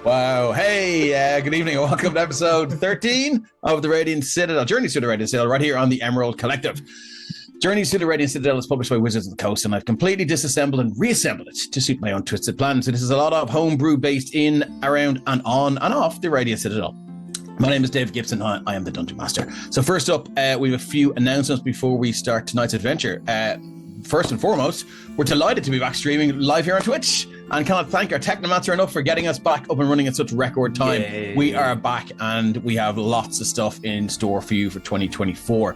Wow. Hey, good evening and welcome to episode 13 of the Radiant Citadel, Journeys to the Radiant Citadel, right here on the Emerald Collective. Journeys to the Radiant Citadel is published by Wizards of the Coast, and I've completely disassembled and reassembled it to suit my own twisted plans. So this is a lot of homebrew based in, around, and on and off the Radiant Citadel. My name is Dave Gibson. I am the Dungeon Master. So first up, we have a few announcements before we start tonight's adventure. First and foremost, we're delighted to be back streaming live here on Twitch, and cannot thank our Technomancer enough for getting us back up and running in such record time. Yay. We are back and we have lots of stuff in store for you for 2024.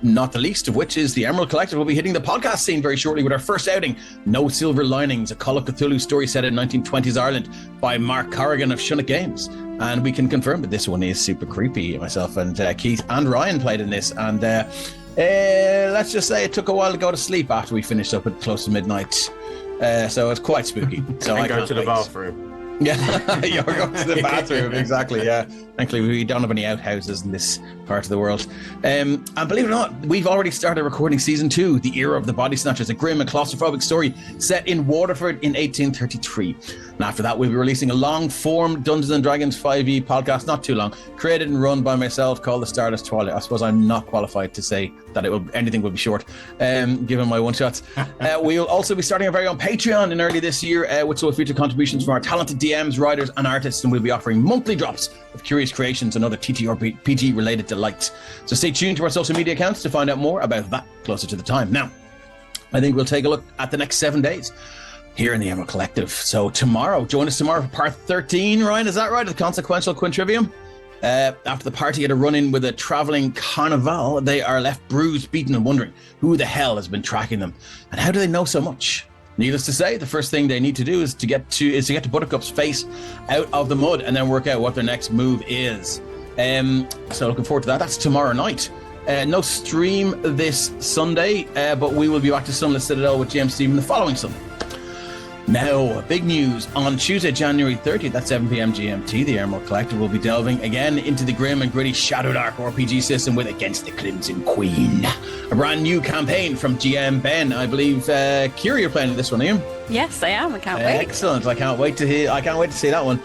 Not the least of which is the Emerald Collective will be hitting the podcast scene very shortly with our first outing, No Silver Linings, a Call of Cthulhu story set in 1920s Ireland by Mark Corrigan of Shunnock Games. And we can confirm that this one is super creepy. Myself and Keith and Ryan played in this, and let's just say it took a while to go to sleep after we finished up at close to midnight. So it's quite spooky. So I go to the bathroom. Yeah, you're going to the bathroom, exactly, yeah. Thankfully, we don't have any outhouses in this part of the world. And believe it or not, we've already started recording season 2, The Era of the Body Snatchers, a grim and claustrophobic story set in Waterford in 1833. And after that, we'll be releasing a long-form Dungeons & Dragons 5e podcast, not too long, created and run by myself, called The Stardust Twilight. I suppose I'm not qualified to say that anything will be short, given my one-shots. We'll also be starting our very own Patreon in early this year, which will feature contributions from our talented DMs, writers, and artists, and we'll be offering monthly drops of curious creations and other TTRPG related delights. So stay tuned to our social media accounts to find out more about that closer to the time. Now, I think we'll take a look at the next 7 days here in the Emerald Collective. So tomorrow, join us tomorrow for part 13, Ryan, is that right? The Consequential Quintrivium. After the party had a run-in with a travelling carnival, they are left bruised, beaten, and wondering who the hell has been tracking them, and how do they know so much? Needless to say, the first thing they need to do is to get to Buttercup's face out of the mud, and then work out what their next move is. So looking forward to that. That's tomorrow night. No stream this Sunday, but we will be back to Sunless Citadel with GM Stephen the following Sunday. Now, big news. On Tuesday, January 30th at 7 p.m. GMT, the Emerald Collective will be delving again into the grim and gritty Shadow Dark RPG system with Against the Crimson Queen, a brand new campaign from GM Ben. I believe, Kira, you're playing this one, are you? Yes, I am. I can't wait. Excellent. I can't wait to see that one.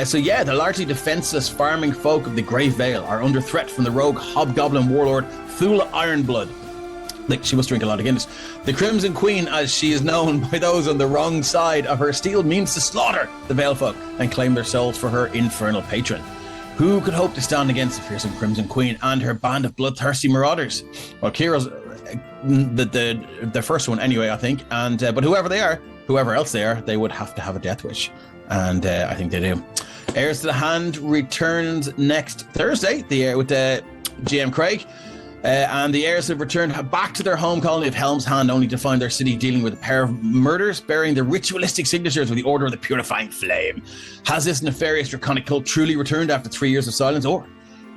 So yeah, the largely defenseless farming folk of the Grey Vale are under threat from the rogue hobgoblin warlord Thula Ironblood. She must drink a lot of Guinness. The Crimson Queen, as she is known by those on the wrong side of her steel, means to slaughter the Vale folk and claim their souls for her infernal patron. Who could hope to stand against the fearsome Crimson Queen and her band of bloodthirsty marauders? Well, Kira's the first one anyway, I think. And but whoever else they are, they would have to have a death wish, and I think they do. Heirs to the Hand returns next Thursday. With GM Craig. And the heirs have returned back to their home colony of Helm's Hand, only to find their city dealing with a pair of murders bearing the ritualistic signatures of the Order of the Purifying Flame. Has this nefarious draconic cult truly returned after 3 years of silence, or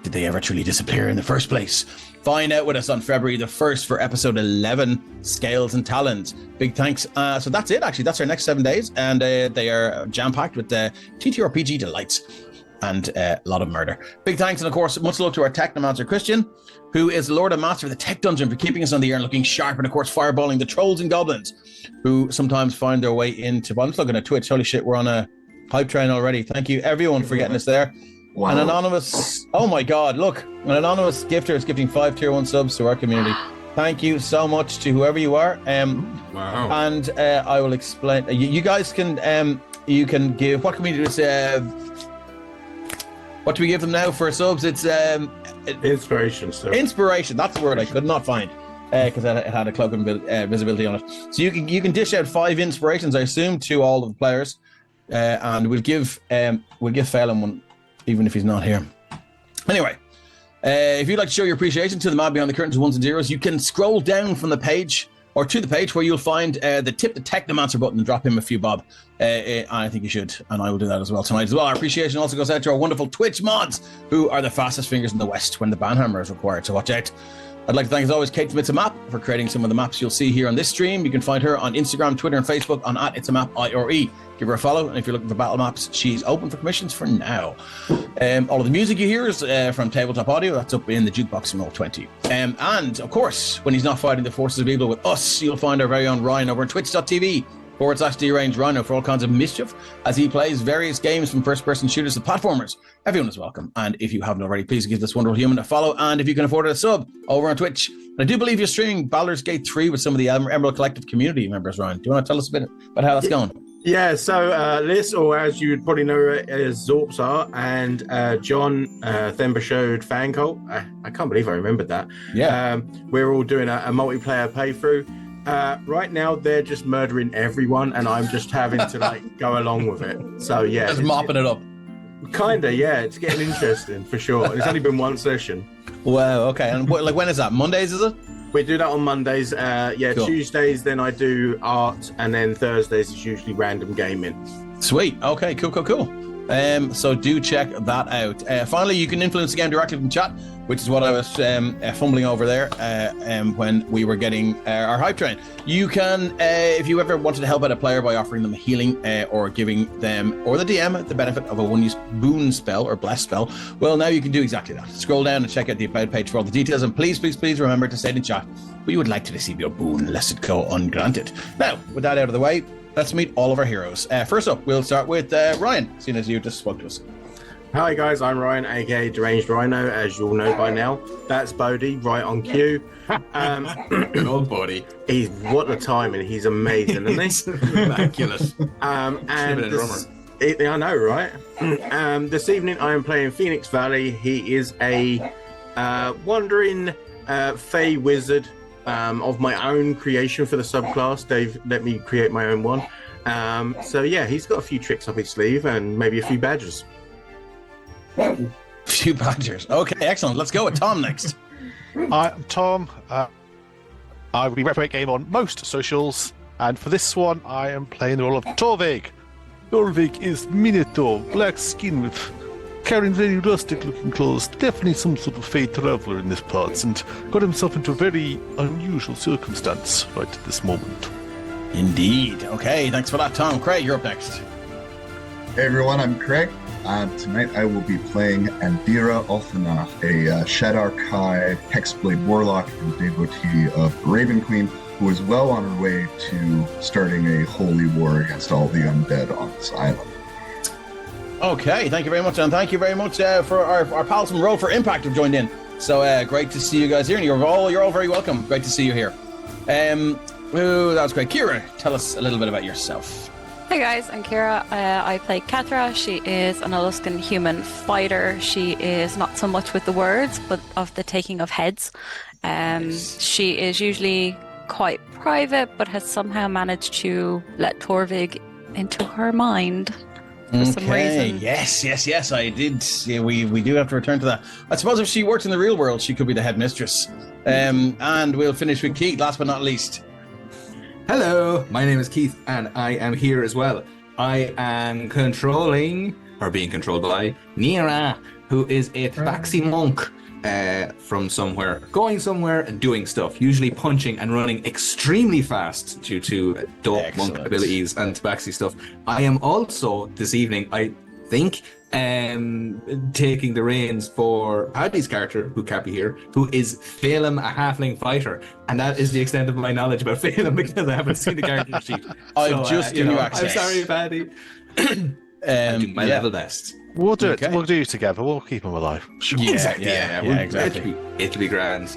did they ever truly disappear in the first place? Find out with us on February the 1st for episode 11, Scales and Talons. Big thanks. So that's it, actually. That's our next 7 days, and they are jam-packed with TTRPG delights and a lot of murder. Big thanks, and of course, much love to our Technomancer Christian, who is Lord and Master of the Tech Dungeon, for keeping us on the air and looking sharp, and of course fireballing the trolls and goblins who sometimes find their way into... Well, I'm just looking at Twitch. Holy shit, we're on a hype train already. Thank you everyone for getting us there. Wow. An anonymous... Oh my god, look. An anonymous gifter is gifting 5 tier 1 subs to our community. Thank you so much to whoever you are. Wow. And I will explain. You guys can... you can give... What can we do? What do we give them now for subs? It's inspiration. So. Inspiration. That's the word I could not find because it had a cloak of visibility on it. So you can dish out 5 inspirations, I assume, to all of the players, and we'll give Phelan one, even if he's not here. Anyway, if you'd like to show your appreciation to the man behind the curtains of ones and zeros, you can scroll down from the page or to the page where you'll find the Tip the Technomancer button and drop him a few bob. I think you should, and I will do that as well tonight as well. Our appreciation also goes out to our wonderful Twitch mods, who are the fastest fingers in the West when the banhammer is required, so watch out. I'd like to thank, as always, Kate from It's a Map for creating some of the maps you'll see here on this stream. You can find her on Instagram, Twitter, and Facebook on @itsamap_IRE. Give her a follow, and if you're looking for battle maps, she's open for commissions for now. All of the music you hear is from Tabletop Audio. That's up in the jukebox from Roll20. And, of course, when he's not fighting the forces of evil with us, you'll find our very own Ryan over on twitch.tv /DRange Rhino for all kinds of mischief as he plays various games from first-person shooters to platformers. Everyone is welcome. And if you haven't already, please give this wonderful human a follow. And if you can afford it, a sub over on Twitch. And I do believe you're streaming Baldur's Gate 3 with some of the Emerald Collective community members, Ryan. Do you want to tell us a bit about how that's going? Yeah, so Liz, or as you would probably know as Zorpsar, and John Thembershowed Fancult. I can't believe I remembered that. Yeah. We're all doing a multiplayer playthrough. Right now, they're just murdering everyone, and I'm just having to go along with it. So yeah, just mopping it up. Kinda, yeah. It's getting interesting for sure. It's only been one session. Wow. Okay. And when is that? Mondays, is it? We do that on Mondays. Cool. Tuesdays, then I do art, and then Thursdays is usually random gaming. Sweet. Okay. Cool. So do check that out. Finally, you can influence the game directly from chat, which is what I was fumbling over there when we were getting our hype train. You can, if you ever wanted to help out a player by offering them a healing or giving them or the DM the benefit of a one-use boon spell or bless spell, well, now you can do exactly that. Scroll down and check out the about page for all the details, and please remember to state in chat we would like to receive your boon lest it go ungranted. Now, with that out of the way, let's meet all of our heroes. First up, we'll start with Ryan, seeing as you just spoke to us. Hi guys, I'm Ryan, aka Deranged Rhino, as you'll know by now. That's Bodhi, right on cue. Good old Bodhi. He's what a timing. He's amazing, isn't he? Immaculate. I know, right? This evening I am playing Phoenix Valley. He is a wandering Fey wizard of my own creation for the subclass. Dave let me create my own one. So yeah, he's got a few tricks up his sleeve and maybe a few badges. Few badgers. Okay, excellent. Let's go with Tom next. I'm Tom. I will be repping game on most socials, and for this one, I am playing the role of Torvig. Torvig is Minotaur, black skin with carrying very rustic-looking clothes. Definitely some sort of Fey traveler in this parts, and got himself into a very unusual circumstance right at this moment. Indeed. Okay, thanks for that, Tom. Craig, you're up next. Hey everyone, I'm Craig. Tonight I will be playing Andira Ulthana, a Shadar Kai Hexblade Warlock and devotee of the Raven Queen, who is well on her way to starting a holy war against all the undead on this island. Okay, thank you very much, and thank you very much for our pals from Roll for Impact who've joined in. So great to see you guys here, and you're all very welcome. Great to see you here. That was great. Kira, tell us a little bit about yourself. Hi guys, I'm Kira. I play Hethar. She is an Aluskan human fighter. She is not so much with the words, but of the taking of heads. Nice. She is usually quite private, but has somehow managed to let Torvig into her mind for some reason. Yes, I did. Yeah, we do have to return to that. I suppose if she worked in the real world, she could be the headmistress. And we'll finish with Keith, last but not least. Hello, my name is Keith, and I am here as well. I am controlling, or being controlled by, Nira, who is a tabaxi monk from somewhere, going somewhere and doing stuff, usually punching and running extremely fast due to dope monk abilities and tabaxi stuff. I am also, this evening, I think, taking the reins for Paddy's character, who can't be here, who is Phelim, a halfling fighter, and that is the extent of my knowledge about Phelim because I haven't seen the character sheet. I've just given you access. I'm sorry, Paddy. I'm doing my level best. We'll do it. We'll do it together. We'll keep them alive. Sure. Exactly. Exactly. It'll be grand.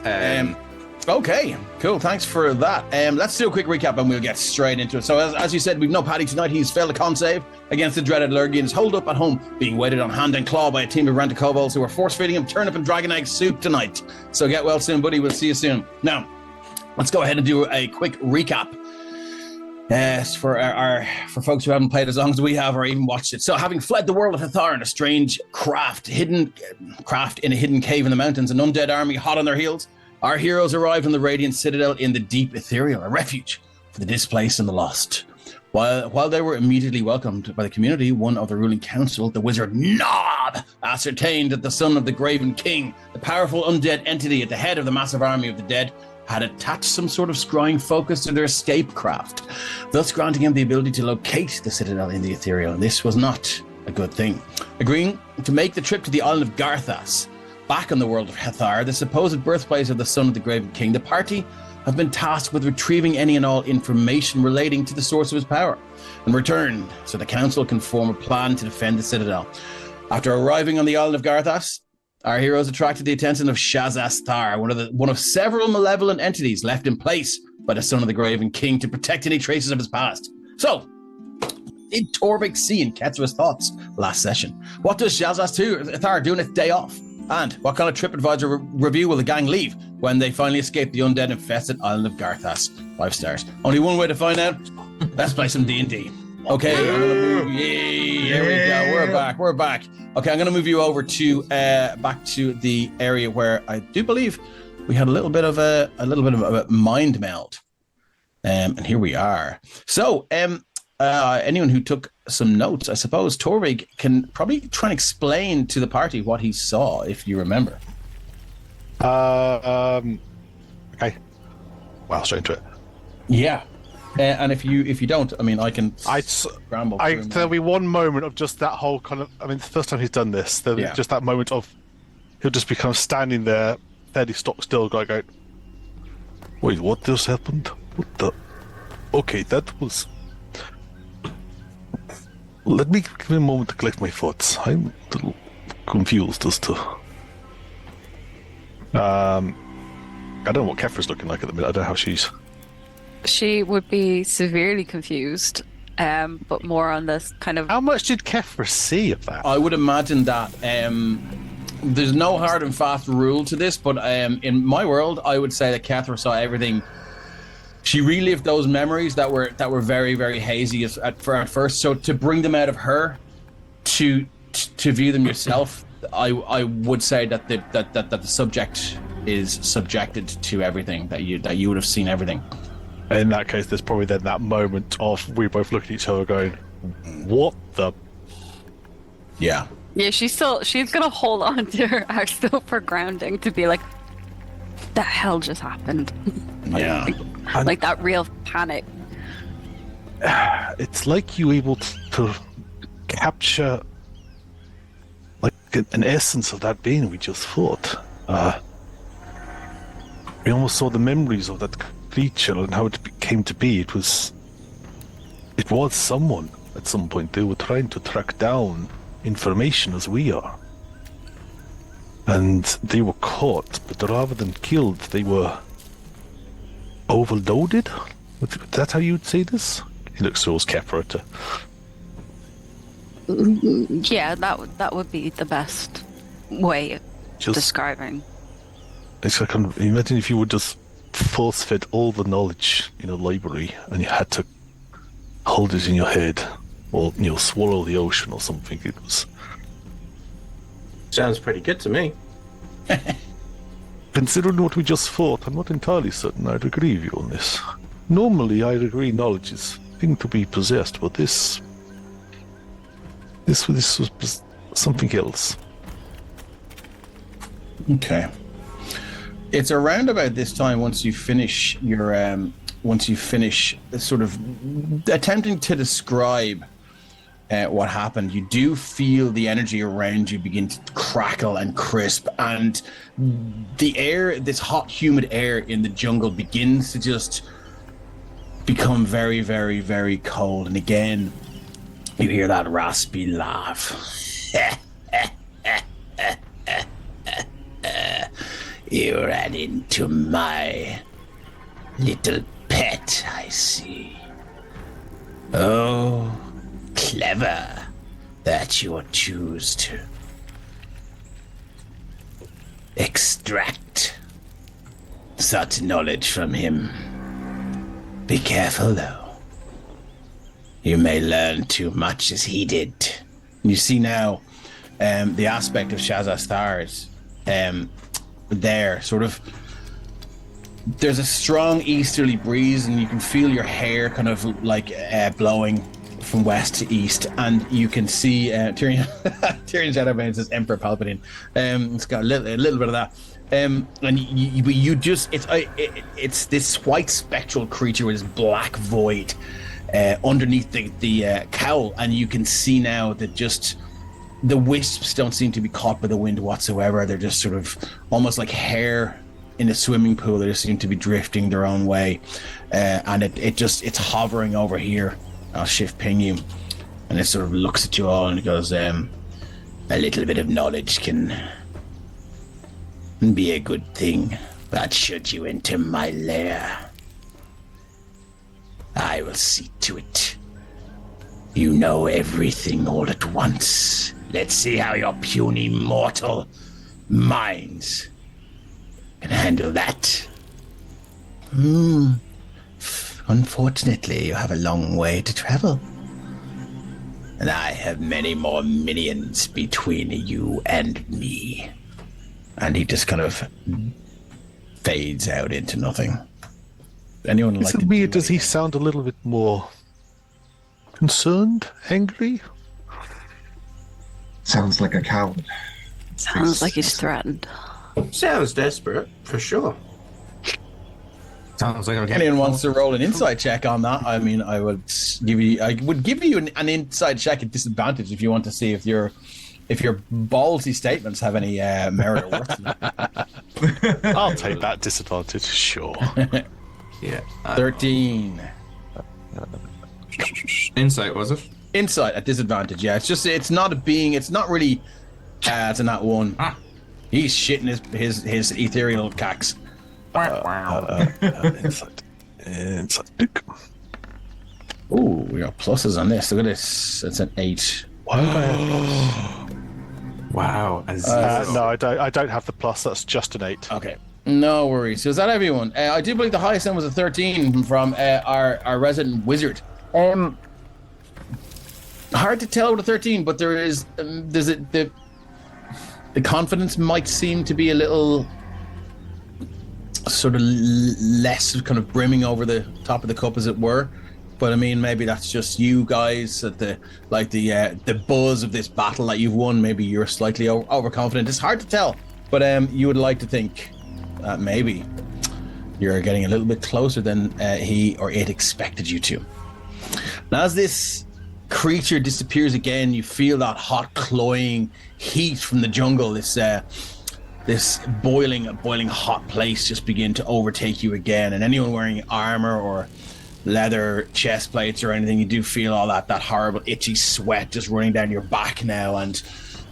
Okay, cool. Thanks for that. Let's do a quick recap and we'll get straight into it. So as you said, we've no Paddy tonight. He's failed a con save against the dreaded Lurgians, holed up at home, being weighted on hand and claw by a team of ranted kobolds who are force-feeding him turnip and dragon egg soup tonight. So get well soon, buddy. We'll see you soon. Now, let's go ahead and do a quick recap. Yes, for folks who haven't played as long as we have or even watched it. So having fled the world of Hethar in a strange hidden craft in a hidden cave in the mountains, an undead army hot on their heels, our heroes arrived in the Radiant Citadel in the deep ethereal, a refuge for the displaced and the lost. While they were immediately welcomed by the community, one of the ruling council, the wizard Nob, ascertained that the son of the Graven King, the powerful undead entity at the head of the massive army of the dead, had attached some sort of scrying focus to their escape craft, thus granting him the ability to locate the Citadel in the ethereal. And this was not a good thing. Agreeing to make the trip to the island of Garthas, back in the world of Hethar, the supposed birthplace of the son of the Graven King, the party have been tasked with retrieving any and all information relating to the source of his power and returned so the council can form a plan to defend the Citadel. After arriving on the island of Garthas, our heroes attracted the attention of Hethar, one of several malevolent entities left in place by the son of the Graven King to protect any traces of his past. So, did Torvik see in Ketra's thoughts last session? What does Hethar do on its day off? And what kind of TripAdvisor review will the gang leave when they finally escape the undead infested island of Garthas? 5 stars. Only one way to find out. Let's play some D&D. Okay, I'm gonna move. Yay! There we go. We're back. Okay, I'm gonna move you over to back to the area where I do believe we had a little bit of a mind meld. And here we are. So, anyone who took some notes, I suppose Torvik can probably try and explain to the party what he saw, if you remember. Okay. Wow, straight into it. Yeah. And if you don't, I mean, I can scramble. There'll be one moment of just that whole kind of. I mean, the first time he's done this, there'll be just that moment of he'll just become standing there, fairly stock still, going, "Wait, what just happened? What the? Okay, that was." Let me give me a moment to collect my thoughts. I'm a little confused as to. I don't know what Kefra's looking like at the minute. I don't know how she's. She would be severely confused, but more on this kind of... How much did Kefra see of that? I would imagine that there's no hard and fast rule to this, but in my world, I would say that Kefra saw everything. She relived those memories that were very, very hazy at first. So to bring them out of her, to view them yourself, I would say that the subject is subjected to everything, that you would have seen everything. In that case, there's probably then that moment of we both look at each other going, "What the?" Yeah. Yeah, she's gonna hold on to her stuff for grounding to be like, "The hell just happened?" Yeah. like that real panic. It's like you able to capture like an essence of that being we just fought. We almost saw the memories of that creature and how it came to be. It was someone at some point. They were trying to track down information as we are, and they were caught, but rather than killed, they were overloaded. Is that how you'd say this? He looks towards Kefra to... Yeah, that would be the best way of describing. It's like, imagine if you would just force-fed all the knowledge in a library and you had to hold it in your head or swallow the ocean or something. It was... Sounds pretty good to me. Considering what we just fought, I'm not entirely certain I'd agree with you on this. Normally, I'd agree knowledge is a thing to be possessed, but this was something else. Okay. It's around about this time once you finish sort of attempting to describe what happened, you do feel the energy around you begin to crackle and crisp, and the air, this hot, humid air in the jungle begins to just become very, very, very cold. And again, you hear that raspy laugh. You ran into my little pet, I see. Oh, clever that you would choose to extract such knowledge from him. Be careful, though. You may learn too much as he did. You see now the aspect of Hethar there, sort of, there's a strong easterly breeze and you can feel your hair kind of like blowing from west to east, and you can see Tyrion's Shadowbane says Emperor Palpatine. It's got a little bit of that, and you just it's this white spectral creature with this black void underneath the cowl, and you can see now that just the wisps don't seem to be caught by the wind whatsoever. They're just sort of almost like hair in a swimming pool. They just seem to be drifting their own way, and it's hovering over here. I'll shift ping you, and it sort of looks at you all and it goes, a little bit of knowledge can be a good thing, but should you enter my lair, I will see to it you know everything all at once. Let's see how your puny mortal minds can handle that. Unfortunately, you have a long way to travel. And I have many more minions between you and me. And he just kind of fades out into nothing. Anyone like Isn't weird? Does he sound a little bit more concerned, angry? Sounds like a coward. Sounds like he's threatened. Sounds desperate, for sure. Sounds like I'm Anyone wants to roll an insight check on that? I mean, I would give you an insight check at disadvantage if you want to see if your ballsy statements have any merit or worth. I'll take that disadvantage, sure. Yeah. 13. Insight, was it? Insight at disadvantage, yeah. It's not really it's a nat 1. He's shitting his ethereal cax. Insight. Ooh, we got pluses on this. Look at this. It's an 8. Wow. No, I don't have the plus. That's just an 8. Okay. No worries. So is that everyone? I do believe the highest end was a 13 from our resident wizard. Hard to tell with a 13, but the confidence might seem to be a little sort of less kind of brimming over the top of the cup, as it were. But I mean, maybe that's just you guys at the buzz of this battle that you've won. Maybe you're slightly overconfident. It's hard to tell, but you would like to think that maybe you're getting a little bit closer than he or it expected you to. Now, as this creature disappears again, you feel that hot, cloying heat from the jungle. This boiling hot place just begin to overtake you again. And anyone wearing armor or leather chest plates or anything, you do feel all that horrible itchy sweat just running down your back now. And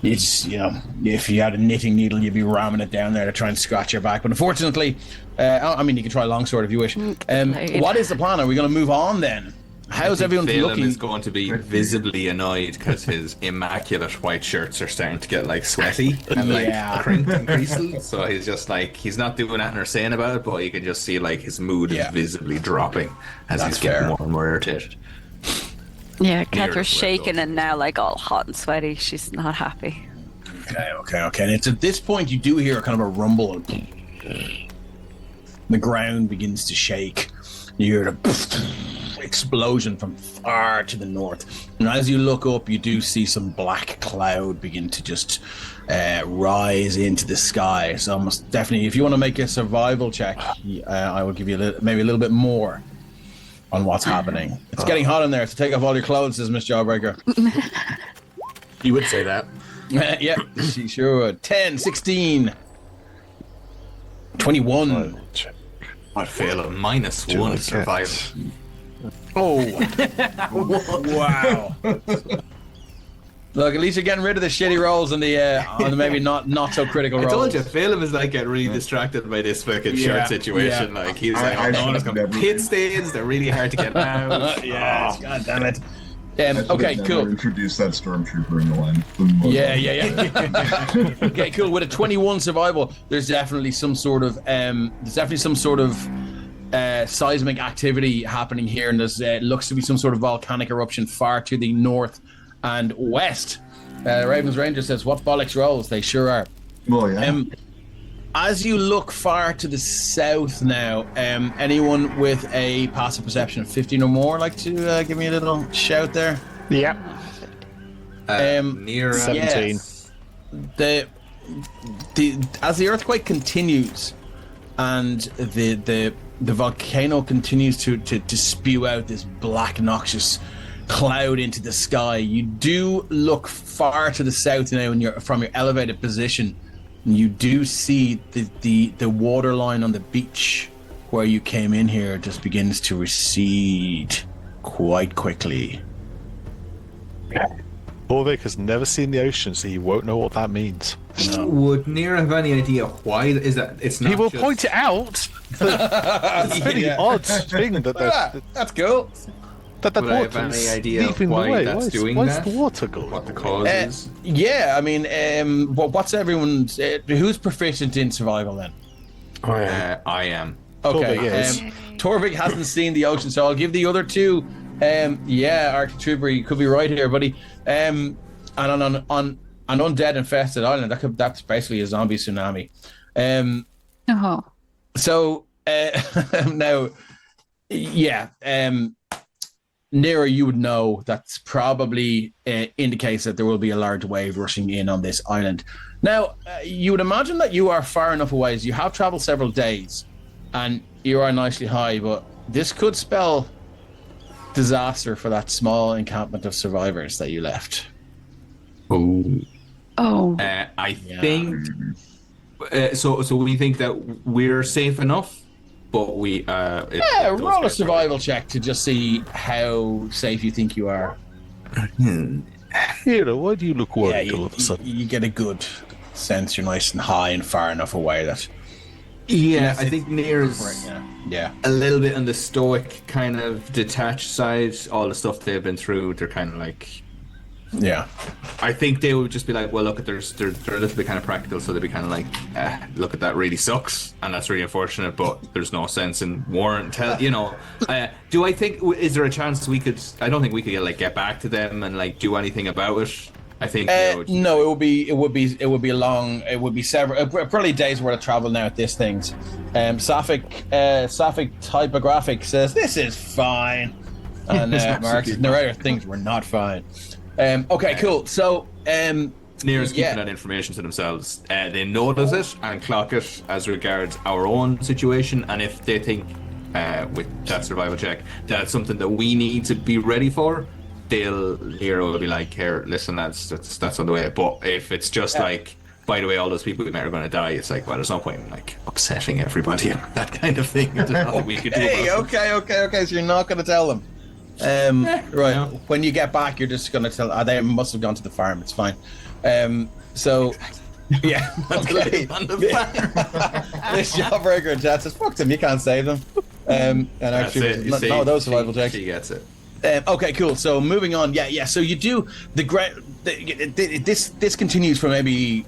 it's, if you had a knitting needle, you'd be ramming it down there to try and scratch your back. But unfortunately, I mean, you can try longsword if you wish. What is the plan? Are we going to move on then? How's everyone looking? Is going to be visibly annoyed because his immaculate white shirts are starting to get sweaty and crinked and creased. So he's just he's not doing anything or saying about it, but you can just see his mood is visibly dropping as he's getting more and more irritated. Yeah, Ketra's shaking and now all hot and sweaty. She's not happy. Okay. And it's at this point you do hear kind of a rumble and the ground begins to shake. You hear the explosion from far to the north, and as you look up, you do see some black cloud begin to just rise into the sky. So almost definitely, if you want to make a survival check, I will give you maybe a little bit more on what's happening. It's getting hot in there, so take off all your clothes, says Miss Jawbreaker. You would say that. Yeah, she sure would. 10, 16, 21. I fail a -1 survival. Oh, wow! Look, at least you're getting rid of the shitty rolls on the maybe not so critical rolls. I told you, Phelim is getting really distracted by this fucking shirt situation. He's pit stains. They're really hard to get out. God damn it. Okay, cool. Introduce that stormtrooper in the line. Yeah. Okay, cool. With a 21 survival, there's definitely some sort of seismic activity happening here, and there's looks to be some sort of volcanic eruption far to the north and west. Raven's Ranger says, "What bollocks rolls? They sure are." Oh yeah. As you look far to the south now, anyone with a passive perception of 15 or more like to give me a little shout there? Yeah. Near 17. Yes. As the earthquake continues and the volcano continues to spew out this black noxious cloud into the sky, you do look far to the south now from your elevated position, you do see the water line on the beach where you came in here just begins to recede quite quickly. Torvik has never seen the ocean, so he won't know what that means. No. Would Nira have any idea why is that? It's not. He will just... point it out. It's a pretty odd thing That's cool. that Would I water have is any idea leaving why the way. that's doing why that? is the water going? What the cause is? Yeah, I mean, what's everyone's? Who's proficient in survival then? I am. Okay, Torvik is. Torvik hasn't seen the ocean, so I'll give the other two. Arctic Trooper, you could be right here, buddy. And on an undead infested island, that's basically a zombie tsunami. So now, Nira, you would know that's probably indicates that there will be a large wave rushing in on this island. Now, you would imagine that you are far enough away. You have traveled several days, and you are nicely high, but this could spell disaster for that small encampment of survivors that you left. I think so we think that we're safe enough, but we roll a survival check to just see how safe you think you are. Hero, why do you look worried all of a sudden? You get a good sense you're nice and high and far enough away that I think Nira's a little bit on the stoic kind of detached side. All the stuff they've been through, they're kind of like, I think they would just be like, well, look, they're a little bit kind of practical, so they'd be kind of like, look at that, really sucks, and that's really unfortunate, but there's no sense in warrant. Do I think, is there a chance we could? I don't think we could get back to them and do anything about it. I think no, it would be a long, it would be several, probably days worth of travel now at this things. Sapphic typographic says this is fine, and Mark's narrator thinks we're not fine. Okay, cool. So Nira's keeping that information to themselves. They notice it and clock it as regards our own situation, and if they think with that survival check that it's something that we need to be ready for, Nira will be like, here, listen, that's on the way. But if it's just by the way, all those people we met are going to die, it's like, well, there's no point in upsetting everybody and that kind of thing. There's nothing we could do. Okay, so you're not going to tell them. Right. No. When you get back, you're just going to tell. They must have gone to the farm. It's fine. So, yeah. Okay. This jawbreaker and chat says, "Fuck them. You can't save them." And actually, no, those survival checks. She gets it. Okay, cool. So moving on. Yeah. So you do this continues for maybe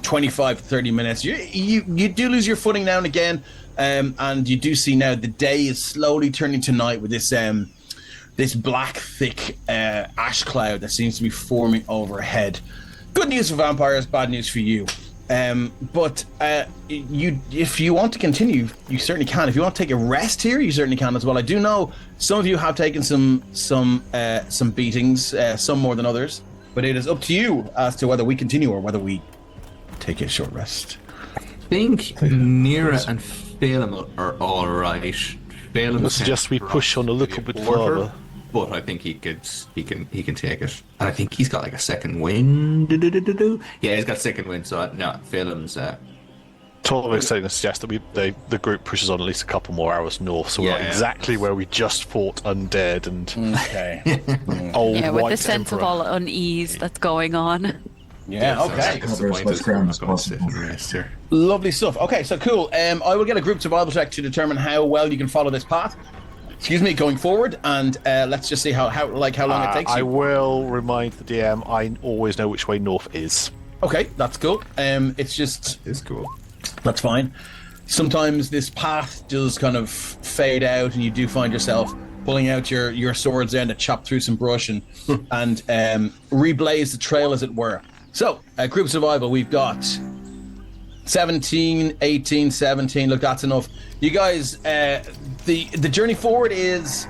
25 to 30 minutes. You do lose your footing now and again, and you do see now the day is slowly turning to night with this black, thick ash cloud that seems to be forming overhead. Good news for vampires, bad news for you. But if you want to continue, you certainly can. If you want to take a rest here, you certainly can as well. I do know some of you have taken some beatings, some more than others. But it is up to you as to whether we continue or whether we take a short rest. I think Nira and Phelim are all right. I suggest we push on a little bit further. But I think he can take it. And I think he's got a second wind. Yeah, he's got second wind, so no, Phelim's Torvik's saying to suggest that the group pushes on at least a couple more hours north, so we're not exactly where we just fought undead and old with white the sense emperor. of all unease that's going on. Yeah, okay. Covers less ground as possible. Lovely stuff. Okay, so cool. I will get a group survival check to determine how well you can follow this path. Going forward, and let's just see how long it takes you. I will remind the DM I always know which way north is. Okay, that's cool. It's cool. That's fine. Sometimes this path does kind of fade out, and you do find yourself pulling out your sword's end to chop through some brush and reblaze the trail, as it were. So, group survival, we've got 17, 18, 17. Look, that's enough. You guys, the journey forward is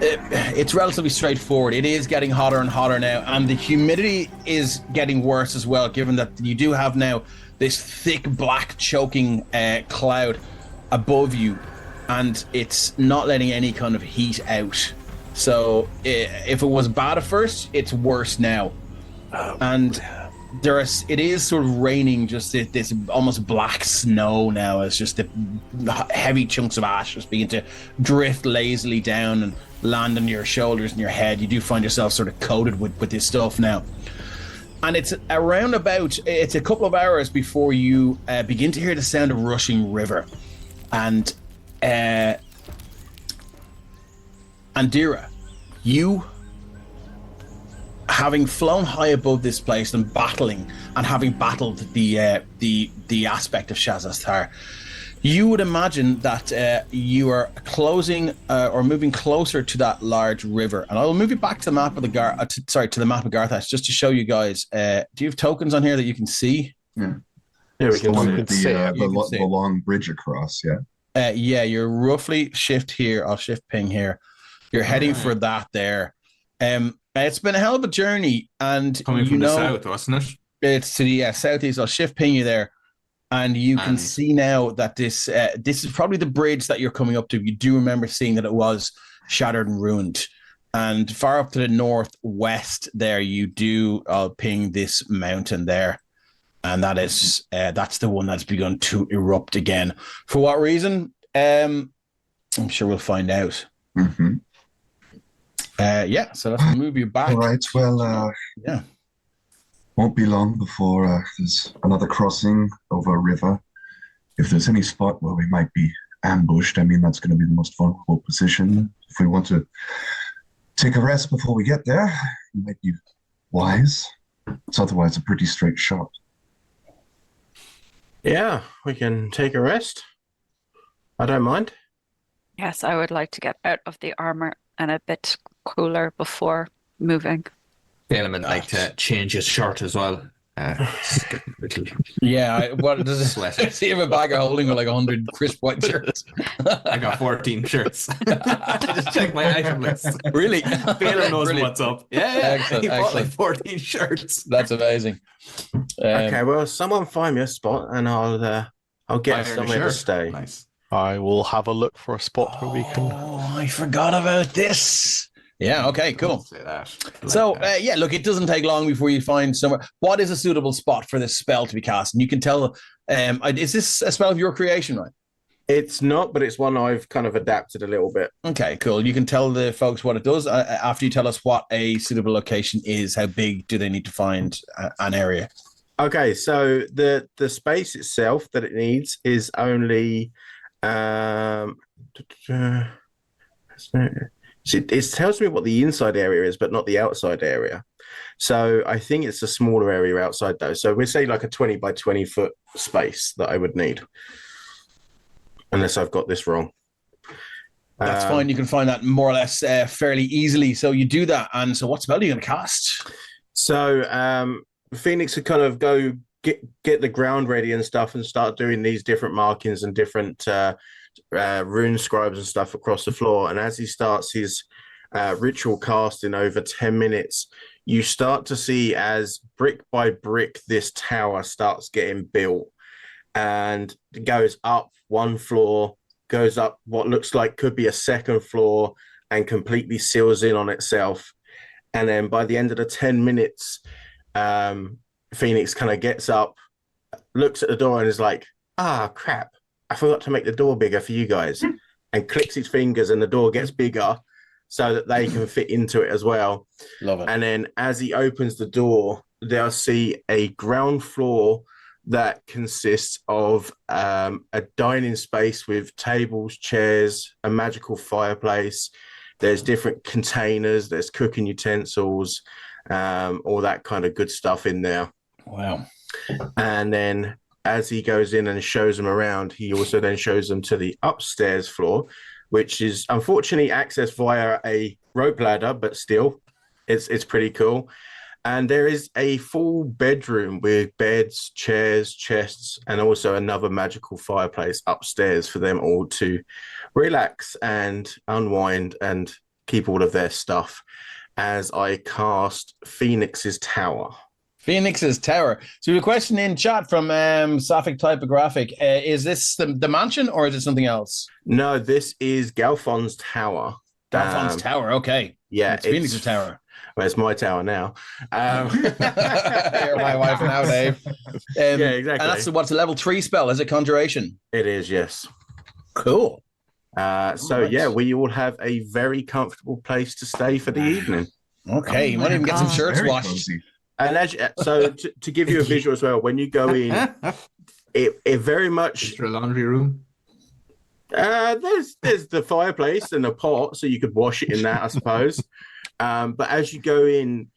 it's relatively straightforward. It is getting hotter and hotter now, and the humidity is getting worse as well, given that you do have now this thick black choking cloud above you, and it's not letting any kind of heat out. So if it was bad at first, it's worse now. And it is sort of raining just this almost black snow now, as just the heavy chunks of ash just begin to drift lazily down and land on your shoulders and your head. You do find yourself sort of coated with this stuff now. And it's it's a couple of hours before you begin to hear the sound of rushing river. And Dira, you, having flown high above this place and having battled the aspect of Shazastar, you would imagine that you are closing or moving closer to that large river. And I will move you back to the map of to the map of Garthas just to show you guys. Do you have tokens on here that you can see? Yeah, we can the long bridge across. Yeah. Yeah, you're roughly shift here. I'll shift ping here. You're heading for that there. It's been a hell of a journey, and coming from the south, wasn't it? It's to the southeast. I'll shift ping you there, and you can see now that this is probably the bridge that you're coming up to. You do remember seeing that it was shattered and ruined, and far up to the northwest there, you do ping this mountain there, and that's the one that's begun to erupt again. For what reason? I'm sure we'll find out. Mm-hmm. So let's move you back. All right. Well, yeah. Won't be long before there's another crossing over a river. If there's any spot where we might be ambushed, I mean, that's going to be the most vulnerable position. If we want to take a rest before we get there, it might be wise. It's otherwise a pretty straight shot. Yeah, we can take a rest. I don't mind. Yes, I would like to get out of the armor and a bit cooler before moving. Element like to change his shirt as well. Yeah, what does it see? If a bagger holding with like 100 crisp white shirts? I got 14 shirts. Just check my item list. Really? Taylor knows what's up. Yeah. Excellent, He bought excellent. like 14 shirts. That's amazing. Okay, well, someone find me a spot, and I'll get somewhere to stay. Nice. I will have a look for a spot where we can. Oh, I forgot about this. Yeah, okay, cool. Say that. So, look, it doesn't take long before you find somewhere. What is a suitable spot for this spell to be cast? And you can tell, is this a spell of your creation, right? It's not, but it's one I've kind of adapted a little bit. Okay, cool. You can tell the folks what it does after you tell us what a suitable location is. How big do they need to find an area? Okay, so the space itself that it needs is only... it tells me what the inside area is, but not the outside area. So I think it's a smaller area outside though. So we say like a 20 by 20 foot space that I would need. Unless I've got this wrong. That's fine. You can find that more or less fairly easily. So you do that. And so what spell are you going to cast? So Phoenix would kind of go get the ground ready and stuff and start doing these different markings and different rune scribes and stuff across the floor. And as he starts his ritual casting over 10 minutes, you start to see as brick by brick this tower starts getting built, and it goes up one floor, goes up what looks like could be a second floor, and completely seals in on itself. And then by the end of the 10 minutes, Phoenix kind of gets up, looks at the door and is like, crap, I forgot to make the door bigger for you guys, and clicks his fingers and the door gets bigger so that they can fit into it as well. Love it. And then as he opens the door, they'll see a ground floor that consists of a dining space with tables, chairs, a magical fireplace. There's different containers, there's cooking utensils, all that kind of good stuff in there. Wow. And then as he goes in and shows them around, he also then shows them to the upstairs floor, which is unfortunately accessed via a rope ladder, but still, it's pretty cool. And there is a full bedroom with beds, chairs, chests, and also another magical fireplace upstairs for them all to relax and unwind and keep all of their stuff as I cast Phoenix's Tower. Phoenix's Tower. So we have a question in chat from Sapphic Typographic. Is this the mansion or is it something else? No, this is Galfon's Tower. Galfon's Tower, okay. Yeah. It's Phoenix's Tower. Well, it's my tower now. You're my wife now, Dave. Yeah, exactly. And that's what's a level 3 spell, is it Conjuration? It is, yes. Cool. We all have a very comfortable place to stay for the evening. Okay, you might even get some shirts Very washed. cozy. And to give you a visual as well, when you go in, it very much For a laundry room. there's the fireplace and a pot, so you could wash it in that, I suppose. But as you go in,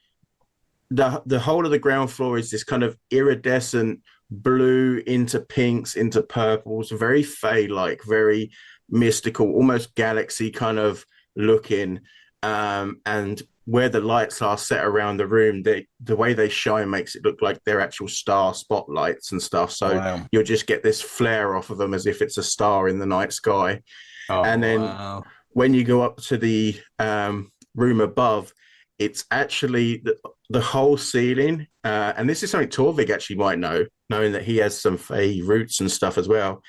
the whole of the ground floor is this kind of iridescent blue into pinks into purples, very fey-like, very mystical, almost galaxy kind of looking. And where the lights are set around the room, the way they shine makes it look like they're actual star spotlights and stuff. So you'll just get this flare off of them as if it's a star in the night sky. And then when you go up to the room above, it's actually the whole ceiling. And this is something Torvig actually might know, knowing that he has some Fey roots and stuff as well,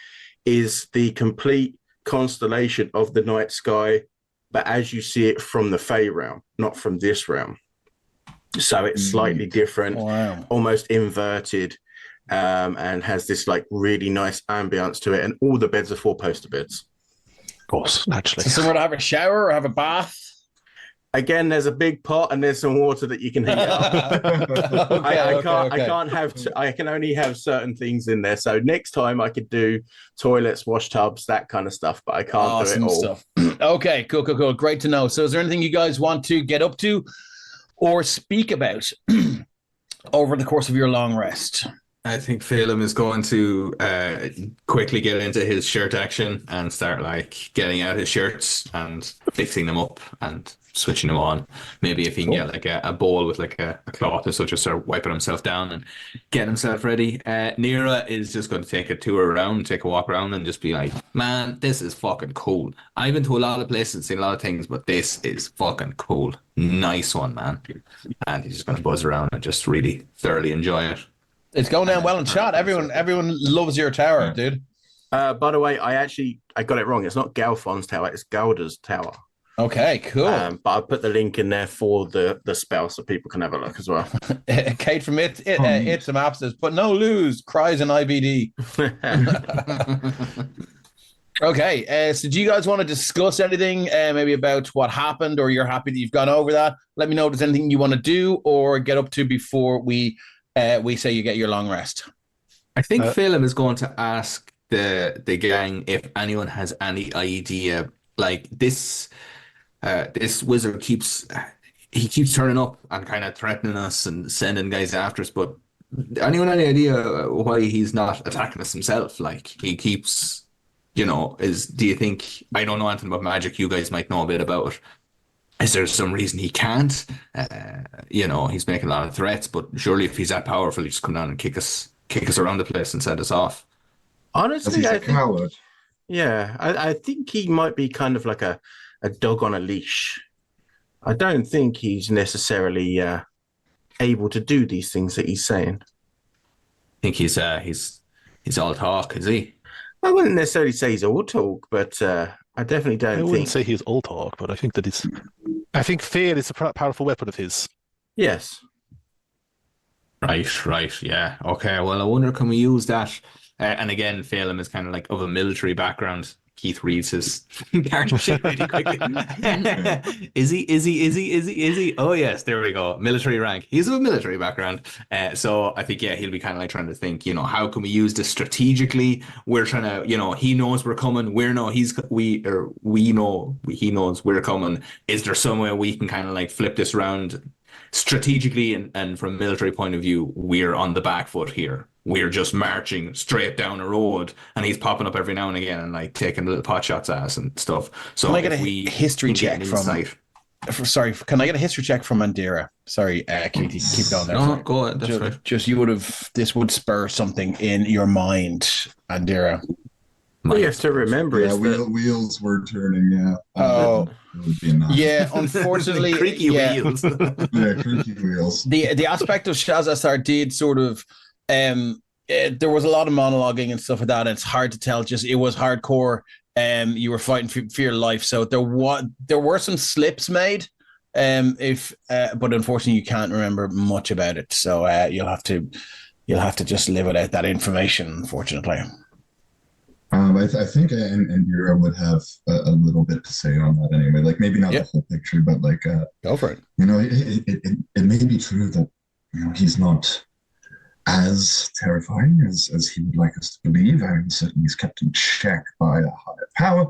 is the complete constellation of the night sky, but as you see it from the Fey realm, not from this realm. So it's slightly different, almost inverted, and has this like really nice ambience to it. And all the beds are 4-poster beds. Of course, naturally. So somewhere to have a shower or have a bath? Again, there's a big pot and there's some water that you can heat up. I can only have certain things in there. So next time I could do toilets, wash tubs, that kind of stuff, but I can't do it all. Stuff. Okay, cool. Great to know. So is there anything you guys want to get up to or speak about over the course of your long rest? I think Phelim is going to quickly get into his shirt action and start like getting out his shirts and fixing them up and switching them on. Maybe if he can get like a bowl with like a cloth or such, just start wiping himself down and getting himself ready. Nira is just going to take a tour around, take a walk around and just be like, man, this is fucking cool. I've been to a lot of places, seen a lot of things, but this is fucking cool. Nice one, man. And he's just going to buzz around and just really thoroughly enjoy it. It's going down well in chat. Everyone loves your tower, dude. By the way, I got it wrong. It's not Galfon's tower, it's Gauda's tower. Okay, cool. But I'll put the link in there for the spell so people can have a look as well. Kate from It's a Map says, but no lose, cries in IBD. Okay, so do you guys want to discuss anything maybe about what happened, or you're happy that you've gone over that? Let me know if there's anything you want to do or get up to before we say you get your long rest. I think Phelim is going to ask the gang if anyone has any idea, like this wizard keeps turning up and kind of threatening us and sending guys after us, but anyone any idea why he's not attacking us himself? Like he keeps, do you think, I don't know anything about magic, you guys might know a bit about it. Is there some reason he can't? He's making a lot of threats, but surely if he's that powerful, he'll just come down and kick us around the place and send us off. Honestly, I think, I think he might be kind of like a dog on a leash. I don't think he's necessarily able to do these things that he's saying. I think he's all talk, is he? I wouldn't necessarily say he's all talk, but I definitely don't think. I wouldn't say he's all talk, but I think that I think fear is a powerful weapon of his. Yes. Right, yeah. Okay, well, I wonder, can we use that? And again, Phelim is kind of like of a military background. Keith reads his character sheet really quickly. Is he? Oh, yes, there we go. Military rank. He's of a military background. So I think, he'll be kind of like trying to think, how can we use this strategically? We're trying to, he knows we're coming. We know he knows we're coming. Is there some way we can kind of like flip this around strategically? And from a military point of view, we're on the back foot here. We're just marching straight down a road, and he's popping up every now and again and like taking little pot shots at us and stuff. So can I get a history check can I get a history check from Mandira? Sorry, keep going there. No, go ahead. That's right. Just this would spur something in your mind, Mandira. What you have to remember is that wheels were turning. Yeah. Oh. Yeah, unfortunately, creaky wheels. Creaky wheels. The aspect of Shazasar did sort of. There was a lot of monologuing and stuff like that, and it's hard to tell. Just it was hardcore. You were fighting for your life, so there were some slips made. but unfortunately you can't remember much about it. So you'll have to just live without that information, unfortunately. I think Indira would have a little bit to say on that anyway. Like maybe not the whole picture, but like go for it. It may be true that he's not as terrifying as he would like us to believe. I mean, certainly he's kept in check by a higher power,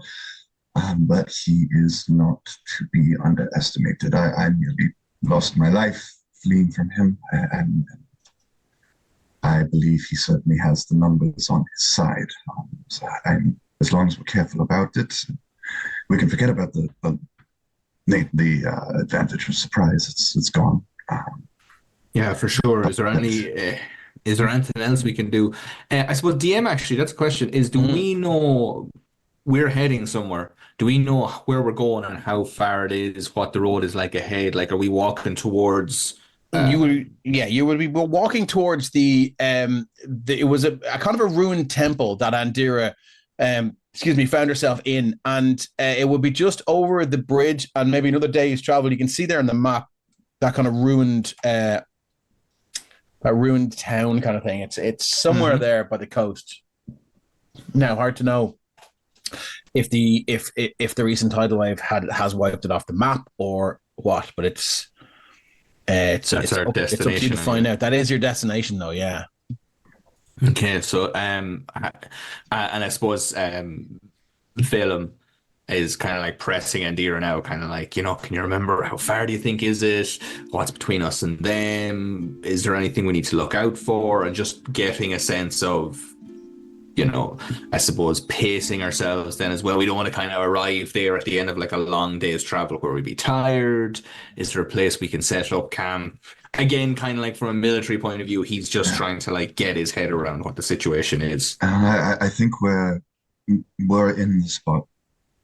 but he is not to be underestimated. I nearly lost my life fleeing from him, and I believe he certainly has the numbers on his side. So as long as we're careful about it, we can forget about the advantage of surprise. It's gone. Yeah, for sure. Is there anything else we can do? I suppose DM, actually, that's a question. Do we know we're heading somewhere? Do we know where we're going and how far it is? What the road is like ahead? Like, are we walking towards? You would be walking towards it was a kind of a ruined temple that Andira, found herself in, and it would be just over the bridge and maybe another day's travel. You can see there on the map that kind of ruined, a ruined town kind of thing. It's somewhere there by the coast. Now, hard to know if the recent tidal wave has wiped it off the map or what, but it's our destination. It's up to you to find out. That is your destination, though. Yeah. Okay. So, and I suppose Phelim is kind of like pressing Indira now, kind of like, can you remember how far do you think is it? What's between us and them? Is there anything we need to look out for? And just getting a sense of, I suppose pacing ourselves then as well. We don't want to kind of arrive there at the end of like a long day's travel where we'd be tired. Is there a place we can set up camp? Again, kind of like from a military point of view, he's just trying to like get his head around what the situation is. I think we're in the spot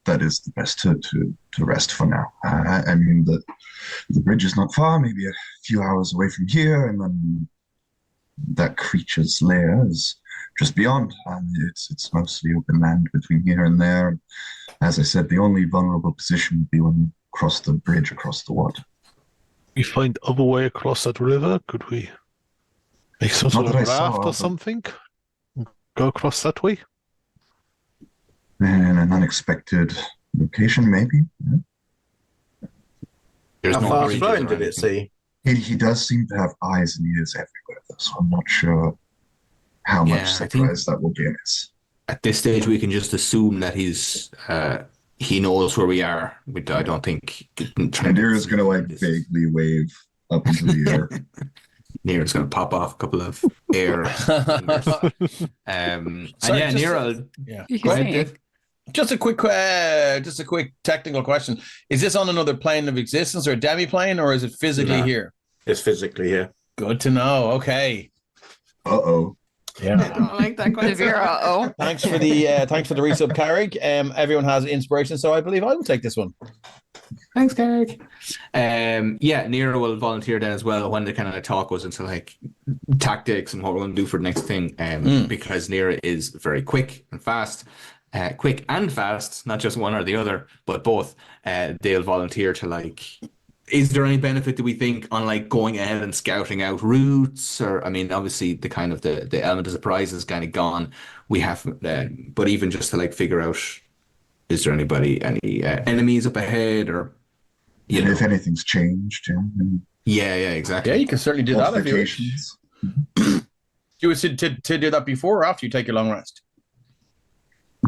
that is the best to rest for now. I mean, the bridge is not far, maybe a few hours away from here, and then that creature's lair is just beyond. It's mostly open land between here and there. As I said, the only vulnerable position would be when we cross the bridge across the water. We find other way across that river? Could we make some sort of raft or something? Go across that way? In an unexpected location, maybe. Yeah. How fast flowing did it see? He does seem to have eyes and ears everywhere, though, so I'm not sure how much surprise that will give us. At this stage, we can just assume that he knows where we are. I don't think. Indira's going to like vaguely wave up into the air. Neera's going to pop off a couple of air. Neera. Yeah. Go ahead, Dave. Just a quick technical question: is this on another plane of existence, or a demi-plane, or is it physically here? It's physically here. Good to know. Okay. Uh-oh. Yeah. I don't like that question. Thanks for the resub, Carrick. Everyone has inspiration, so I believe I will take this one. Thanks, Carrick. Neera will volunteer then as well when the kind of talk goes into like tactics and what we're going to do for the next thing. Because Neera is very quick and fast. Not just one or the other, but both. They'll volunteer to like. Is there any benefit, do we think, on like going ahead and scouting out routes? Or, I mean, obviously the kind of the element of surprise is kind of gone. We have, but even just to like figure out, is there any enemies up ahead, or if anything's changed? Yeah, exactly. Yeah, you can certainly do that if you wish. You would to do that before or after you take your long rest?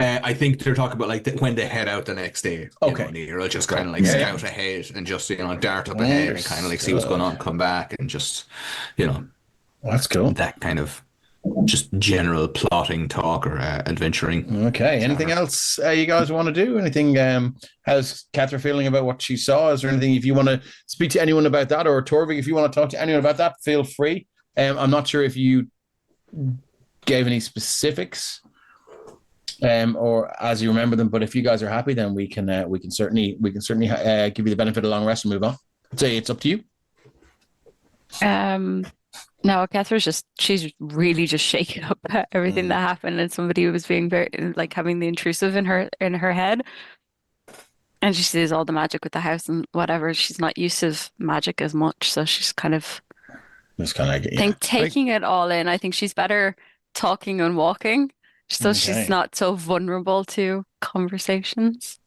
I think they're talking about like when they head out the next day. Okay. Or just kind of like scout ahead and just dart up ahead and kind of like see what's going on, come back and just that's cool. That kind of just general plotting talk or adventuring. Okay. Anything else you guys want to do? Anything? How's Catra feeling about what she saw? Is there anything if you want to speak to anyone about that, or Torvig, if you want to talk to anyone about that, feel free. I'm not sure if you gave any specifics. Or as you remember them, but if you guys are happy, then we can certainly give you the benefit of long rest and move on. I'd say it's up to you. No, she's really just shaken up at everything that happened, and somebody who was being very like having the intrusive in her head. And she sees all the magic with the house and whatever. She's not used to magic as much, so she's kind of Just kind of, taking it all in. I think she's better talking and walking, so she's Okay. not so vulnerable to conversations.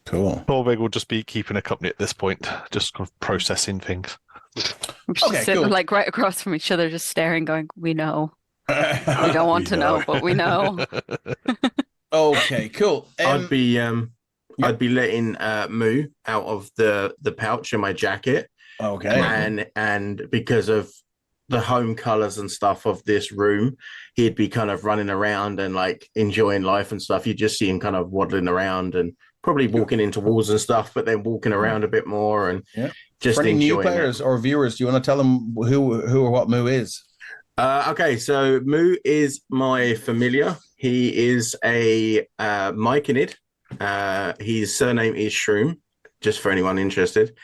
Cool. Torvig will just be keeping her company at this point, just kind of processing things. We're just Okay, sitting cool. like right across from each other, just staring, going, "We know. We We don't want to know, but we know." Okay, cool. I'd be letting Moo out of the pouch in my jacket, Okay. and because of the home colors and stuff of this room, he'd be kind of running around and like enjoying life and stuff. You just see him kind of waddling around and probably walking into walls and stuff, but then walking around a bit more and just For any new enjoying players it. or viewers, do you want to tell them who or what Moo is? Okay, so Moo is my familiar. He is a Myconid. His surname is Shroom, just for anyone interested.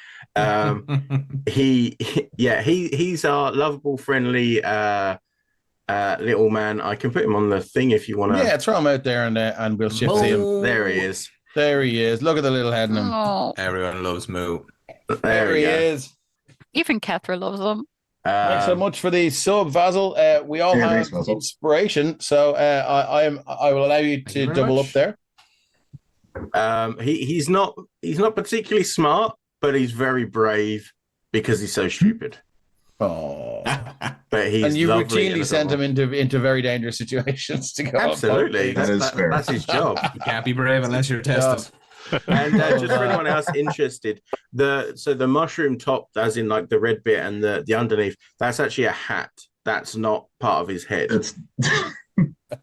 He's our lovable, friendly little man. I can put him on the thing if you want to. Yeah, throw him out there and we'll shift see him. There he is. There he is. Look at the little head in him. Oh, Everyone loves Moo. There he we go. is. even Kethra loves them. Thanks so much for the sub, Vasil. We all have thanks, Vasil. inspiration, so I will allow you to very double much. up there. He's not particularly smart, but he's very brave because he's so stupid. Oh, But he's and you lovely routinely and send him adorable. into very dangerous situations to go. Absolutely, That is fair. That's his job. You can't be brave unless you're tested. And just for anyone else interested, the mushroom top, as in like the red bit and the underneath, that's actually a hat. That's not part of his head. It's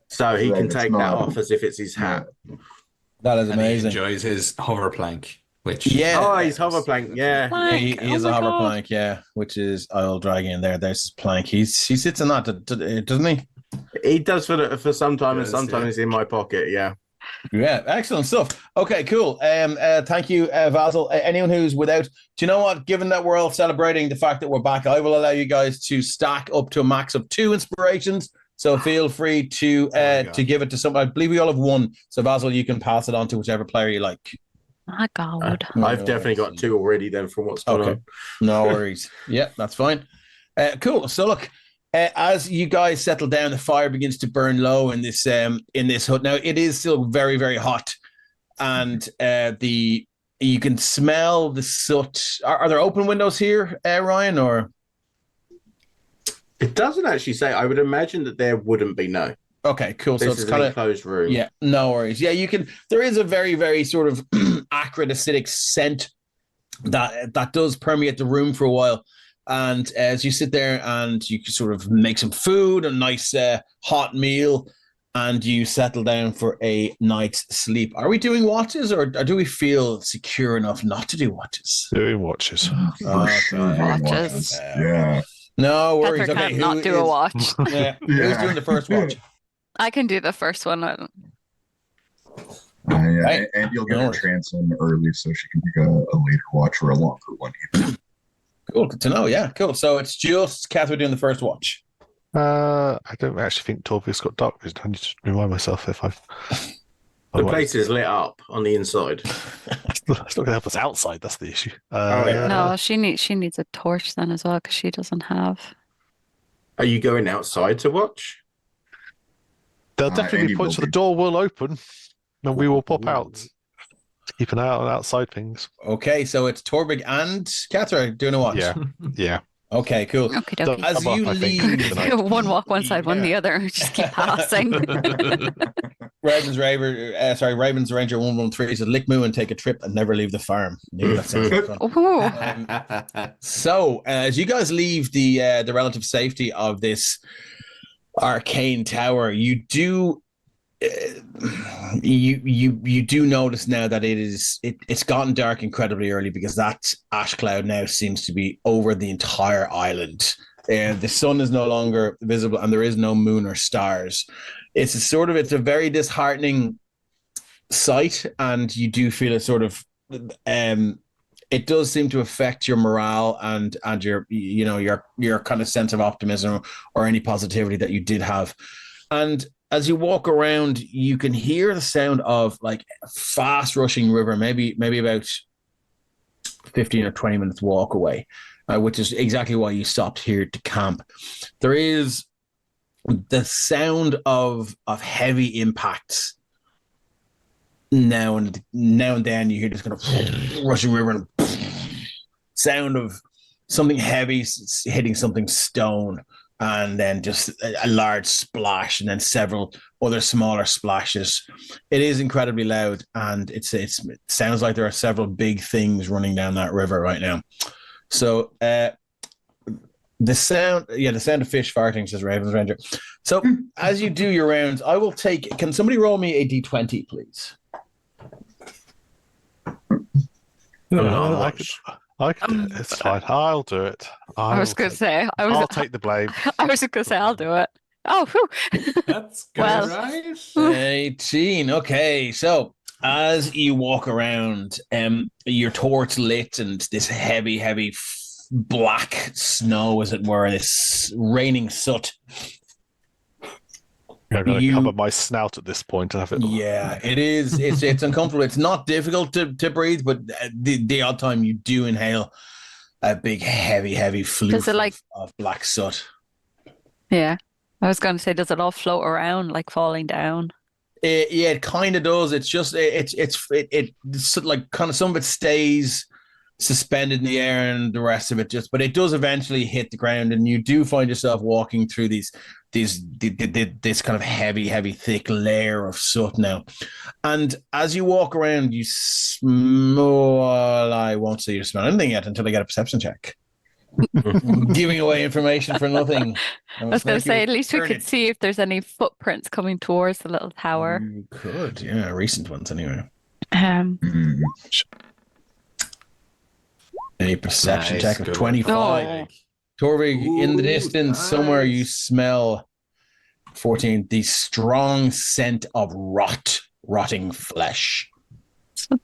So he Right, can it's take that not. off as if it's his hat. That is And he amazing. enjoys his hover plank, which Yeah. Oh, he's hoverplank. Yeah. Yeah, he Plank. is Oh a my hover God. plank, yeah, which is I'll drag in there. There's his plank. He sits in that, doesn't he? He does for some time, and Yes, sometimes yeah. it's in my pocket. Yeah. Yeah, excellent stuff. Okay, cool. Thank you, Vasil. Anyone who's without, do you know what? Given that we're all celebrating the fact that we're back, I will allow you guys to stack up to a max of 2 inspirations. So feel free to give it to someone. I believe we all have 1. So Vasil, you can pass it on to whichever player you like. My God. I've definitely got 2 already then from what's going on. No worries. Yeah, that's fine. Cool. So look, as you guys settle down, the fire begins to burn low in this hut. Now it is still very, very hot, and you can smell the soot. Are there open windows here, Ryan? Or It doesn't actually say. I would imagine that there wouldn't be. No. okay, cool. So This it's is kind an of enclosed room. yeah, no worries. Yeah, you can. There is a very, very sort of acrid, acidic scent that does permeate the room for a while. And as you sit there and you can sort of make some food, a nice hot meal, and you settle down for a night's sleep. Are we doing watches, or do we feel secure enough not to do watches? Doing watches. for Okay. sure. Watches. Yeah. No worries. Kethra Okay, can't not do a watch. Yeah, who's Yeah. doing the first watch? I can do the first one. Yeah, Right. and you'll get No her worries. trance in early so she can take a later watch or a longer one. Cool, good to know. Yeah, cool. So it's just Catherine doing the first watch. I don't actually think Torvig's got dark vision. I need to remind myself if I've. The place is lit up on the inside. It's not going to help us outside. That's the issue. yeah. No, she needs a torch then as well because she doesn't have. Are you going outside to watch? There'll definitely Andy be points will where the be. door will open, and we will pop out to keep an eye on outside things. Okay, so it's Torvig and Catherine doing a watch. Yeah, yeah. Okay, cool. Okay, So- dokie. As I'm up, you I think, leave, tonight. One walk one side, one the other. Just keep passing. Raven's Ranger 113 says, lick moo and take a trip and never leave the farm. Maybe that sounds like fun. Ooh. So, as you guys leave the relative safety of this arcane tower, you do you do notice now that it's gotten dark incredibly early because that ash cloud now seems to be over the entire island. The sun is no longer visible, and there is no moon or stars. It's a very disheartening sight, and you do feel it sort of it does seem to affect your morale and your kind of sense of optimism or any positivity that you did have. And as you walk around, you can hear the sound of like a fast rushing river, maybe about 15 or 20 minutes walk away, which is exactly why you stopped here to camp. There is the sound of heavy impacts. Now and then you hear this kind of rushing river and sound of something heavy hitting something stone, and then just a large splash, and then several other smaller splashes. It is incredibly loud, and it sounds like there are several big things running down that river right now. So the sound of fish farting, says Ravens Ranger. So as you do your rounds, I will take. Can somebody roll me a d20, please? I can do it. It's fine. I'll do it. I was going to say, I'll take the blame. I was going to say, I'll do it. Oh, whew. That's good, Well. right? 18. Okay, so as you walk around, your torch lit, and this heavy black snow, as it were, this raining soot. I'm going to cover my snout at this point. And have it. Yeah, it is. It's uncomfortable. It's not difficult to breathe, but the odd time you do inhale a big, heavy floof of black soot. Yeah. I was going to say, does it all float around, like falling down? It kind of does. It's just it's like kind of some of it stays suspended in the air, and the rest of it but it does eventually hit the ground, and you do find yourself walking through this kind of heavy thick layer of soot now. And as you walk around, you smell. I won't say you smell anything yet until I get a perception check. Giving away information for nothing. I was going to say, at least we could see if there's any footprints coming towards the little tower. You could, yeah, recent ones anyway. A perception check of 25. Torvig, in the distance, somewhere you smell 14, the strong scent of rotting flesh. But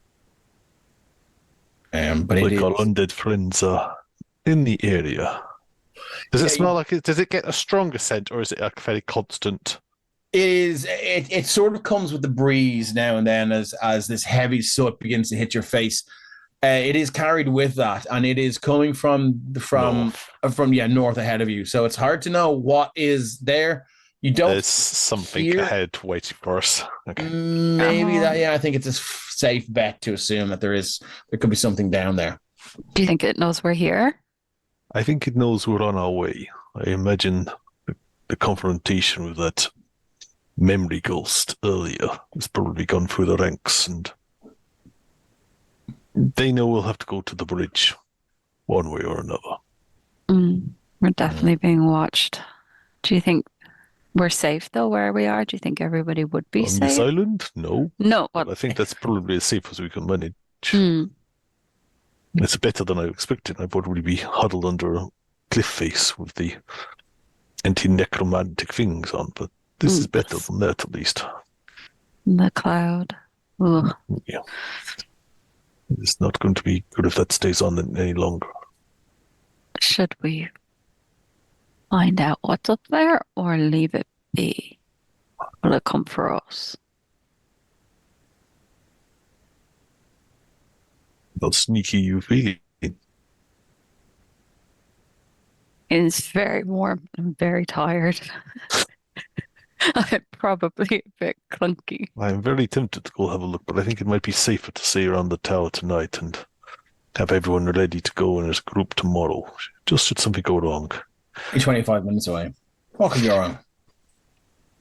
like our undead friends are in the area. Does it smell like it? Does it get a stronger scent, or is it like fairly constant? It sort of comes with the breeze now and then as this heavy soot begins to hit your face. It is carried with that, and it is coming from north ahead of you. So it's hard to know what is there. You don't. There's something ahead waiting for us. Okay. Maybe that. Yeah, I think it's a safe bet to assume that there could be something down there. Do you think it knows we're here? I think it knows we're on our way. I imagine the confrontation with that memory ghost earlier has probably gone through the ranks, and they know we'll have to go to the bridge one way or another. We're definitely being watched. Do you think we're safe, though, where we are? Do you think everybody would be safe? On this island? No. No. But I think that's probably as safe as we can manage. It's better than I expected. I'd probably be huddled under a cliff face with the anti-necromantic things on, but this is better than that, at least. The cloud. Ugh. Yeah. It's not going to be good if that stays on any longer. Should we find out what's up there or leave it be? Will it come for us? How sneaky you feeling? It's very warm. I'm very tired. I'm probably a bit clunky. I'm very tempted to go have a look, but I think it might be safer to stay around the tower tonight and have everyone ready to go in as a group tomorrow. Just should something go wrong. You're 25 minutes away. What could go wrong?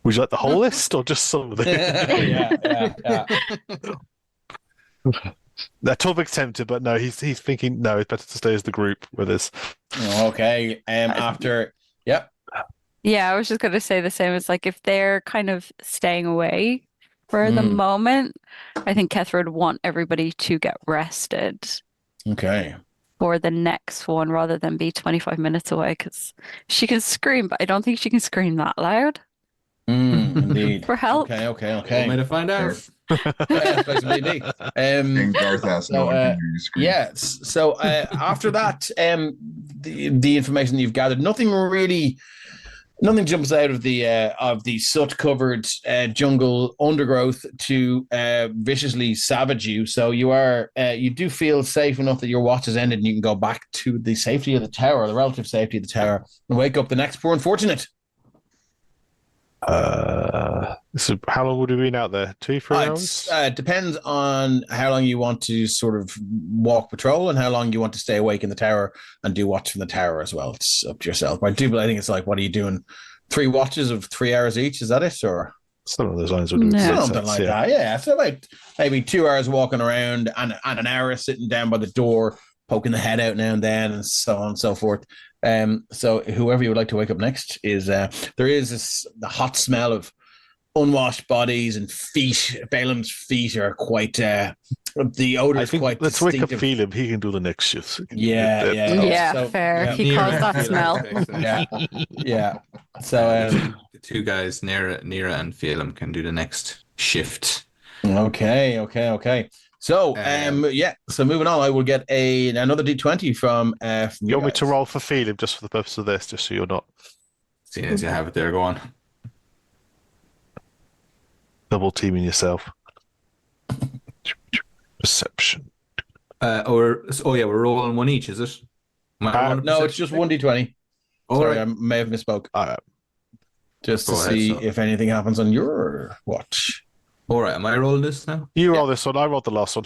Would you like the whole list or just some of them? Yeah. Torvik's tempted, but no, he's thinking no, it's better to stay as the group with us. Okay. After, yep. Yeah, I was just going to say the same. It's like if they're kind of staying away for the moment, I think Hethar would want everybody to get rested. Okay. For the next one rather than be 25 minutes away, because she can scream, but I don't think she can scream that loud. Indeed. For help. Okay. Way to find out. And Garthas, no one can hear you scream. Yes. So after that, the information you've gathered, nothing really Nothing jumps out of the soot-covered jungle undergrowth to viciously savage you. So you do feel safe enough that your watch has ended, and you can go back to the safety of the tower, the relative safety of the tower, and wake up the next poor unfortunate. So how long would we been out there? 2-3 hours? It depends on how long you want to sort of walk patrol and how long you want to stay awake in the tower and do watch from the tower as well. It's up to yourself. But I think it's like, what are you doing? 3 watches of 3 hours each? Is that it? Or something along those lines. Something like that. Yeah. So about maybe 2 hours walking around and an hour sitting down by the door, poking the head out now and then, and so on and so forth. So whoever you would like to wake up next is there is the hot smell of unwashed bodies and feet. Balaam's feet are quite the odor is quite let's distinctive. wake up Phelim. He can do the next shift. Yeah, So, fair. yeah. He caused that smell. Yeah. So the 2 guys, Nira and Phelim, can do the next shift. Okay. So So moving on, I will get another D20 from you want me to roll for Phelim just for the purpose of this, just so you're not Seeing as you have it there, go on. double teaming yourself. Perception. We're rolling 1 each, is it? No, it's just 1d20. Sorry, I may have misspoke. Just to see if anything happens on your watch. All right, am I rolling this now? You roll this one. I rolled the last one.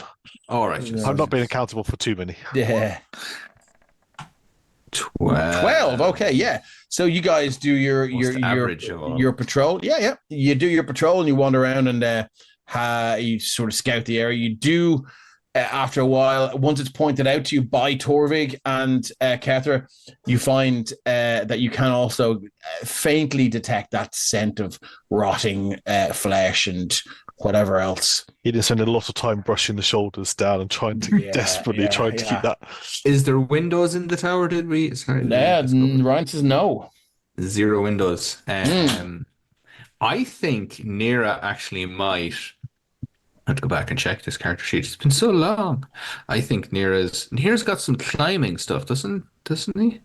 All right. I'm not being accountable for too many. Yeah. 12. Okay, yeah. So you guys do your patrol. Yeah. You do your patrol and you wander around and you sort of scout the area. You do after a while, once it's pointed out to you by Torvig and Hethar, you find that you can also faintly detect that scent of rotting flesh and whatever else. He didn't spend a lot of time brushing the shoulders down and trying to keep that. Is there windows in the tower? Did we? Sorry, Ryan says no. 0 windows. I think Nira actually might. I have to go back and check this character sheet. It's been so long. I think Nira's got some climbing stuff, doesn't he?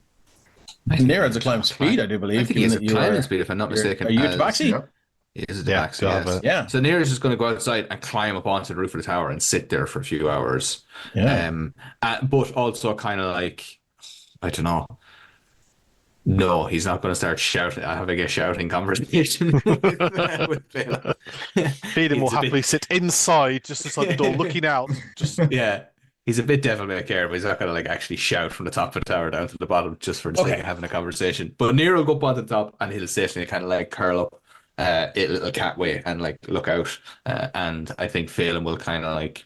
Nira has a climb speed, I do believe. I think he has a climbing speed, if I'm not mistaken. Are you a tabaxi? Yep. He is a tabaxi, yes. Yeah. So Nira's just going to go outside and climb up onto the roof of the tower and sit there for a few hours. Yeah. But also kind of like, I don't know. No, he's not going to start shouting. Having a shouting conversation with Phelim. Phelim will happily sit inside, just inside the door, looking out. Yeah, he's a bit devil may care, but he's not going to like actually shout from the top of the tower down to the bottom just for the sake of having a conversation. But Nero will go up on the top and he'll sit and kind of like curl up a little cat way and like look out. And I think Phelim will kind of like,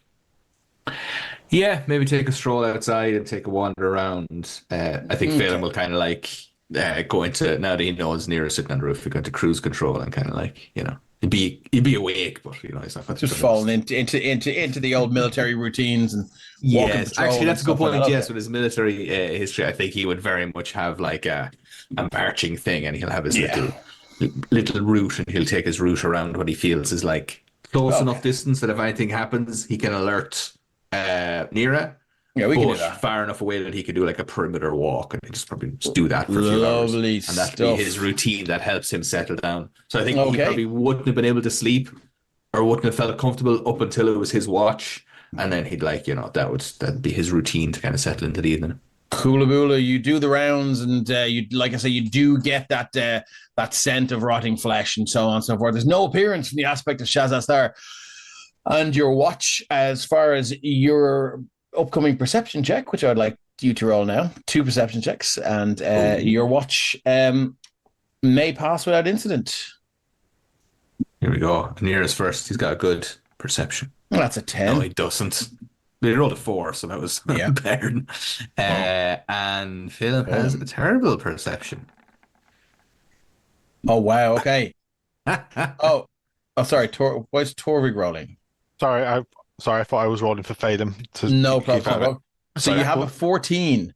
maybe take a stroll outside and take a wander around. I think Phelim will kind of like go into, now that he knows Nero's sitting on the roof, he'll go into cruise control and kind of like, he'd be awake, but he's not going to just falling into the old military routines and yes, actually that's a good point. Yes, with his military history, I think he would very much have like a marching thing, and he'll have his little route, and he'll take his route around what he feels is like close enough distance that if anything happens, he can alert Nira. Yeah, we can do that. Far enough away that he could do like a perimeter walk, and he just probably do that for a few hours. And that'd be his routine that helps him settle down. So I think he probably wouldn't have been able to sleep or wouldn't have felt comfortable up until it was his watch, and then he'd like that'd be his routine to kind of settle into the evening. Coolaboola, you do the rounds, and you, like I say, you do get that scent of rotting flesh and so on and so forth. There's no appearance from the aspect of Shazaz there, and your watch, as far as your upcoming perception check, which I'd like you to roll now, 2 perception checks, and your watch may pass without incident. Here we go. Nearest first. He's got a good perception. Well, that's a 10. No, he doesn't. He rolled a 4, so that was better. And Philip has a terrible perception. Oh, wow. Okay. Sorry. Why's Torvig rolling? Sorry, I thought I was rolling for Phelim. No problem. So you have a 14.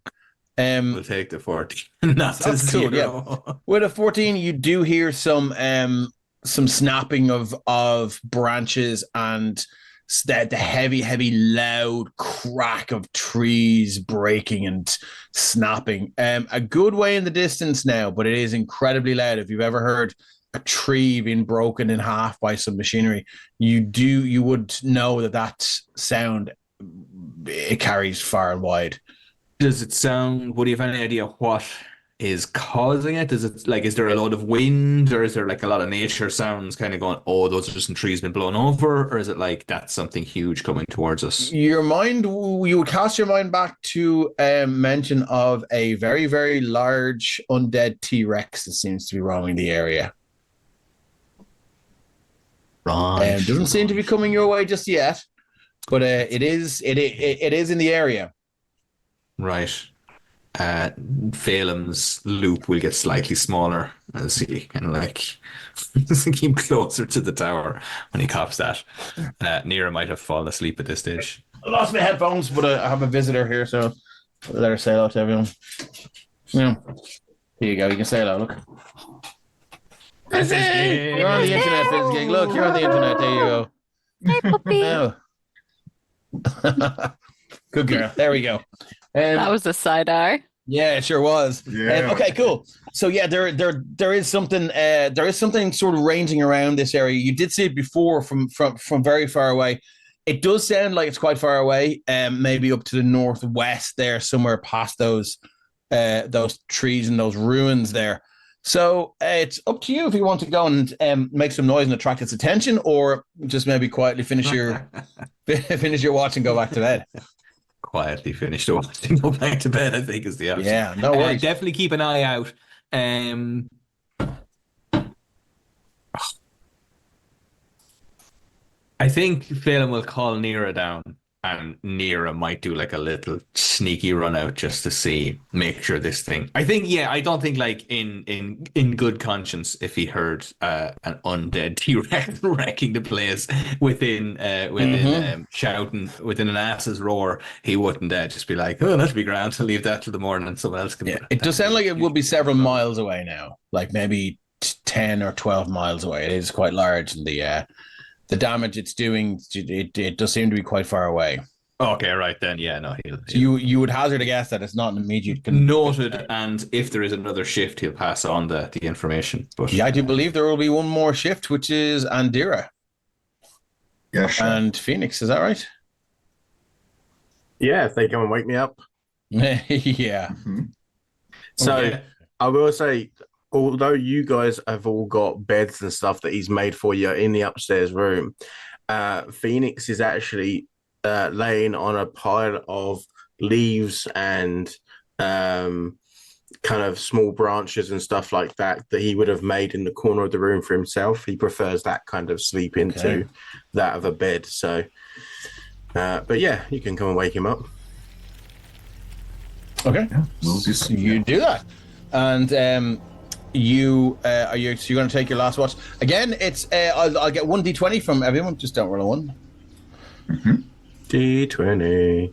We'll take the 14. That's cool, 0. Yeah. With a 14, you do hear some snapping of branches and the heavy, loud crack of trees breaking and snapping. A good way in the distance now, but it is incredibly loud. If you've ever heard a tree being broken in half by some machinery, you would know that sound, it carries far and wide. Does it sound, would you have any idea what is causing it? Is there a lot of wind, or is there like a lot of nature sounds kind of going, oh, those are just some trees been blown over? Or is it like that's something huge coming towards us? You would cast your mind back to mention of a very, very large undead T-Rex that seems to be roaming the area. Right. Doesn't seem to be coming your way just yet, but it is in the area. Right. Phelim's loop will get slightly smaller as he kind of like keep closer to the tower when he cops that. Nira might have fallen asleep at this stage. I lost my headphones, but I have a visitor here, so let her say hello to everyone. Yeah. Here you go. You can say hello. Look. You're on the internet, Fizzgig. Look, you're on the internet. There you go. Hey, puppy. Oh. Good girl. There we go. That was a side eye. Yeah, it sure was. Yeah. Okay, cool. So yeah, there is something sort of ranging around this area. You did see it before from very far away. It does sound like it's quite far away, maybe up to the northwest there, somewhere past those trees and those ruins there. So it's up to you if you want to go and make some noise and attract its attention, or just maybe quietly finish your watch and go back to bed. Quietly finish the watch and go back to bed, I think is the option. Yeah, no worries. Definitely keep an eye out. I think Phelim will call Nira down, and Nira might do like a little sneaky run out just to make sure this thing. I think, yeah, I don't think like in good conscience, if he heard an undead T-Rex wrecking the place within shouting within an ass's roar, he wouldn't just be like, oh, that'd be grand to leave that till the morning and someone else can. Yeah, it does sound like it would be several miles away now, like maybe 10 or 12 miles away. It is quite large, and the damage it's doing, it does seem to be quite far away. Okay, right then. Yeah, no. So you would hazard a guess that it's not an immediate. Noted, and if there is another shift, he'll pass on the information. But yeah, I do believe there will be one more shift, which is Andira. Yeah, sure. And Phoenix, is that right? Yeah, if they come and wake me up. Yeah. Mm-hmm. So Okay. I will say, although you guys have all got beds and stuff that he's made for you in the upstairs room, Phoenix is actually laying on a pile of leaves and kind of small branches and stuff like that he would have made in the corner of the room for himself. He prefers that kind of sleep into that of a bed. So, but yeah, you can come and wake him up. Okay. Yeah, we'll do So you do that, and you're going to take your last watch again. It's I'll get 1d20 from everyone. Just don't roll a 1. Mm-hmm. D20.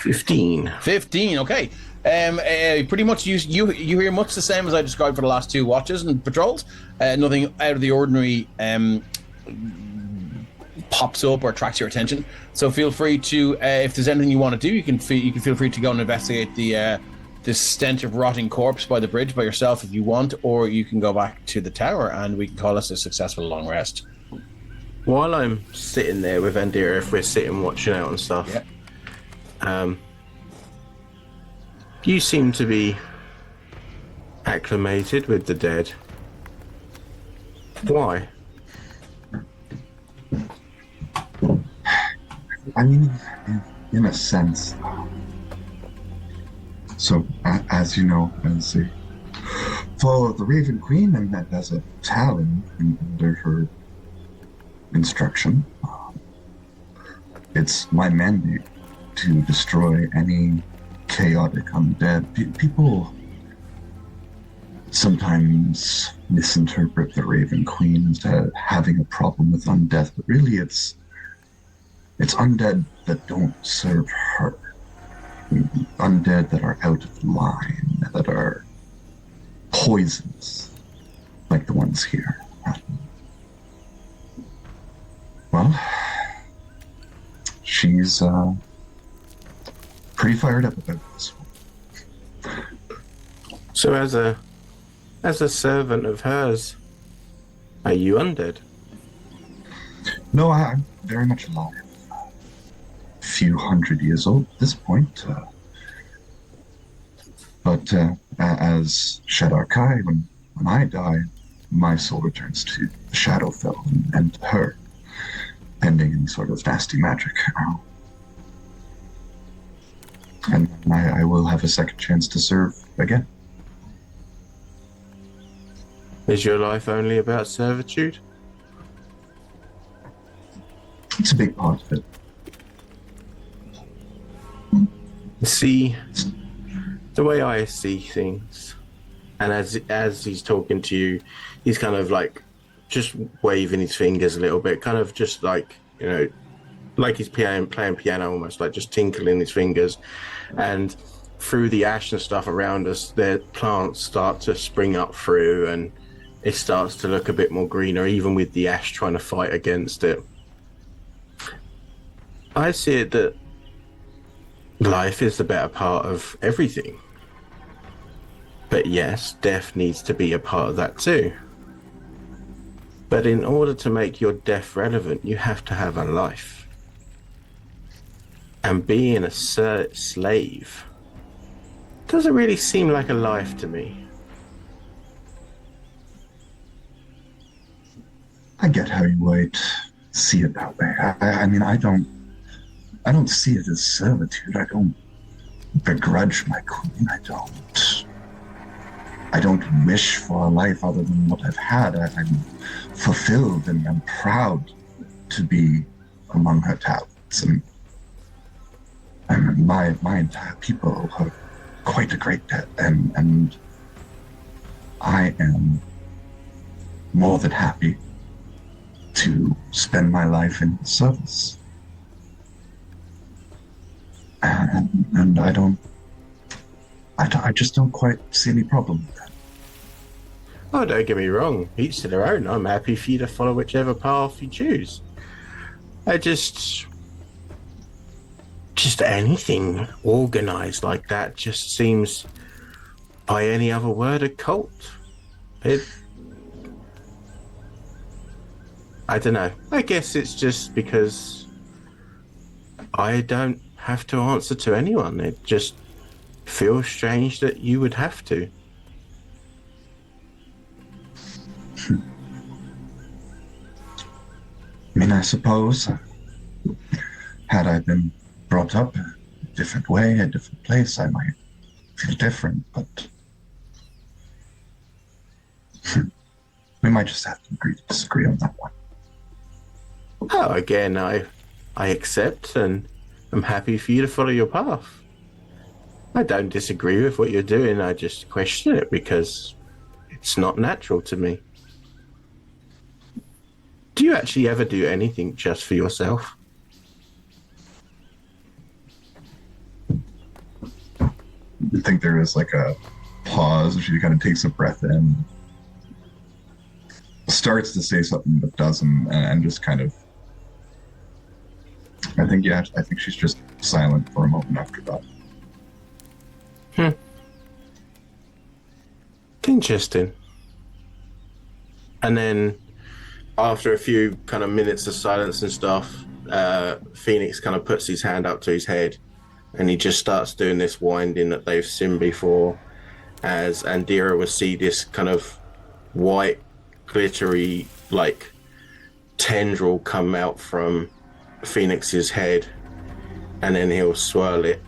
15. Okay. Pretty much you hear much the same as I described for the last 2 watches and patrols. Nothing out of the ordinary pops up or attracts your attention. So feel free to, if there's anything you want to do, you can feel free to go and investigate the stench of rotting corpse by the bridge by yourself if you want, or you can go back to the tower and we can call this a successful long rest. While I'm sitting there with Andira, if we're sitting watching out and stuff, you seem to be acclimated with the dead. Why? I mean, in a sense. So, as you know, for the Raven Queen, and that as a Talon under her instruction, it's my mandate to destroy any chaotic undead. People sometimes misinterpret the Raven Queen as having a problem with undeath, but really it's undead that don't serve her. Undead that are out of line, that are poisonous, like the ones here. Well, she's pretty fired up about this one. So as a servant of hers, are you undead? No, I'm very much alive. A few hundred years old at this point. But as Shadar Kai, when I die, my soul returns to the Shadowfell and to her, pending any sort of nasty magic. And I will have a second chance to serve again. Is your life only about servitude? It's a big part of it. See, the way I see things, and as he's talking to you, he's kind of like just waving his fingers a little bit, kind of just like, you know, like he's playing piano almost, like just tinkling his fingers. And through the ash and stuff around us, the plants start to spring up through, and it starts to look a bit more greener, even with the ash trying to fight against it. I see it that life is the better part of everything. But yes, death needs to be a part of that too. But in order to make your death relevant, you have to have a life. And being a slave doesn't really seem like a life to me. I get how you might see it that way. I mean, I don't see it as servitude. I don't begrudge my queen. I don't wish for a life other than what I've had. I'm fulfilled and I'm proud to be among her talents. And my entire people are quite a great debt, and I am more than happy to spend my life in service. And I just don't quite see any problem with that. Oh, don't get me wrong. Each to their own. I'm happy for you to follow whichever path you choose. I just anything organized like that just seems, by any other word, a cult. I don't know. I guess it's just because I don't have to answer to anyone. It just feels strange that you would have to. I mean, I suppose, had I been brought up a different way, a different place, I might feel different, but we might just have to agree to disagree on that one. Oh, again, I accept, and I'm happy for you to follow your path. I don't disagree with what you're doing, I just question it because it's not natural to me. Do you actually ever do anything just for yourself? I think there is like a pause. She kind of takes a breath in, starts to say something but doesn't, and just kind of. I think she's just silent for a moment after that. Interesting. And then, after a few kind of minutes of silence and stuff, Phoenix kind of puts his hand up to his head, and he just starts doing this winding that they've seen before, as Andira will see this kind of white, glittery, like, tendril come out from Phoenix's head, and then he'll swirl it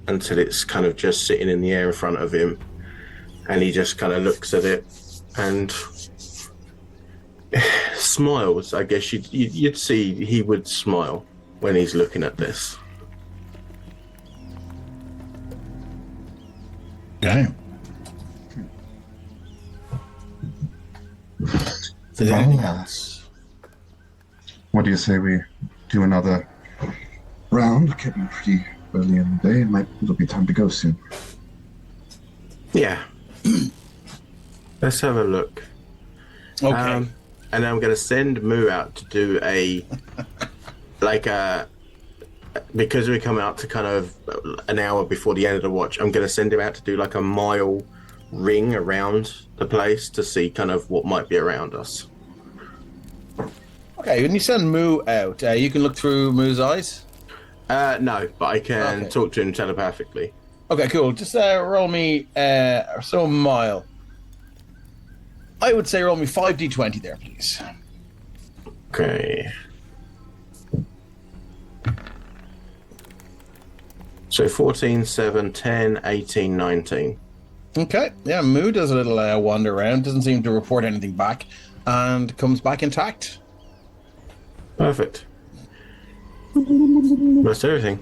until it's kind of just sitting in the air in front of him, and he just kind of looks at it and smiles. I guess you'd see he would smile when he's looking at this. Okay. What do you say we do another round? Getting pretty early in the day. It'll be time to go soon. Yeah. Let's have a look. Okay. And I'm going to send Moo out to do a like because we come out to kind of an hour before the end of the watch, I'm going to send him out to do like a mile ring around the place to see kind of what might be around us. Okay, when you send Moo out, you can look through Moo's eyes? No, but I can talk to him telepathically. Okay, cool. Just roll me a mile. I would say roll me 5d20 there, please. Okay. So 14, 7, 10, 18, 19. Okay, yeah, Moo does a little wander around, doesn't seem to report anything back, and comes back intact. Perfect. That's everything.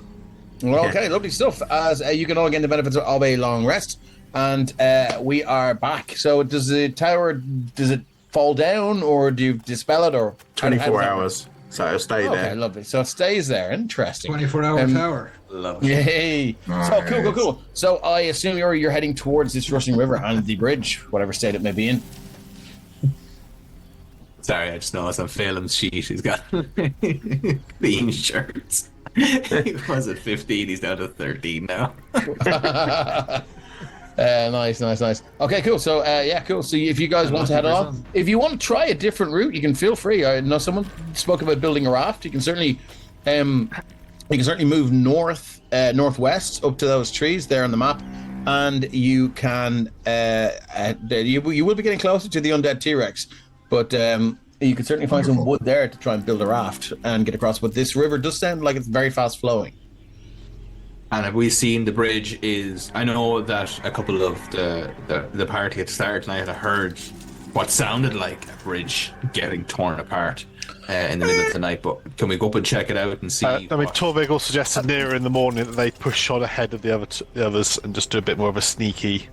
Well, okay, lovely stuff. As you can all gain the benefits of a long rest, and we are back. So does the tower, does it fall down, or do you dispel it, or 24 hours, so it'll stay there. Okay, lovely. So it stays there. Interesting. 24-hour tower. Lovely. Yay! Nice. So cool. So I assume you're heading towards this rushing river and the bridge, whatever state it may be in. Sorry, I just noticed on Phelan's sheet he's got clean shirts. He was at 15, he's down to 13 now. Nice. Okay, cool. So cool. So if you guys want to head off, if you want to try a different route, you can feel free. I know someone spoke about building a raft. You can certainly move northwest up to those trees there on the map, and you can you will be getting closer to the undead T-Rex, but you can certainly find some wood there to try and build a raft and get across. But this river does sound like it's very fast flowing. And have we seen the bridge is... I know that a couple of the party at the start tonight had heard what sounded like a bridge getting torn apart in the middle of the night, but can we go up and check it out and see? Torvig also suggested nearer in the morning that they push on ahead of the others and just do a bit more of a sneaky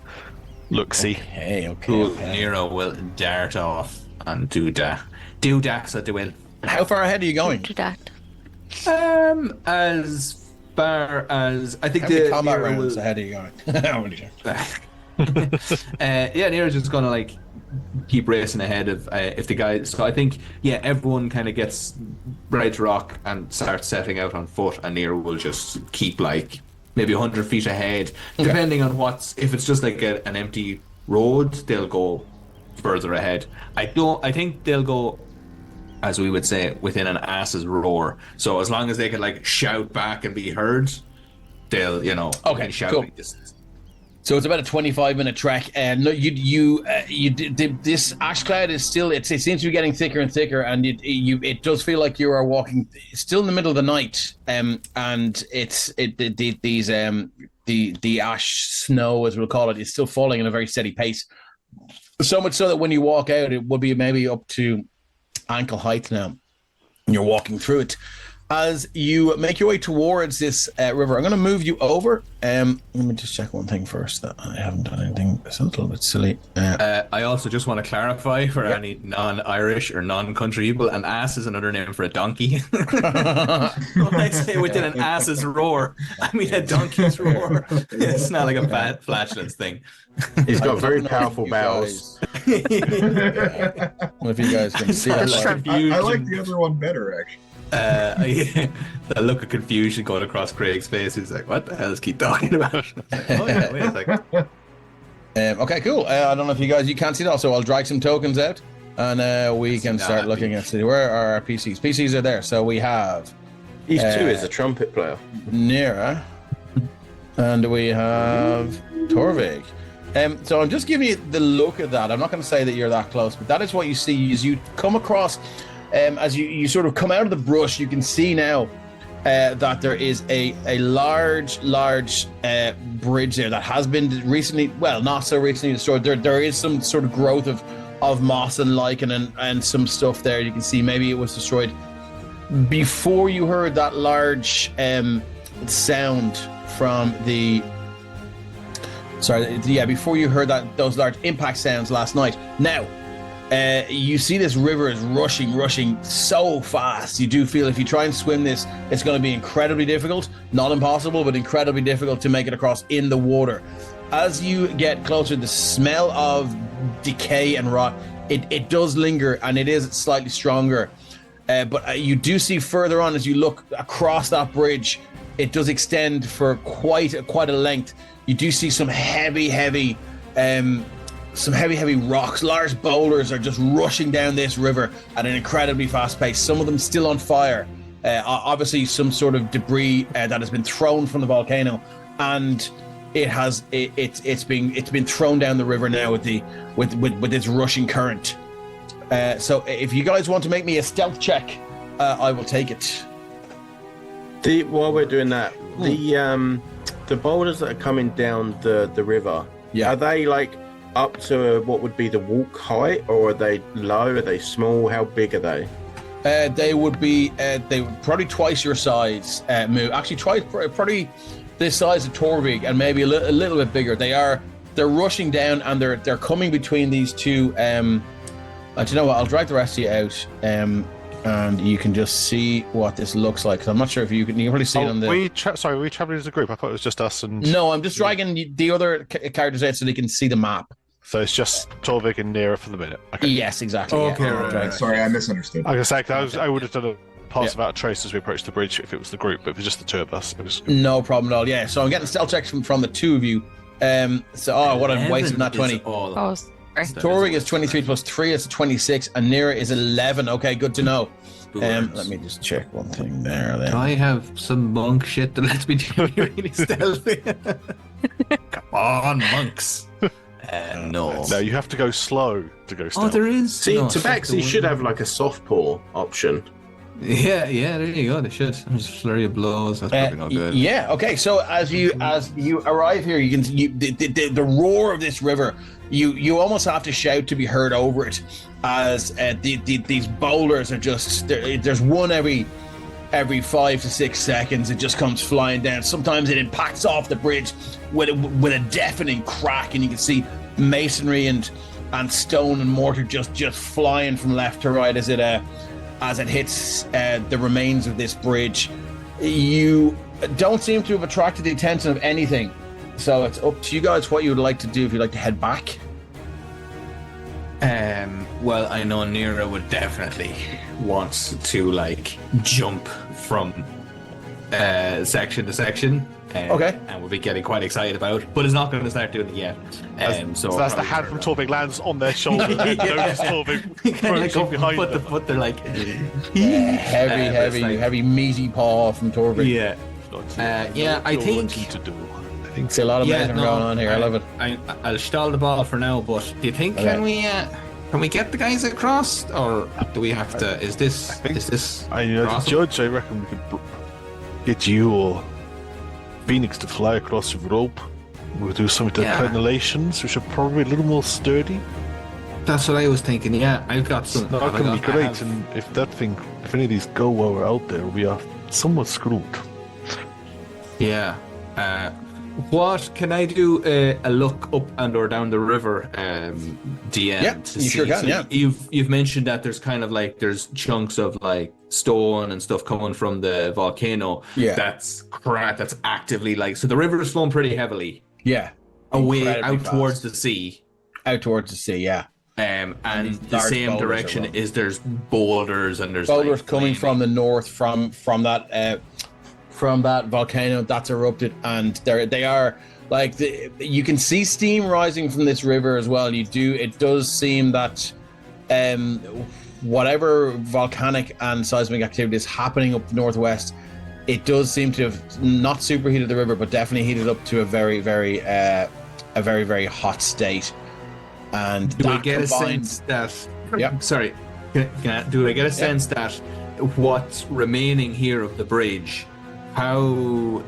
look-see. Okay. Nero will dart off and do that. Do that, so they will. How far ahead are you going? To that. As far as I think How many the combat Nero rounds will... ahead are you going? How many? Nero's just gonna like keep racing ahead of if the guys. So I think everyone kind of gets ready to rock and starts setting out on foot, and Nero will just keep like maybe 100 feet ahead, depending on if it's just like an empty road, they'll go further ahead. I think they'll go, as we would say, within an ass's roar. So as long as they can like shout back and be heard, they'll shout. Cool. So it's about a 25-minute trek, and this ash cloud is still. It seems to be getting thicker and thicker, and it does feel like you are walking still in the middle of the night. And the ash snow, as we'll call it, is still falling in a very steady pace. So much so that when you walk out, it will be maybe up to ankle height now, and you're walking through it. As you make your way towards this river, I'm going to move you over. Let me just check one thing first. That I haven't done anything. It's a little bit silly. I also just want to clarify for any non-Irish or non-country people, an ass is another name for a donkey. When I say within an ass's roar, I mean a donkey's roar. It's not like a bad flatulence thing. He's got very powerful bowels. Well, if you guys can see that. I like the other one better, actually. The look of confusion going across Craig's face. He's like, what the hell is Keith talking about? Wait a second. Okay, cool. I don't know if you can't see that, so I'll drag some tokens out, and we can start looking at where are our PCs. PCs are there, so we have He's two is a trumpet player. Nera, and we have Torvig. So I'm just giving you the look of that. I'm not going to say that you're that close, but that is what you see as you come across. As you sort of come out of the brush, you can see now that there is a large bridge there that has been recently, well, not so recently destroyed. There is some sort of growth of moss and lichen and some stuff there. You can see maybe it was destroyed before you heard that large sound from the... before you heard those large impact sounds last night. Now, you see this river is rushing so fast. You do feel if you try and swim this, it's going to be incredibly difficult. Not impossible, but incredibly difficult to make it across in the water. As you get closer, the smell of decay and rot, it does linger, and it is slightly stronger. But you do see further on as you look across that bridge, it does extend for quite a length. You do see some heavy rocks. Large boulders are just rushing down this river at an incredibly fast pace. Some of them still on fire. Obviously, some sort of debris that has been thrown from the volcano, and it's been thrown down the river now with its rushing current. So if you guys want to make me a stealth check, I will take it. While we're doing that, the boulders that are coming down the river, are they like up to what would be the walk height, or are they low? Are they small? How big are they? They would be probably twice your size. Actually, probably the size of Torvig, and maybe a little bit bigger. They're rushing down, and they're coming between these two. Do you know what? I'll drag the rest of you out, and you can just see what this looks like. I'm not sure if you can probably see it on the. Were we traveling as a group? I thought it was just us and. No, I'm just dragging the other characters out so they can see the map. So it's just Torvig and Nira for the minute. Okay. Yes, exactly. Okay, yeah. right. Sorry, I misunderstood. I was gonna say, I would have done a pass without a trace as we approached the bridge if it was the group, but if it was just the two of us, it was. No problem at all. Yeah, so I'm getting stealth checks from the two of you. What a waste of that 20. Oh, sorry. Torvig is 23 plus 3 is 26, and Nira is 11. Okay, good to know. Let me just check one thing there. Then. Do I have some monk shit that lets me do really stealthy? Come on, monks. No. No, you have to go slow to go stealth. Oh, there is. See, Tabaxi should have like a soft paw option. Yeah, there you go. They should. Just flurry of blows. That's probably not good. Yeah. Okay. So as you arrive here, you can the roar of this river. You almost have to shout to be heard over it, as these boulders are just there's one every 5 to 6 seconds. It just comes flying down. Sometimes it impacts off the bridge with a deafening crack, and you can see masonry and stone and mortar just flying from left to right as it hits the remains of this bridge. You don't seem to have attracted the attention of anything, so it's up to you guys what you would like to do. If you'd like to head back. Well, I know Nira would definitely want to like jump from section to section. Okay. And we'll be getting quite excited about, but it's not going to start doing it yet. So that's the hand from Torvig lands on their shoulder. And notice Torvig crunching behind put them. the foot, they're like heavy meaty paw from Torvig. Yeah. I think It's a lot of movement going on here. I love it. I'll stall the ball for now, but do you think can we get the guys across, or do we have to? Is this? As a judge, I reckon we could get you or Phoenix to fly across the rope. We'll do some of the crenulations, which are probably a little more sturdy. That's what I was thinking. Yeah, I've got some. It's not going to be great, and if any of these go while we're out there, we are somewhat screwed. Yeah. What can I do? A look up and or down the river, DM. Yeah, you sure can. Yeah, you've mentioned that there's kind of like there's chunks of like stone and stuff coming from the volcano. Yeah, that's actively like so the river is flowing pretty heavily. Yeah, away out towards the sea. Out towards the sea. Yeah. And the same direction is there's boulders and there's boulders coming from the north from that volcano that's erupted, and they are like you can see steam rising from this river as well. It does seem that whatever volcanic and seismic activity is happening up the northwest, it does seem to have not superheated the river, but definitely heated up to a very very hot state. And do I get a sense that? Yeah. Sorry. Do I get a sense that what's remaining here of the bridge? How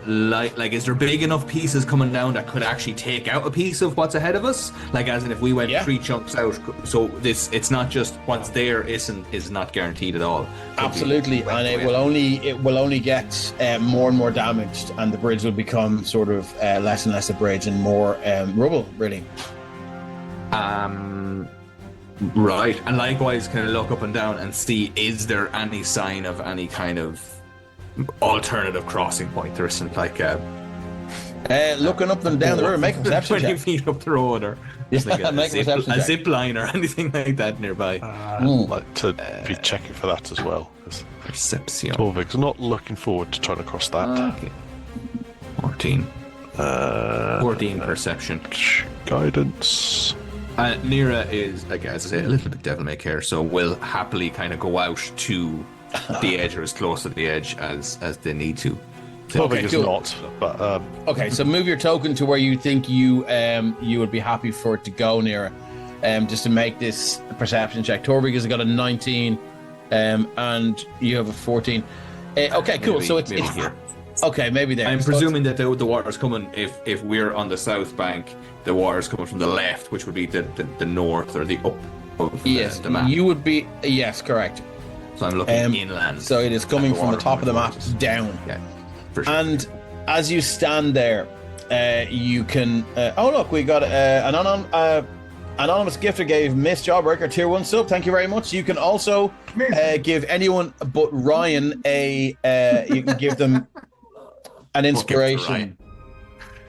like is there big enough pieces coming down that could actually take out a piece of what's ahead of us? Like as in if we went 3 chunks out, so it's not just what's there is not guaranteed at all. Absolutely, and it will only get more and more damaged, and the bridge will become sort of less and less a bridge and more rubble, really. Right, and likewise, kind of look up and down and see is there any sign of any kind of alternative crossing point. There isn't like Looking up and down the river, make a perception 20 check. feet up the road, or just like a, make a perception a check. zip line or anything like that nearby. I'd like to be checking for that as well. 'Cause Perception. Torvig's not looking forward to trying to cross that. Okay. 14. 14 perception. Guidance. Nira is, like, as I say, a little bit devil may care, so will happily kind of go out to the edge or as close to the edge as they need to. Torvig is cool. not, but Okay, so move your token to where you think you would be happy for it to go near, just to make this perception check. Torvig has got a 19, and you have a 14. Okay, cool. Maybe- So it's maybe here. okay, maybe there. I'm So presuming that the water's coming, if we're on the south bank, the water's coming from the left, which would be the north or the up of yes, the map. you would be correct. So I'm looking inland. So it is coming at from the water top of the map coming towards us. down. Yeah, for sure. And as you stand there, you can. Oh look, we got an anonymous gifter gave Miss Jawbreaker tier 1 sub. Thank you very much. You can also give anyone but Ryan a. You can give them an inspiration.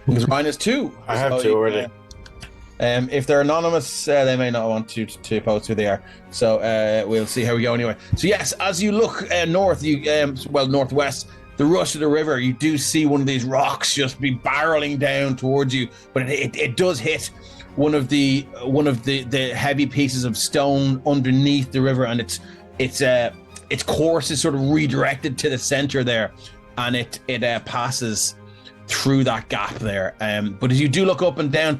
Because Ryan has 2. I have So 2 you- already. If they're anonymous, they may not want to post who they are. So we'll see how we go anyway. So yes, as you look north, northwest, the rush of the river, you do see one of these rocks just be barreling down towards you, but it does hit one of the heavy pieces of stone underneath the river, and its course is sort of redirected to the center there, and it passes through that gap there. But as you do look up and down,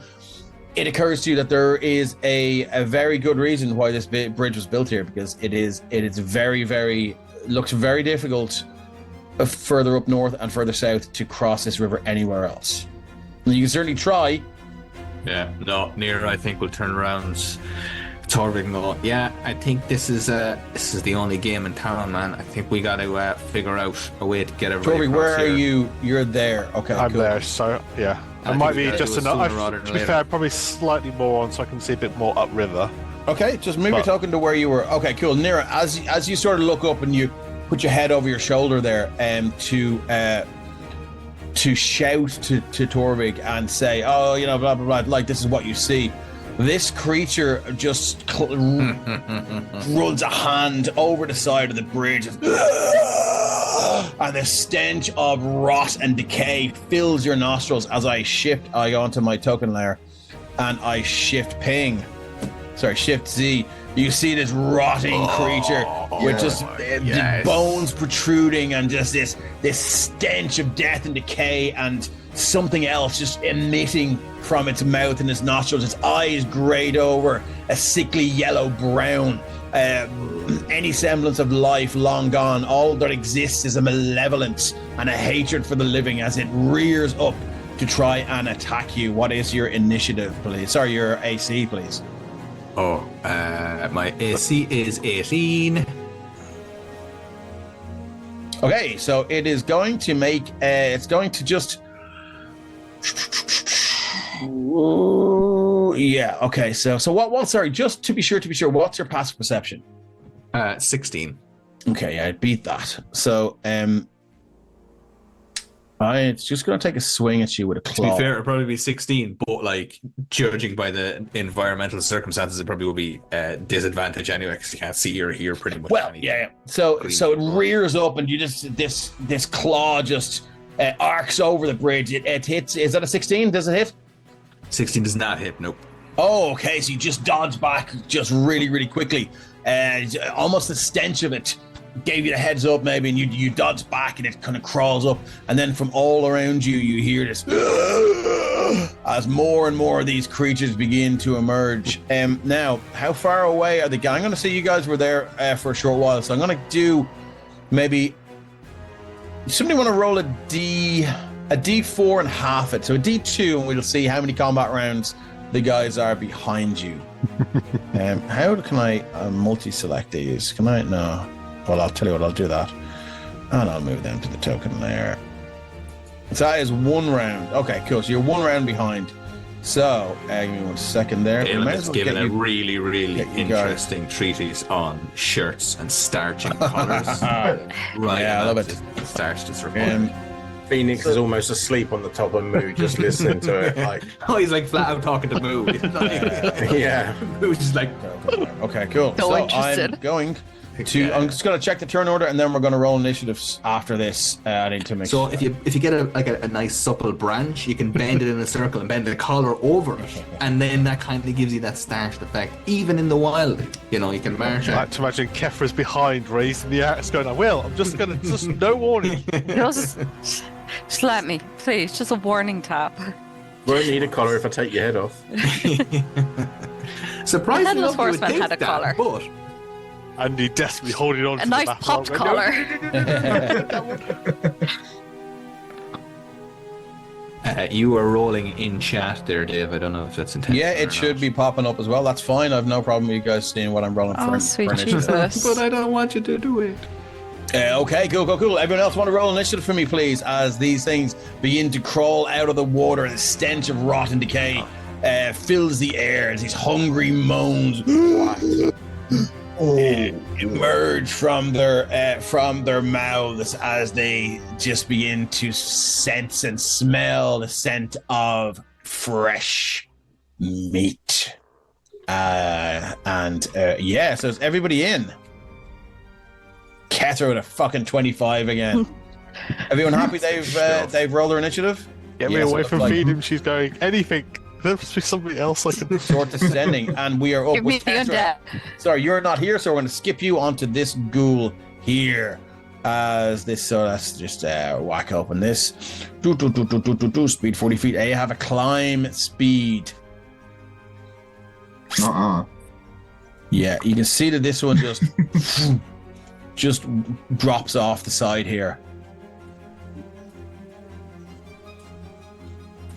it occurs to you that there is a very good reason why this bridge was built here, because it is very, very, looks very difficult further up north and further south to cross this river anywhere else. And you can certainly try. Yeah, no, Nira, I think we'll turn around. Torvig and go, yeah, I think this is the only game in town, man. I think we got to figure out a way to get everybody. Torvig, where across are here. you? You're there. Okay, I'm cool. there, so yeah. I I think might we be gotta just do it enough. sooner rather than To be later. fair, probably slightly more on, so I can see a bit more upriver. Okay, just move your token to where you were. Okay, cool. Nira, as you sort of look up and you put your head over your shoulder there, to shout to Torvig and say, oh, you know, blah blah blah, like this is what you see. This creature just runs a hand over the side of the bridge, and the stench of rot and decay fills your nostrils. As I go onto my token layer, and I shift Z. You see this rotting creature with just the bones protruding, and just this stench of death and decay, and something else just emitting from its mouth and its nostrils. Its eyes grayed over a sickly yellow brown. Any semblance of life long gone. All that exists is a malevolence and a hatred for the living as it rears up to try and attack you. What is your initiative, please? Sorry, your AC, please. Oh, my AC is 18. Okay, so it is going to make. It's going to just. Yeah. Okay. So what? Sorry. Just to be sure. What's your passive perception? 16. Okay. I beat that. So it's just going to take a swing at you with a claw. To be fair, it'll probably be 16, but like judging by the environmental circumstances, it probably will be disadvantage anyway because you can't see or hear pretty much. Well, anything. yeah. So it rears up, and you just this claw just arcs over the bridge. It hits. Is that a 16? Does it hit? 16 does not hit. Nope. Oh, okay. So you just dodge back just really, really quickly. Almost the stench of it gave you the heads up maybe, and you dodge back, and it kind of crawls up, and then from all around you hear this as more and more of these creatures begin to emerge. Now, how far away are the guys? I'm going to say you guys were there for a short while, so I'm going to do maybe somebody want to roll a D4 and half it, so a D2, and we'll see how many combat rounds the guys are behind you. How can I multi-select these? Can I? No. Well, I'll tell you what, I'll do that. And I'll move them to the token layer. So that is one round. Okay, cool. So you're one round behind. So, give me 1 second there. Galen Might is as well given get a you- really, really get you guys. interesting treatise on shirts and starching colours. Right. Yeah, I love it. The starch that's Um, required. Phoenix is almost asleep on the top of Moo, just listening to it. Like, Oh, he's like flat out talking to Moo. yeah. Moo's just like, Okay, cool. So I'm interested. going to. I'm just going to check the turn order, and then we're going to roll initiatives after this. I need to make. so if you get a nice supple branch, you can bend it in a circle and bend the collar over it, and then that kind of gives you that starched effect. Even in the wild, you know, you can march I it. like to imagine Kefra's behind, raising the axe, going, I will. I'm just going to, just no warning. Just let me, please. Just a warning tap. Won't need a collar if I take your head off. Surprisingly, Headless enough, you would Horseman think had a that, collar. but And he desperately holding on A to nice the back popped arm, collar. you were rolling in chat there, Dave. I don't know if that's intentional. Yeah, it should be popping up as well. That's fine. I've no problem with you guys seeing what I'm rolling Oh, for. sweet for initiative. Jesus. But I don't want you to do it. Okay, cool. Everyone else want to roll initiative for me, please, as these things begin to crawl out of the water. The stench of rot and decay fills the air as these hungry moans emerge from their mouths as they just begin to sense and smell the scent of fresh meat. So is everybody in? Hethar with a fucking 25 again. Everyone happy they've rolled their initiative? Get me Yes, away it from looks like feeding. She's going, anything. There must be something else I can. Sword descending, and we are up Give me with the Hethar. undead. Sorry, you're not here, so we're going to skip you onto this ghoul here. As this, so let's just whack open this. Speed 40 feet. I have a climb speed. Yeah, you can see that this one just drops off the side here.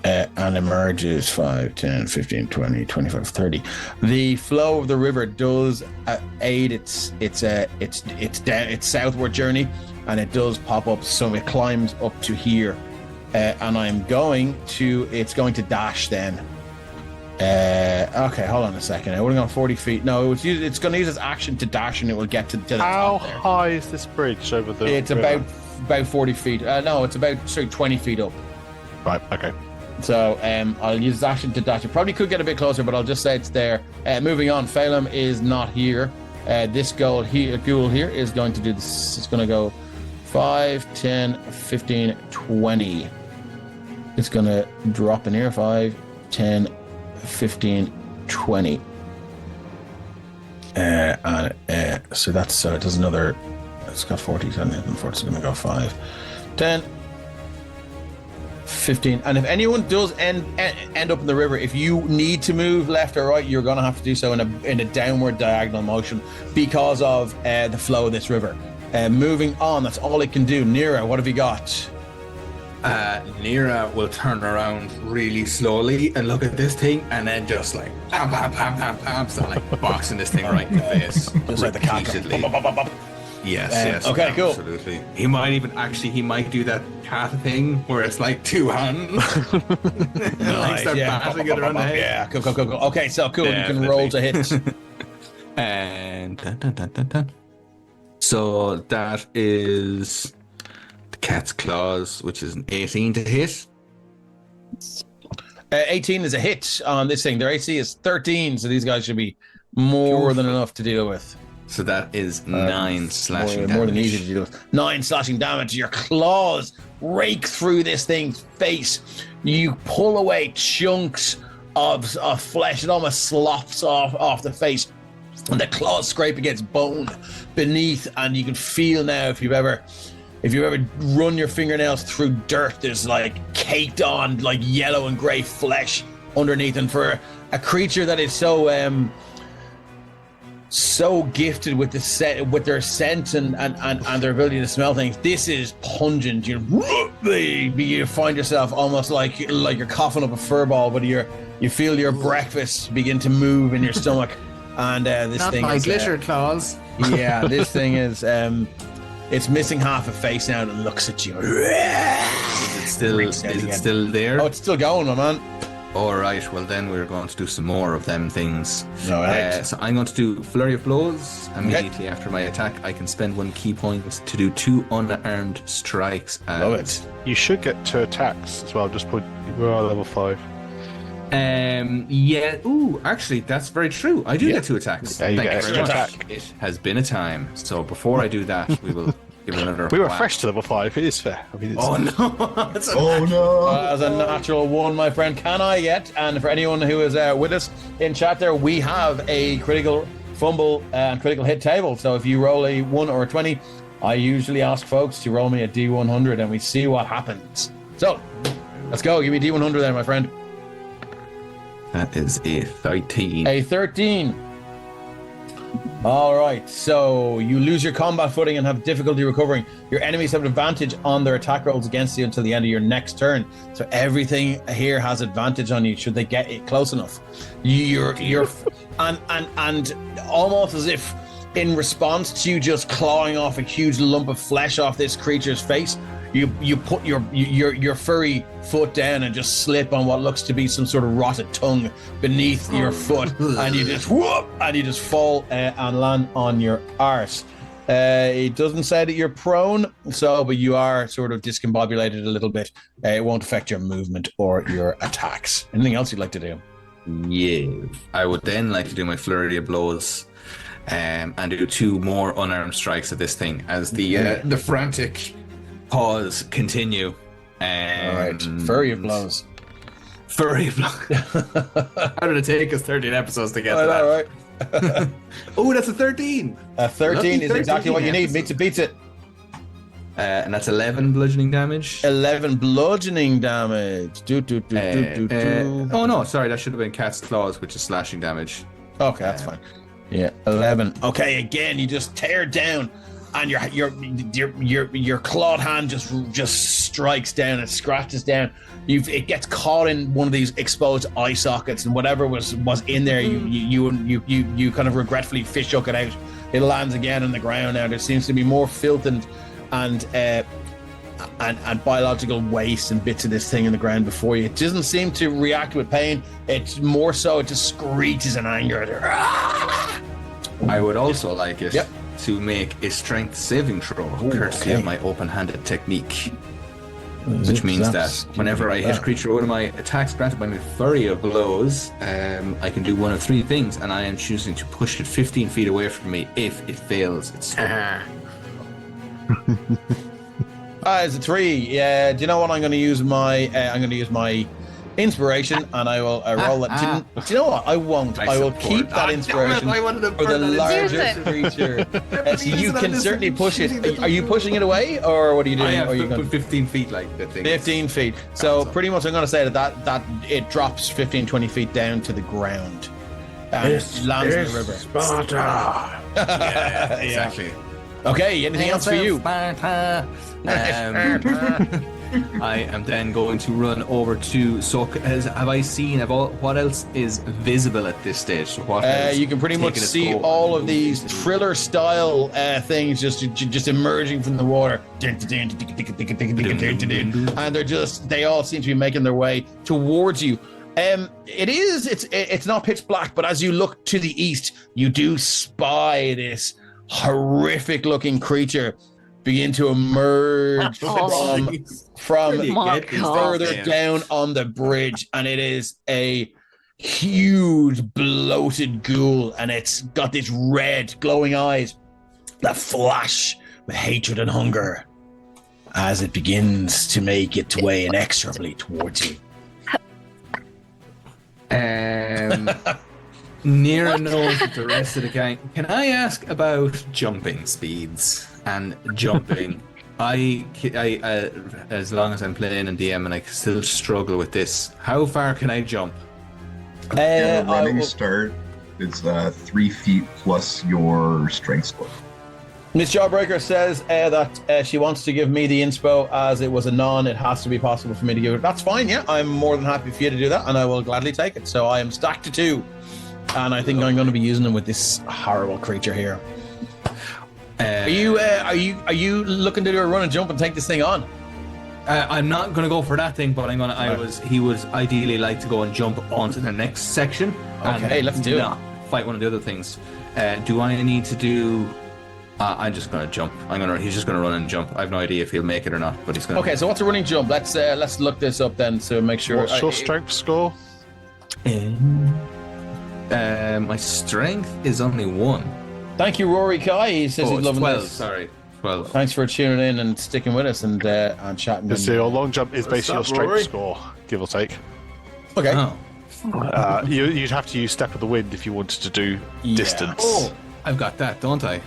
And emerges 5, 10, 15, 20, 25, 30. The flow of the river does aid its southward journey, and it does pop up, so it climbs up to here. And it's going to dash then. Okay, hold on a second. I would have gone 40 feet. No, it's going to use its action to dash, and it will get to the How top there. high is this bridge over the It's river? about 40 feet. No, it's about 20 feet up. Right, okay. So I'll use action to dash. It probably could get a bit closer, but I'll just say it's there. Moving on, Phelim is not here. This ghoul here is going to do this. It's going to go 5, 10, 15, 20. It's going to drop in here. 5, 10, 15, 20. So it does another. It's got 40. So it's going to go 5, 10. 15, and if anyone does end up in the river, if you need to move left or right, you're going to have to do so in a downward diagonal motion because of the flow of this river. Moving on, that's all it can do. Nira, what have you got? Nira will turn around really slowly and look at this thing, and then just like pam, pam, pam, pam, pam, start like boxing this thing right in the face. Just like the cat. Repeatedly. Yes. Okay, cool. Absolutely. He might do that cat thing where it's like two hands. Like start bashing it around the head. Yeah, cool. Okay, so cool. Definitely. You can roll to hit. And dun. So that is the cat's claws, which is an 18 to hit. 18 is a hit on this thing. Their AC is 13, so these guys should be more than enough to deal with. So that is 9 slashing damage. More than easy to deal with. 9 slashing damage. Your claws rake through this thing's face. You pull away chunks of flesh. It almost slops off the face. And the claws scrape against bone beneath. And you can feel now, if you've ever run your fingernails through dirt, there's like caked on like yellow and grey flesh underneath. And for a creature that is so gifted with their scent and their ability to smell things, this is pungent. You find yourself almost like you're coughing up a fur ball, but you feel your breakfast begin to move in your stomach, and this Not thing my is glitter claws. yeah, this thing is it's missing half a face now and looks at you. Is it still there? Oh, it's still going, my man. All right, well then we're going to do some more of them things. All right. So I'm going to do Flurry of Blows. Immediately after my attack, I can spend 1 key point to do 2 unarmed strikes. Love it. You should get 2 attacks as well. Just put we're on level 5. Yeah. Ooh, actually, that's very true. I do get 2 attacks. Yeah, you Thank get you very extra much. attack. It has been a time. So before I do that, we will give it another. We were whack. fresh to level 5. It is fair. I mean, it's, Oh no! That's a- Oh no! As a natural 1, my friend, can I get? And for anyone who is with us in chat there, we have a critical fumble and critical hit table. So if you roll a 1 or a 20, I usually ask folks to roll me a D100 and we see what happens. So let's go. Give me a D100 then, my friend. That is a 13. A 13. All right, so you lose your combat footing and have difficulty recovering. Your enemies have an advantage on their attack rolls against you until the end of your next turn. So everything here has advantage on you should they get it close enough. You're and almost as if in response to you just clawing off a huge lump of flesh off this creature's face, you put your furry foot down and just slip on what looks to be some sort of rotted tongue beneath your foot, and you just whoop, and you just fall and land on your arse. It doesn't say that you're prone, but you are sort of discombobulated a little bit. It won't affect your movement or your attacks. Anything else you'd like to do? Yeah. I would then like to do my Flurry of Blows. And do 2 more unarmed strikes at this thing as the frantic paws continue. All right, Flurry of Blows. Flurry of Blows. How did it take us 13 episodes to get to that? All right. Oh, that's a 13. A 13 Lucky is exactly 13 what you need. Meets it, beats it. And that's 11 bludgeoning damage. 11 bludgeoning damage. Oh no, sorry, that should have been Cat's Claws, which is slashing damage. Okay, that's fine. Yeah, 11. Okay, again, you just tear down, and your clawed hand just strikes down. It scratches down. It gets caught in one of these exposed eye sockets, and whatever was in there, you kind of regretfully fish hook it out. It lands again on the ground. Now there seems to be more filth and biological waste and bits of this thing in the ground before you. It doesn't seem to react with pain. It's more so it just screeches in anger. I would also like it to make a strength saving throw, courtesy of my open-handed technique. Which means that whenever I hit a creature with my attacks granted by my Flurry of Blows, I can do one of 3 things, and I am choosing to push it 15 feet away from me if it fails its It's a 3. Yeah. Do you know what? I'm going to use my inspiration, and I will roll that. Do you know what? I won't. I will keep that inspiration for the largest creature. So you can certainly push it. Are you pushing it away, or what are you doing? I have are you to put 15 feet like the thing. 15 feet. So pretty much I'm going to say that it drops 15, 20 feet down to the ground. And it lands in the river. Sparta. Yeah, exactly. Okay, anything else for you? I am then going to run over to. So, have I seen what else is visible at this stage? So what you can pretty much see all of these Triller-style things just emerging from the water, and they all seem to be making their way towards you. It's not pitch black, but as you look to the east, you do spy this horrific-looking creature begin to emerge from further down on the bridge, and it is a huge bloated ghoul, and it's got these red glowing eyes that flash with hatred and hunger as it begins to make its way inexorably towards you. Nira knows the rest of the gang. Can I ask about jumping speeds and jumping? I as long as I'm playing in DM and I still struggle with this, how far can I jump? Your running start is 3 feet plus your strength score. Miss Jawbreaker says that she wants to give me the inspo as it was a non. It has to be possible for me to give it. That's fine, yeah. I'm more than happy for you to do that, and I will gladly take it. So I am stacked to 2, and I think I'm going to be using them with this horrible creature here. Are you looking to do a run and jump and take this thing on? I'm not gonna go for that thing, but he would ideally like to go and jump onto the next section. Okay, let's do it. Fight one of the other things. Do I need to do? I'm just gonna jump. He's just gonna run and jump. I have no idea if he'll make it or not, but he's gonna. Okay, so what's a running jump? Let's look this up then to make sure. What's your strength score? My strength is only 1. Thank you, Rory Kai. He says he's loving 12. this. Sorry, 12. Thanks for tuning in and sticking with us and chatting. So your long jump is basically your strength Rory? score, give or take. Okay. Oh. You'd have to use Step of the Wind if you wanted to do distance. Oh, I've got that, don't I?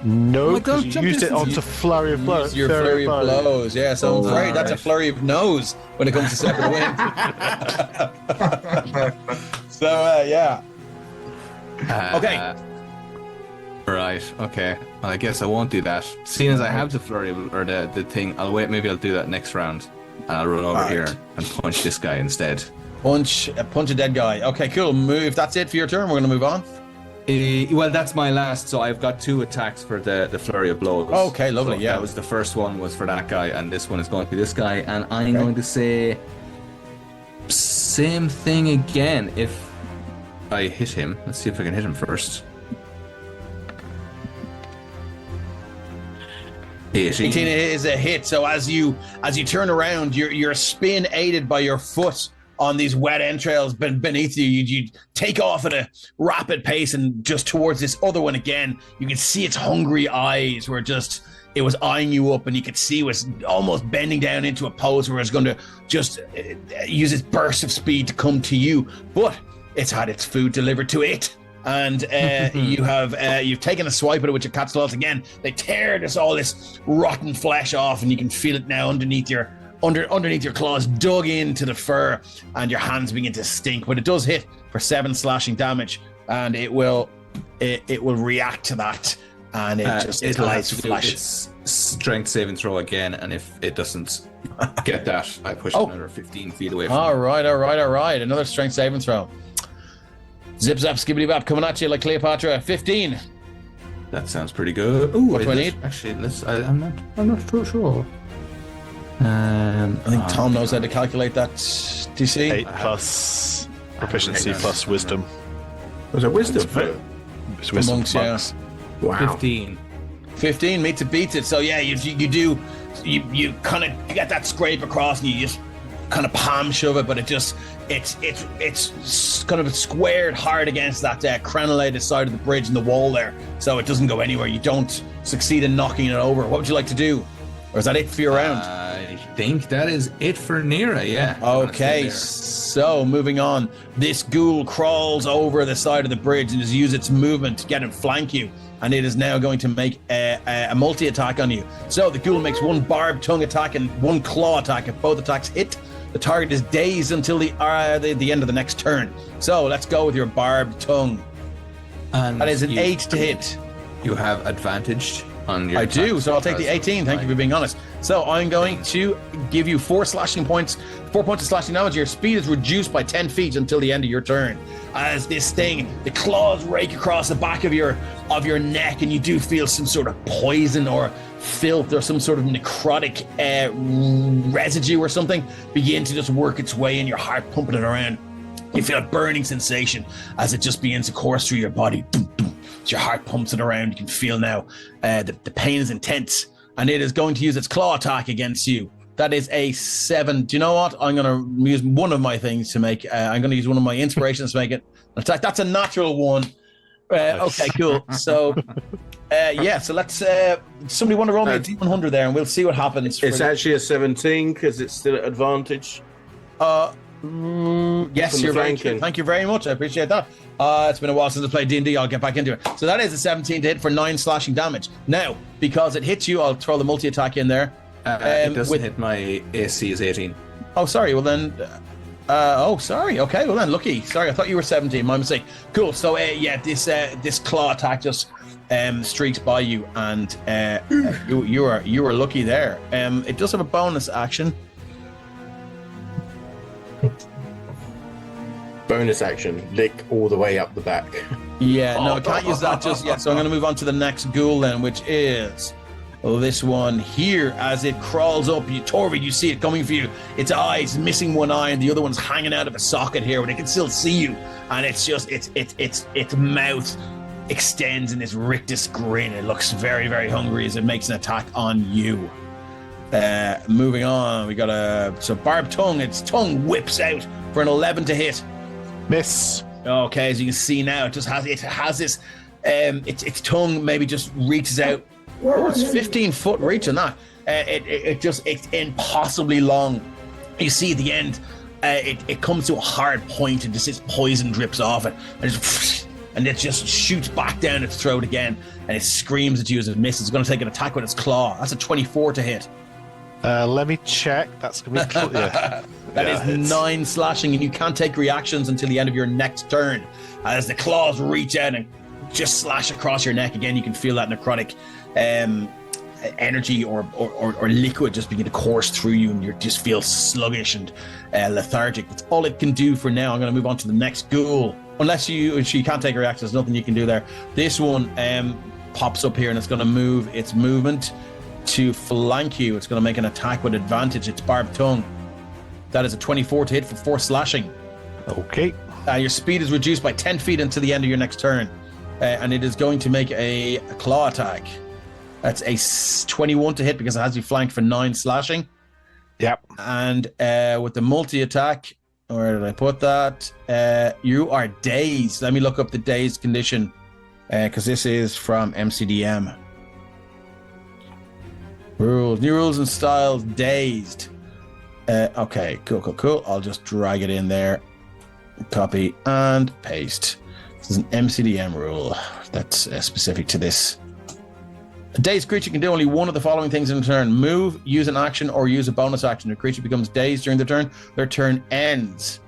No, my God, because you jump used it distance. onto Flurry of Blows. Your flurry of blows. Yeah, so I'm afraid that's a Alright. flurry of no's when it comes to Step of the Wind. So, yeah. Okay. Right, okay. Well, I guess I won't do that. Seeing as I have the flurry or the thing, I'll wait. Maybe I'll do that next round. And I'll run over Alright. here and punch this guy instead. Punch a dead guy. Okay, cool. Move. That's it for your turn. We're going to move on. Well, that's my last, so I've got 2 attacks for the flurry of blows. Okay, lovely, So yeah. That was the first one was for that guy, and this one is going to be this guy, and I'm going to say same thing again if I hit him. Let's see if I can hit him first. 18. 18 is a hit. So as you turn around, your spin aided by your foot on these wet entrails beneath you. You take off at a rapid pace and just towards this other one again. You can see its hungry eyes were just, it was eyeing you up, and you could see it was almost bending down into a pose where it's going to just use its burst of speed to come to you. But it's had its food delivered to it. And you've taken a swipe at it with your cat's claws again. They tear all this rotten flesh off, and you can feel it now underneath your claws, dug into the fur, and your hands begin to stink. But it does hit for 7 slashing damage, and it will react to that, and it lies flesh. Its strength saving throw again, and if it doesn't get that, I push it another 15 feet away from All right. Another strength saving throw. Zip zap skibbity bap coming at you like Cleopatra. 15. That sounds pretty good. Ooh, What do I need? Actually, I'm not too sure. I think Tom knows how to calculate that DC. 8 plus proficiency plus wisdom. Was it wisdom? It's wisdom Amongst, for yeah. monks. Wow. 15. 15 meets it beats it. So yeah, you kind of get that scrape across, and you just kind of palm shove it, but it's kind of squared hard against that crenellated side of the bridge and the wall there, so it doesn't go anywhere. You don't succeed in knocking it over. What would you like to do, or is that it for your round? I think that is it for Nira. Yeah. Okay, so moving on. This ghoul crawls over the side of the bridge and has used its movement to get and flank you, and it is now going to make a multi-attack on you. So the ghoul makes 1 barbed tongue attack and 1 claw attack. If both attacks hit, the target is dazed until the end of the next turn. So let's go with your barbed tongue. And That is an 8 to hit. You have advantage on your. I do, attacks so I'll take the because 18. Thank you for being honest. So I'm going to give you 4 points of slashing damage. Your speed is reduced by 10 feet until the end of your turn. As this thing, the claws rake across the back of your neck, and you do feel some sort of poison or filth or some sort of necrotic residue or something begin to just work its way in, your heart pumping it around. You feel a burning sensation as it just begins to course through your body. Boom, boom. As your heart pumps it around, you can feel now the pain is intense, and it is going to use its claw attack against you. That is a 7. Do you know what? I'm going to use one of my things to make. I'm going to use one of my inspirations to make it an attack. That's a natural 1. Okay, cool. So, so let's. Somebody want to roll me a D100 there, and we'll see what happens. It's actually a 17 because it's still at advantage. Yes, From the you're very flanking. true. Thank you very much. I appreciate that. It's been a while since I played D&D. I'll get back into it. So that is a 17 to hit for 9 slashing damage. Now, because it hits you, I'll throw the multi-attack in there. It doesn't hit. My AC is 18. Oh, sorry. Well then. Sorry. Okay. Well then, lucky. Sorry, I thought you were 17. My mistake. Cool. So this claw attack just streaks by you, and you are lucky there. It does have a bonus action. Bonus action, lick all the way up the back. Yeah. No, I can't use that just yet. So I'm going to move on to the next ghoul then, which is this one here, as it crawls up, Torvid, you see it coming for you. Its eyes missing one eye, and the other one's hanging out of a socket here, but it can still see you. And it's just its mouth extends in this rictus grin. It looks very, very hungry as it makes an attack on you. Moving on, we got so barbed tongue. Its tongue whips out for an 11 to hit. Miss. Okay, as you can see now, it has this. Its tongue maybe just reaches out. Oh, it's 15-foot reach on that. It's impossibly long. You see at the end, it comes to a hard point, and just this poison drips off it, and it just shoots back down its throat again, and it screams at you as it misses. It's going to take an attack with its claw. That's a 24 to hit. Let me check. That's going to be That is 9 slashing, and you can't take reactions until the end of your next turn. As the claws reach out and just slash across your neck again, you can feel that necrotic energy or liquid just begin to course through you, and you just feel sluggish and lethargic. That's all it can do for now. I'm going to move on to the next ghoul. Unless she can't take reactions, there's nothing you can do there. This one pops up here, and it's going to move its movement to flank you. It's going to make an attack with advantage. It's barbed tongue. That is a 24 to hit for 4 slashing. Okay. Your speed is reduced by 10 feet until the end of your next turn. And it is going to make a claw attack. That's a 21 to hit because it has you flanked for 9 slashing. Yep. And with the multi-attack, where did I put that? You are dazed. Let me look up the dazed condition, because this is from MCDM. Rules, new rules and styles, dazed. Okay, cool. I'll just drag it in there. Copy and paste. This is an MCDM rule that's specific to this. A dazed creature can do only one of the following things in a turn: move, use an action, or use a bonus action. The creature becomes dazed during the turn. Their turn ends.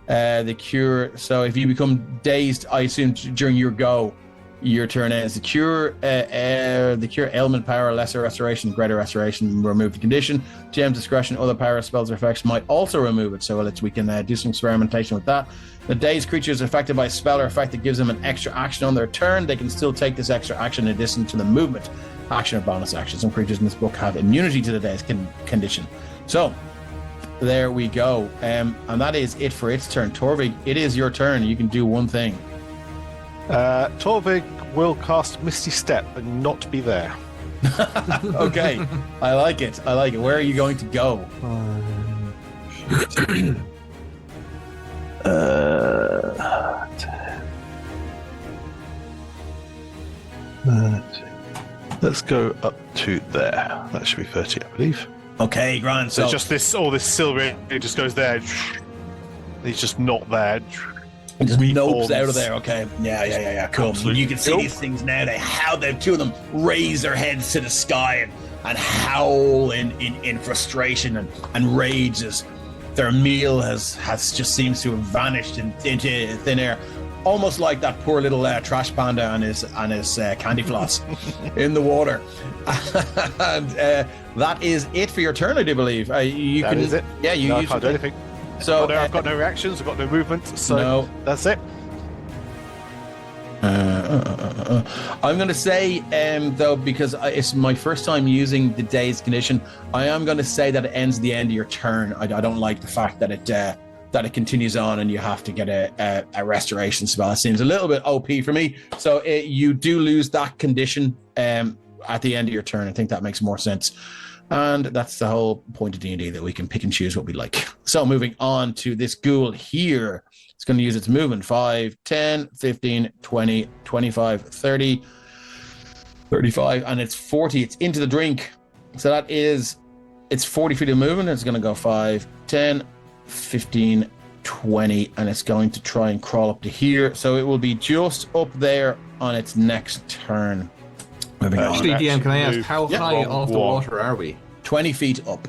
The cure. So if you become dazed, I assume during your go, your turn ends. The cure ailment power, lesser restoration, greater restoration, remove the condition. GM discretion, other power spells or effects might also remove it. So we can do some experimentation with that. The dazed creature is affected by a spell or effect that gives them an extra action on their turn. They can still take this extra action in addition to the movement action or bonus action. Some creatures in this book have immunity to the dazed condition. So there we go. And that is it for its turn. Torvig, it is your turn. You can do one thing. Torvig will cast Misty Step and not be there. Okay, I like it. Where are you going to go? Let's go up to there. That should be 30, I believe. Okay, grand. So just all this silver, it just goes there. He's just not there. It just nopes out of there. Okay. Yeah. Cool. Absolutely. You can see these things now. The two of them raise their heads to the sky and howl in frustration and rage as their meal has just seems to have vanished into thin air. Almost like that poor little trash panda and his candy floss in the water. And that is it for your turn, I do believe. Is it? Yeah, I can't do anything. So I've got no reactions, I've got no movement, so no. That's it. I'm going to say, though, because it's my first time using the dazed condition, I am going to say that it ends at the end of your turn. I don't like the fact that it continues on and you have to get a restoration spell. It seems a little bit OP for me. So you do lose that condition at the end of your turn. I think that makes more sense. And that's the whole point of D&D, that we can pick and choose what we like. So moving on to this ghoul here. It's going to use its movement 5, 10, 15, 20, 25, 30, 35, and it's 40. It's into the drink. So it's 40 feet of movement. It's going to go 5, 10, 15, 20, and it's going to try and crawl up to here. So it will be just up there on its next turn. Actually, DM, can I ask, how high off the water are we? 20 feet up.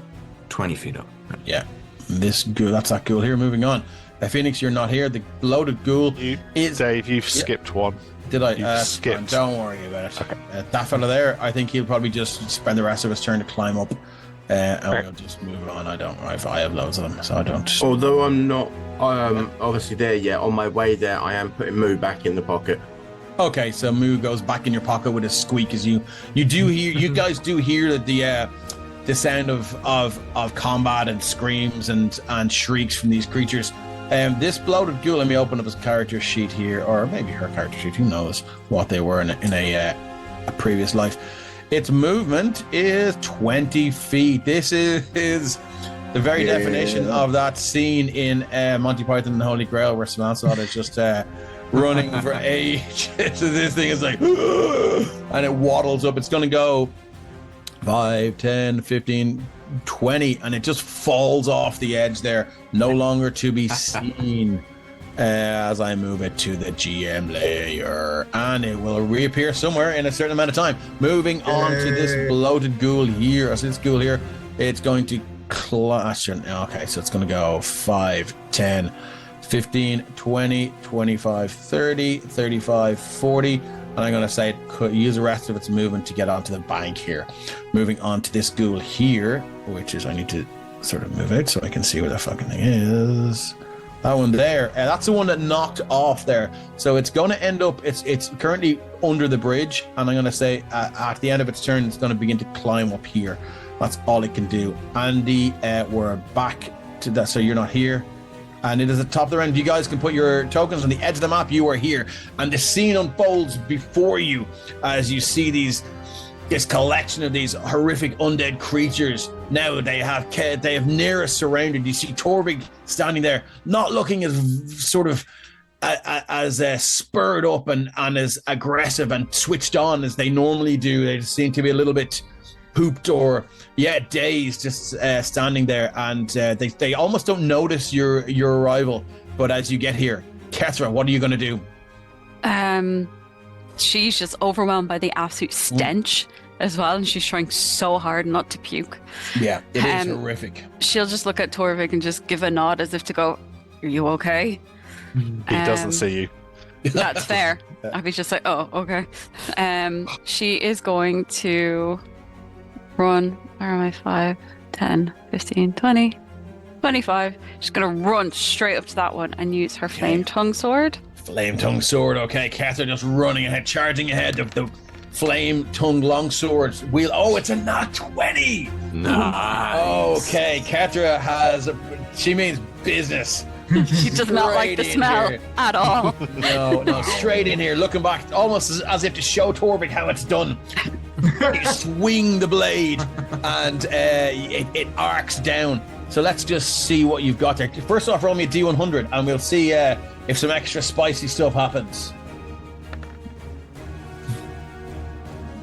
20 feet up. Yeah. This ghoul, that's that ghoul here. Moving on. Phoenix, you're not here. The bloated ghoul is... Dave, you've skipped one. Did I? You've skipped. Don't worry about it. Okay. That fella there, I think he'll probably just spend the rest of his turn to climb up. And we'll just move on. I have loads of them, so I don't... Although I'm not obviously there yet, on my way there, I am putting Moo back in the pocket. Okay, so Moo goes back in your pocket with a squeak as you guys do hear the sound of combat and screams and shrieks from these creatures. This bloated ghoul, let me open up his character sheet here, or maybe her character sheet, who knows what they were in a previous life. Its movement is 20 feet. This is the very definition of that scene in Monty Python and the Holy Grail where Sir Lancelot is just running for ages. So this thing is like, and it waddles up. It's going to go 5, 10, 15, 20, and it just falls off the edge there, no longer to be seen. As I move it to the GM layer, and it will reappear somewhere in a certain amount of time. Moving on to this bloated ghoul here. So this ghoul here, it's going to clash. Okay, so it's going to go 5, 10, 15, 20, 25, 30, 35, 40. And I'm going to say it could use the rest of its movement to get onto the bank here. Moving on to this ghoul here, which is I need to sort of move it so I can see where the fucking thing is. That one there, that's the one that knocked off there. So it's going to end up, it's currently under the bridge, and I'm going to say at the end of its turn, it's going to begin to climb up here. That's all it can do. Andy, we're back to that, so you're not here. And it is at the top of the round. You guys can put your tokens on the edge of the map. You are here. And the scene unfolds before you as you see this collection of these horrific undead creatures. Now they have Nera surrounded. You see Torvig standing there, not looking as sort of as spurred up and as aggressive and switched on as they normally do. They seem to be a little bit pooped or dazed, just standing there, and they almost don't notice your arrival. But as you get here, Kethra, what are you going to do? She's just overwhelmed by the absolute stench as well, and she's trying so hard not to puke. Yeah, it is horrific. She'll just look at Torvik and just give a nod as if to go, "Are you okay?" He doesn't see you. That's fair. I'd be just like, "Oh, okay." She is going to run. Where am I? 5, 10, 15, 20, 25. She's going to run straight up to that one and use her flame tongue sword. Flame tongue sword. Okay, Kethra just running ahead, charging ahead of the flame tongue long swords. It's a nat 20. Nice. Okay, Kethra she means business. She does not like the smell at all. No, straight in here, looking back, almost as if to show Torvik how it's done. You swing the blade, and it arcs down. So let's just see what you've got there. First off, roll me a D100, and we'll see if some extra spicy stuff happens.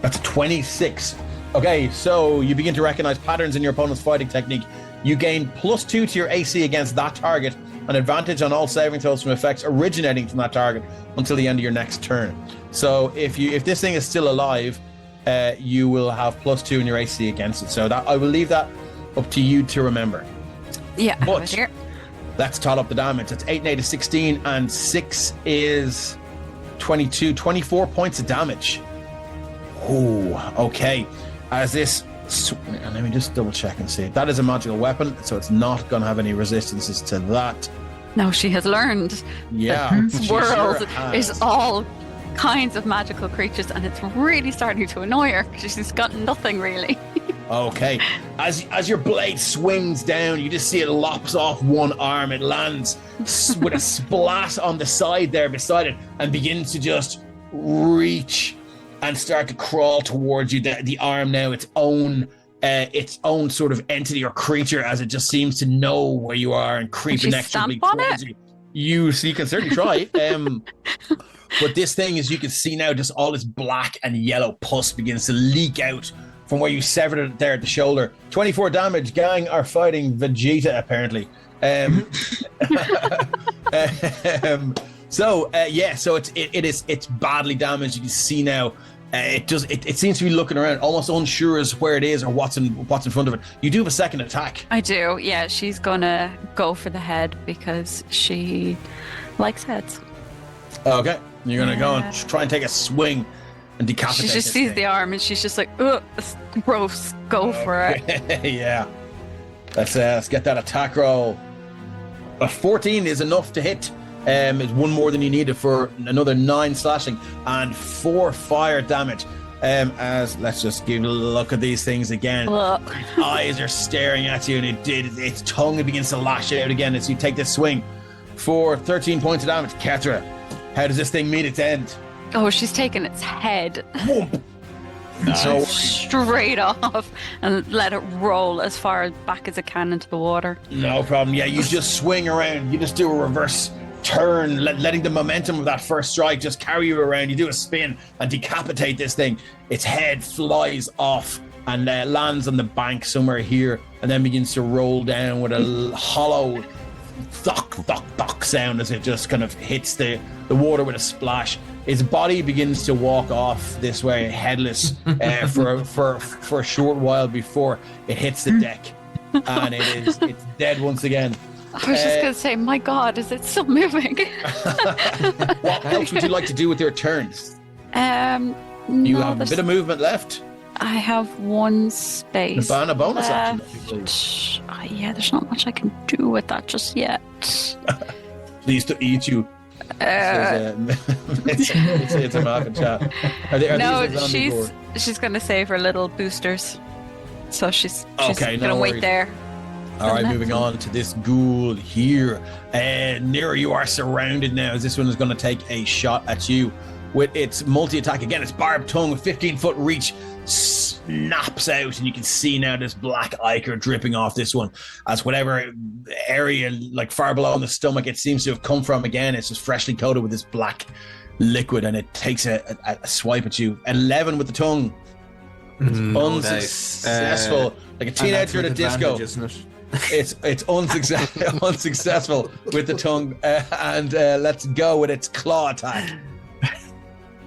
That's 26. Okay, so you begin to recognize patterns in your opponent's fighting technique. You gain +2 to your AC against that target, an advantage on all saving throws from effects originating from that target until the end of your next turn. So if this thing is still alive, you will have +2 in your AC against it. So that I will leave that up to you to remember. Yeah, but here. Let's tot up the damage. That's 8 and 8 is 16, and 6 is 22. 24 points of damage. Oh, okay. As this, let me just double check and see. That is a magical weapon, so it's not going to have any resistances to that. No, she has learned. Yeah, this world is all kinds of magical creatures, and it's really starting to annoy her because she's got nothing really. Okay, as your blade swings down, you just see it lops off one arm. It lands with a splat on the side there beside it, and begins to just reach and start to crawl towards you. The arm now, its own sort of entity or creature, as it just seems to know where you are and creep inexorably towards you. So you can certainly try. But this thing, as you can see now, just all this black and yellow pus begins to leak out from where you severed it there at the shoulder. 24 damage. Gang are fighting Vegeta, apparently. So it's badly damaged. You can see now. It seems to be looking around, almost unsure as where it is or what's in front of it. You do have a second attack. I do. Yeah, she's gonna go for the head because she likes heads. Okay, you're gonna go and try and take a swing and decapitate. She just sees the arm and she's just like, "Ugh, it's gross. Go for it." Yeah. Let's get that attack roll. A 14 is enough to hit. It's one more than you needed for another 9 slashing and 4 fire damage. As let's just give a look at these things again. Its eyes are staring at you, and its tongue begins to lash out again as you take this swing for 13 points of damage. Kethra, how does this thing meet its end? Oh, she's taken its head So straight off and let it roll as far back as it can into the water. no problem. Yeah, you just swing around. You just do a reverse turn, letting the momentum of that first strike just carry you around. You do a spin and decapitate this thing. Its head flies off and lands on the bank somewhere here, and then begins to roll down with a hollow thunk, thunk, thunk sound as it just kind of hits the water with a splash. Its body begins to walk off this way, headless, for a short while before it hits the deck, and it's dead once again. I was just going to say, my God, is it still moving? What else would you like to do with your turns? You have a bit of movement left. I have 1 space. And a bonus action. Yeah, there's not much I can do with that just yet. Pleased to eat you. It's a Malcolm chat. No, she's going to save her little boosters. So she's okay, going to wait there. All right, moving on to this ghoul here. Nira, you are surrounded now as this one is going to take a shot at you with its multi-attack. Again, its barbed tongue with 15-foot reach snaps out, and you can see now this black ichor dripping off this one as whatever area, like far below in the stomach, it seems to have come from again. It's just freshly coated with this black liquid, and it takes a swipe at you. 11 with the tongue. It's unsuccessful. Like a teenager at a disco. It's unsuccessful with the tongue, and let's go with its claw attack.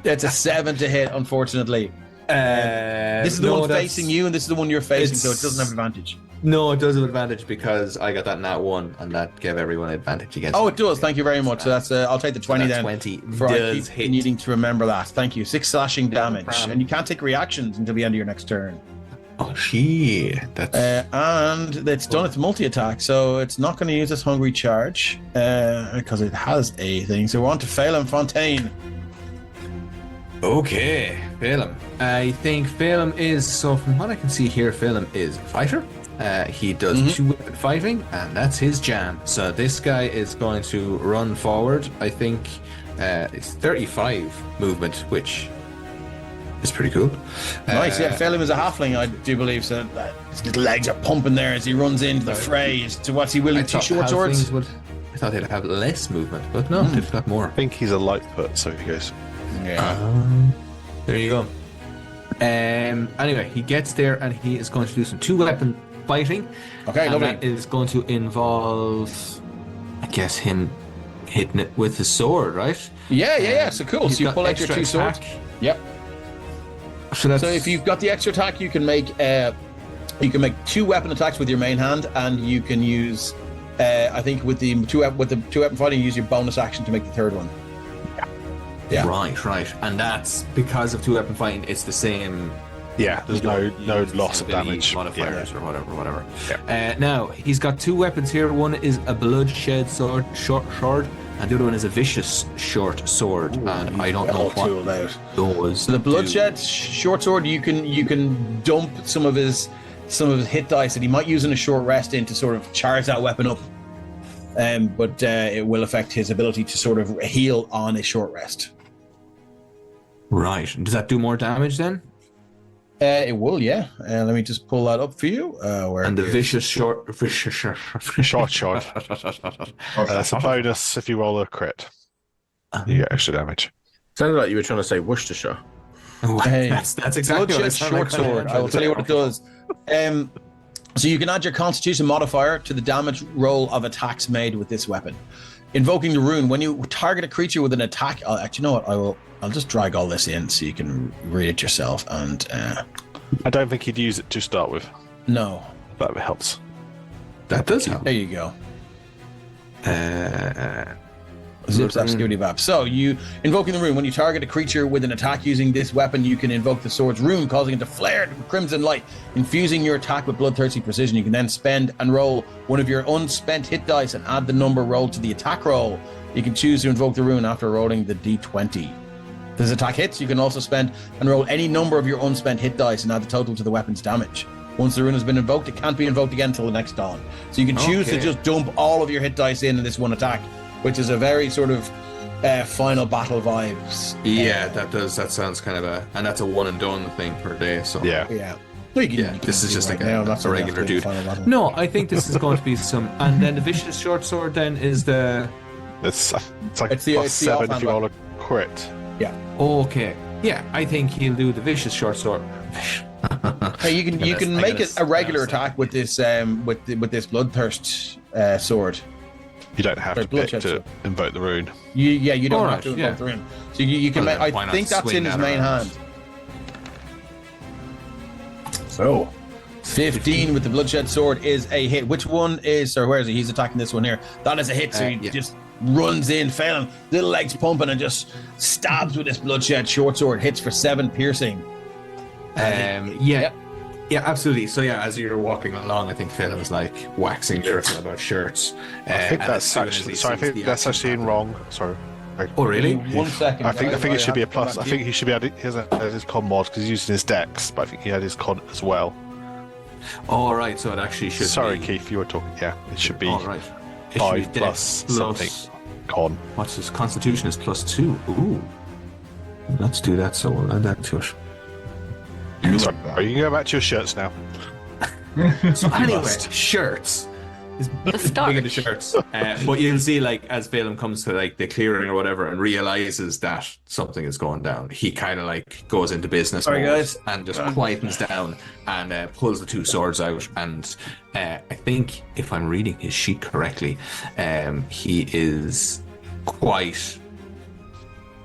It's a 7 to hit, unfortunately. This is the one facing you, and this is the one you're facing, so it doesn't have advantage. No, it does have advantage because I got that nat 1, and that gave everyone advantage against. Oh, it does. Thank you very much. So that's I'll take the 20 so then. 20 for does I keep hit. needing to remember that. Thank you. 6 slashing damage, and you can't take reactions until the end of your next turn. Oh shit! That's and it's done its multi-attack, so it's not going to use its hungry charge because it has a thing. So we're on to Phelan Fontaine. okay. Phelan. I think Phelan is, so from what I can see here, Phelan is a fighter. He does 2-weapon fighting, and that's his jam. So this guy is going to run forward. I think it's 35 movement, which is pretty cool. Nice, yeah. Phelan was a halfling, I do believe, so his little legs are pumping there as he runs into the fray. As to what's he willing to short swords? I thought they'd have less movement, but no, they've got more. I think he's a lightfoot, so he goes. Yeah. There you go. Anyway, he gets there and he is going to do some 2-weapon fighting. Okay, and lovely. that is going to involve, I guess, him hitting it with his sword, right? Yeah. So cool. So you pull out your 2 swords. Yep. So if you've got the extra attack, you can make 2 weapon attacks with your main hand, and you can use, I think, with the 2-weapon fighting, you use your bonus action to make the 3rd one. Yeah. Right. And that's because of 2-weapon fighting, it's the same. Yeah, there's no loss of damage. Modifiers or whatever. Yeah. Now, he's got 2 weapons here. One is a bloodshed sword, short sword, and the other one is a vicious short sword. And I don't know what those. So the bloodshed short sword, you can dump some of his hit dice that he might use in a short rest in to sort of charge that weapon up. But it will affect his ability to sort of heal on a short rest. Right. Does that do more damage then? It will, yeah. Let me just pull that up for you. And the vicious short. Short. It's a bonus if you roll a crit. You get extra damage. Sounded like you were trying to say Worcestershire. Hey, that's exactly what bloodshed short sword. I will tell you what it does. So you can add your Constitution modifier to the damage roll of attacks made with this weapon. Invoking the rune, when you target a creature with an attack, actually, you know what? I'll just drag all this in so you can read it yourself. And I don't think he'd use it to start with. No, That helps. That does help. there you go. Zip zap skibidi bap. So you invoking the rune. When you target a creature with an attack using this weapon, you can invoke the sword's rune, causing it to flare with crimson light, infusing your attack with bloodthirsty precision. You can then spend and roll one of your unspent hit dice and add the number rolled to the attack roll. You can choose to invoke the rune after rolling the d20. If this attack hits, you can also spend and roll any number of your unspent hit dice and add the total to the weapon's damage. Once the rune has been invoked, it can't be invoked again until the next dawn. So you can choose to just dump all of your hit dice in this one attack, which is a very sort of final battle vibes. Yeah, that sounds kind of and that's a one and done thing per day. So yeah. This is just like a regular dude. No, I think this is going to be some, and then the vicious short sword then is the. It's like +7 if you roll a crit. Yeah. Okay. Yeah, I think he'll do the vicious short sword. Hey, you can make it a regular attack with this with this bloodthirst sword. You don't have to pick to invoke the rune. You don't have to invoke the rune. So you can make. I think that's in his main hand. So, 15 with the bloodshed sword is a hit. Which one is? Or where is he? He's attacking this one here. That is a hit. So he just runs in, failing, little legs pumping, and just stabs with this bloodshed short sword. Hits for 7 piercing. Yeah, absolutely. So as you're walking along, I think Phelan was like waxing lyrical about shirts. I think that's actually. Sorry, I think that's actually wrong. Sorry. Oh really? 1 second. I think it should be a plus. I think he should be he hasn't had his con mod because he's using his dex, but I think he had his con as well. All right, so it actually should. Sorry, be... Keith, you were talking. Yeah, it should be. All right. 5 plus something. Con. What's his constitution is +2. Ooh. Let's do that. So we'll add that to it. Sorry, you can go back to your shirts now. So anyway, shirts. He's big into shirts. But you'll see, like, as Phelan comes to like the clearing or whatever and realizes that something is going down, he kind of like goes into business mode and just quietens down and pulls the 2 swords out. And I think if I'm reading his sheet correctly, he is quite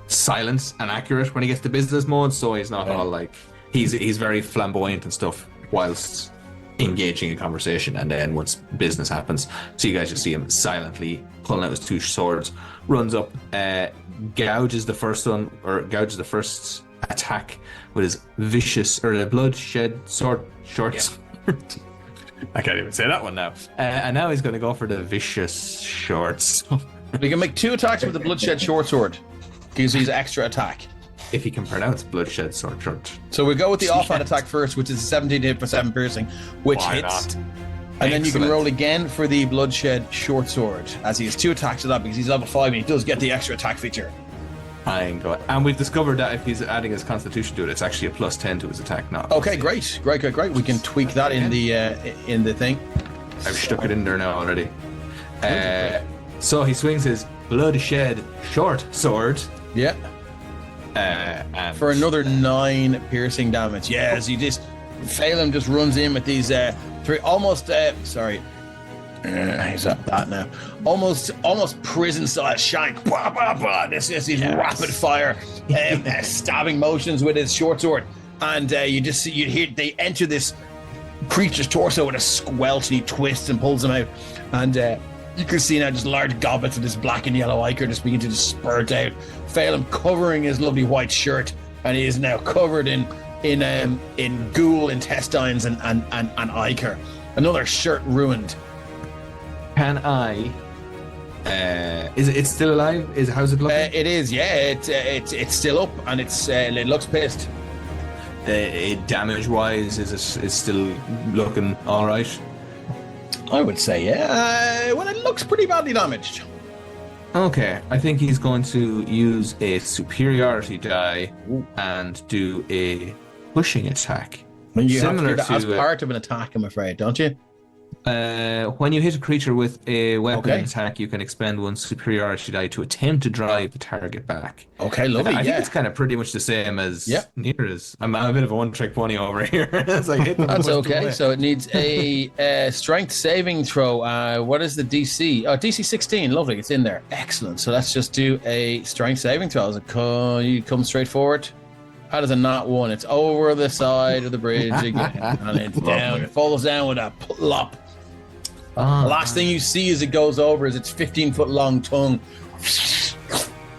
silent and accurate when he gets to business mode. So he's not all like he's very flamboyant and stuff whilst engaging in conversation, and then once business happens, so you guys just see him silently pulling out his 2 swords, runs up, gouges the first attack with his vicious or the bloodshed short sword. I can't even say that one now. And now he's going to go for the vicious short sword. You can make 2 attacks with the bloodshed short sword. Gives you extra attack. If he can pronounce bloodshed sword. So we go with the offhand attack first, which is a 17 to hit for 7 piercing, which hits. And then you can roll again for the bloodshed short sword, as he has 2 attacks to that because he's level 5 and he does get the extra attack feature. And we've discovered that if he's adding his constitution to it, it's actually a +10 to his attack now. Okay, great. We can tweak that in the thing. I've stuck it in there now already. So he swings his bloodshed short sword. Yeah. And for another 9 piercing damage. Yeah, as you just Phelan just runs in with these 3 almost he's at that now. Almost prison style shank. Blah, blah, blah. This is these rapid fire stabbing motions with his short sword. And you hear they enter this creature's torso with a squelch, and he twists and pulls them out. And you can see now just large goblets of this black and yellow ichor just begin to just spurt out. Phelan covering his lovely white shirt, and he is now covered in ghoul intestines and ichor. Another shirt ruined. Can I? Is it still alive? How's it looking? It is. Yeah, it's still up, and it looks pissed. Damage wise, is still looking all right? I would say, yeah. Well, it looks pretty badly damaged. Okay, I think he's going to use a superiority die and do a pushing attack. When you have to do that as part of an attack, I'm afraid, don't you? When you hit a creature with a weapon attack, you can expend 1 superiority die to attempt to drive the target back. Okay, lovely. I think it's kind of pretty much the same as Near's. I'm a bit of a one-trick pony over here. It's like that's okay. So it needs a strength saving throw. What is the DC? Oh, DC 16. Lovely. It's in there. Excellent. So let's just do a strength saving throw. You come straight forward. How does a not 1? It's over the side of the bridge again, and it's down. It falls down with a plop. The last thing you see as it goes over is its 15-foot long tongue,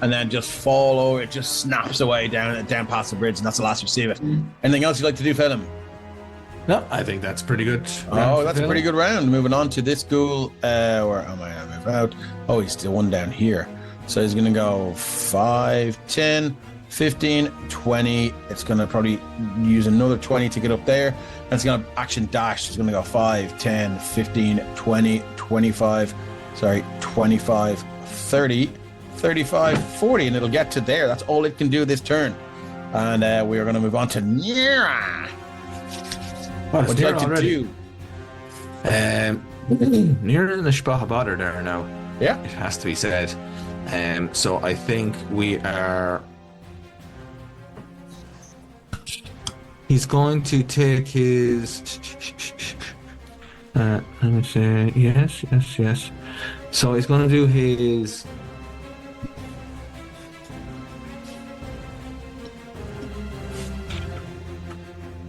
and then just fall over. It just snaps away down past the bridge, and that's the last you see of it. Anything else you'd like to do, Phelan? No, I think that's pretty good. That's a pretty good round. Moving on to this ghoul. Where am I? I move out. Oh, he's the one down here. So he's going to go 5, 10, 15, 20. It's going to probably use another 20 to get up there. That's going to action dash. It's going to go 5, 10, 15, 20, 25, 25, 30, 35, 40, and it'll get to there. That's all it can do this turn. And we are going to move on to Nira. What would you like to do? Nira's in the Spahabader there now. Yeah. It has to be said. So I think we are... He's going to take his... let me say, yes. So he's going to do his...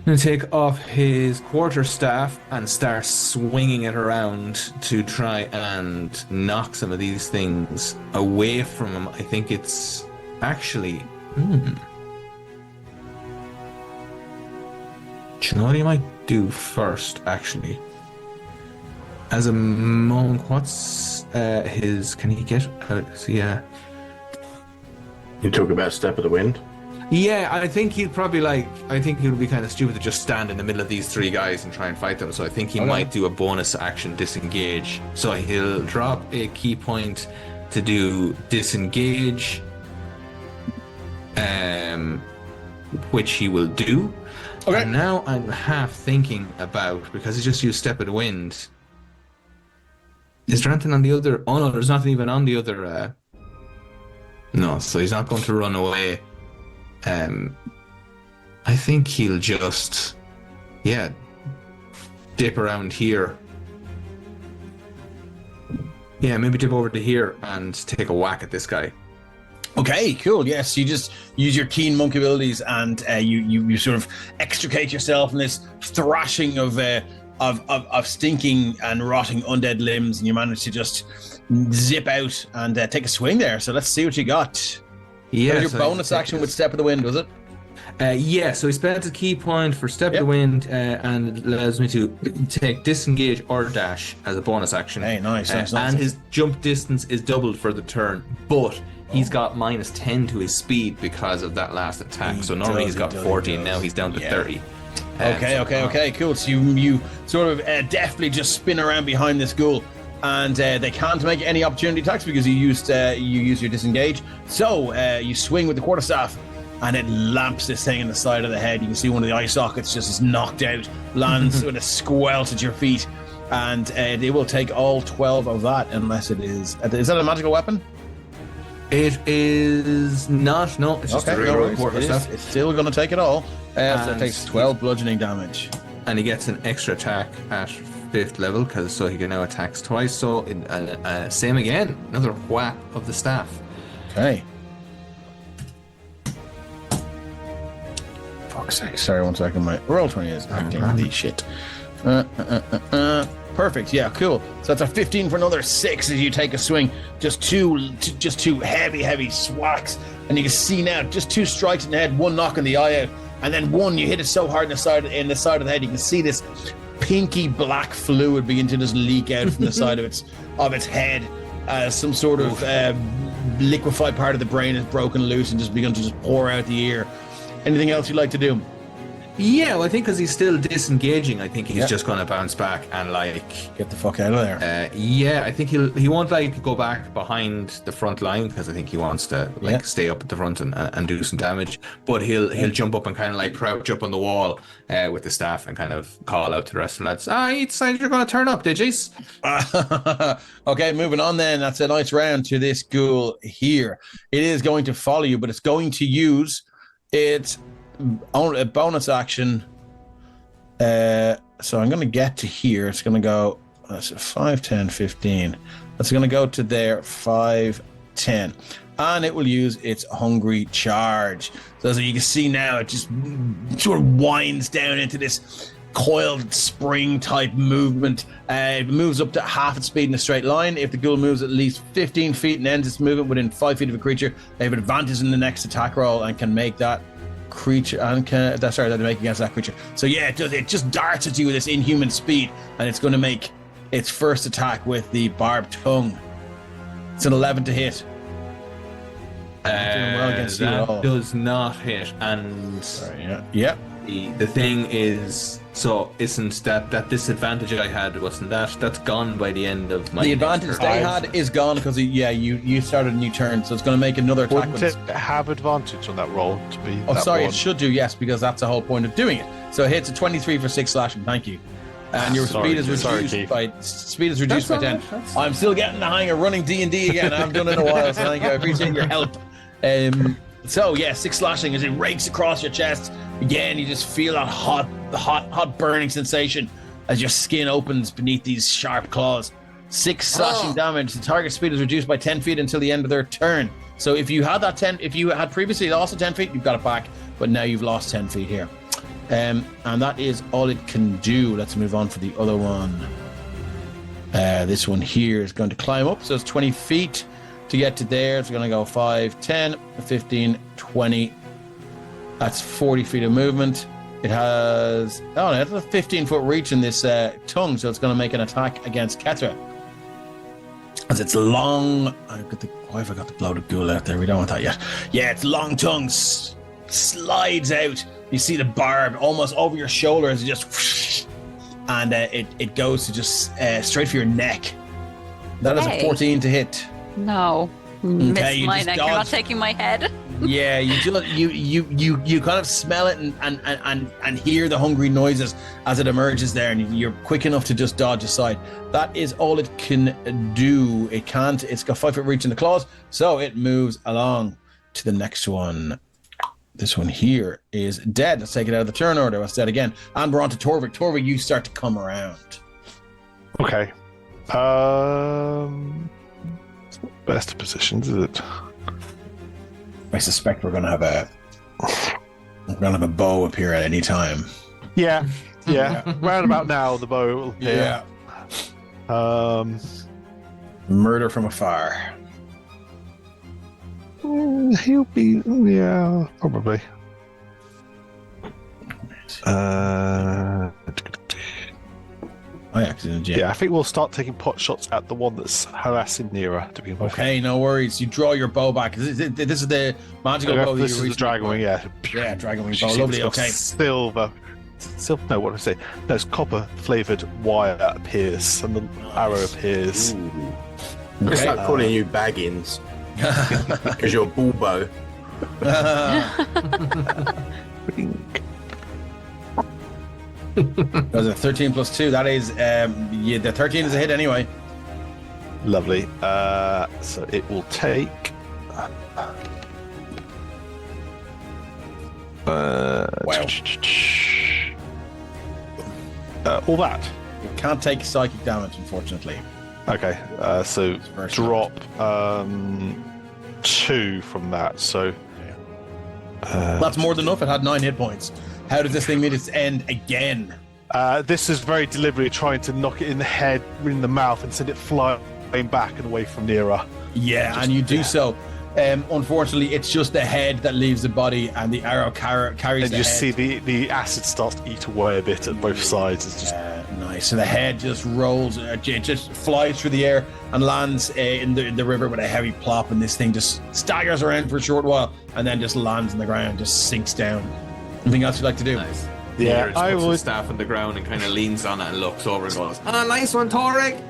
Going to take off his quarterstaff and start swinging it around to try and knock some of these things away from him. I think it's actually... Do you know what he might do first, actually? As a monk, what's his... Can he get... yeah. You talk about Step of the Wind? Yeah, I think he'd probably I think he would be kind of stupid to just stand in the middle of these three guys and try and fight them. So I think he might do a bonus action disengage. So he'll drop a key point to do disengage, which he will do. Okay. And now I'm half thinking about, because he just used Step of the Wind. Is there anything on the other? Oh no, there's nothing even on the other. No, so he's not going to run away. I think he'll just, dip around here. Yeah, maybe dip over to here and take a whack at this guy. Okay, cool. Yes, you just use your keen monk abilities, and you sort of extricate yourself from this thrashing of stinking and rotting undead limbs, and you manage to just zip out and take a swing there. So let's see what you got. Yeah, your bonus action with Step of the Wind, was it? So he spent a key point for Step of the Wind, and it allows me to take disengage or dash as a bonus action. Hey, nice. And his jump distance is doubled for the turn, but he's got -10 to his speed because of that last attack. So normally he's got 14, now he's down to 30. Okay, cool. So you sort of deftly just spin around behind this ghoul. And they can't make any opportunity attacks because you use your disengage. So you swing with the quarterstaff, and it lamps this thing in the side of the head. You can see one of the eye sockets just is knocked out, lands with a squelch at your feet, and they will take all 12 of that, unless it is. Is that a magical weapon? It is not. No, it's just a regular quarterstaff. It's still going to take it all. So it takes 12 bludgeoning damage, and he gets an extra attack at 5th level, so he can now attacks twice. So same again, another whack of the staff. Okay. Fuck's sake! Sorry, 1 second. My roll 20 is acting the shit. Perfect. Yeah, cool. So that's a 15 for another 6 as you take a swing. Just two heavy swacks, and you can see now just 2 strikes in the head, 1 knocking the eye out, and then 1 you hit it so hard in the side of the head. You can see this pinky black fluid begin to just leak out from the side of its head. Some sort of liquefied part of the brain is broken loose and just begun to just pour out the ear. Anything else you'd like to do? Yeah, well, I think because he's still disengaging, I think he's just going to bounce back and get the fuck out of there. I think he won't go back behind the front line, because I think he wants to stay up at the front and do some damage. But he'll jump up and kind of crouch up on the wall with the staff and kind of call out to the rest of the lads. You decided you're going to turn up, did you? Okay, moving on then. That's a nice round to this ghoul here. It is going to follow you, but it's going to use its a bonus action. So I'm going to get to here. It's going to go 5, 10, 15. It's going to go to there, 5, 10. And it will use its hungry charge. So as you can see now, it just sort of winds down into this coiled spring type movement. It moves up to half its speed in a straight line. If the ghoul moves at least 15 feet and ends its movement within 5 feet of a creature, they have an advantage in the next attack roll and can make that creature that make against that creature. So yeah, it just darts at you with this inhuman speed, and it's going to make its first attack with the barbed tongue. It's an 11 to hit. doing well against you at all. That does not hit, and Sorry, yeah. the thing is, so isn't that disadvantage I had, wasn't that's gone by the end of my The advantage they had is gone because you started a new turn, so it's going to make another attack. Wouldn't it have advantage on that roll to be? Oh, that sorry, one? it should do, yes, because that's the whole point of doing it. So it hits a 23 for 6 slashing. Thank you. And your speed is reduced by 10. I'm still getting the hang of running D&D again. I haven't done it in a while, so thank you. I appreciate your help. So yeah, 6 slashing as it rakes across your chest. Again, you just feel that hot burning sensation as your skin opens beneath these sharp claws. 6 slashing damage. The target speed is reduced by 10 feet until the end of their turn. So if you had previously lost 10 feet, you've got it back, but now you've lost 10 feet here. And that is all it can do. Let's move on for the other one. This one here is going to climb up, so it's 20 feet to get to there. It's going to go 5, 10, 15, 20. That's 40 feet of movement. It has it has a 15-foot reach in this tongue, so it's going to make an attack against Hethar. As it's long, why have I got the bloated ghoul out there? We don't want that yet. Yeah, its long tongue slides out. You see the barb almost over your shoulder as it just, and it goes to just straight for your neck. That is a 14 to hit. No. Okay, Miss my neck. You're not taking my head. Yeah, you kind of smell it and hear the hungry noises as it emerges there, and you're quick enough to just dodge aside. That is all it can do. It's got 5 foot reach in the claws, so it moves along to the next one. This one here is dead. Let's take it out of the turn order. It's dead again. And we're on to Torvik. Torvik, you start to come around. Okay. Best positions, is it? I suspect we're gonna have a bow appear at any time. Yeah. Round about now, the bow will appear. Yeah. Murder from afar. He'll be, probably. I accidentally. Yeah, I think we'll start taking pot shots at the one that's harassing Nira to begin with. Okay, no worries. You draw your bow back. This is the magical bow. This is the dragon wing, yeah. Yeah, dragon wing bow. Lovely. Okay. Silver. No, what do I say? No, it's copper flavored wire appears, and the arrow appears. It's like calling you Baggins because you're Bulbo. That's a 13 plus 2. That is, the 13 is a hit anyway. Lovely. So it will take. Wow. All that. It can't take psychic damage, unfortunately. Okay. So First drop 2 from that. So. That's more than enough. It had 9 hit points. How does this thing meet its end again? This is very deliberately trying to knock it in the head, in the mouth, and send it flying back and away from Nira. Yeah, and you do so. Unfortunately, it's just the head that leaves the body, and the arrow carries And the you head. see the acid starts to eat away a bit at both sides. It's just Nice. So the head just rolls, it just flies through the air and lands in the river with a heavy plop, and this thing just staggers around for a short while and then just lands on the ground, just sinks down. Anything else you'd like to do? Nice. Yeah, Just I puts would- his staff on the ground and kind of leans on it and looks over and goes, nice one, Torvik!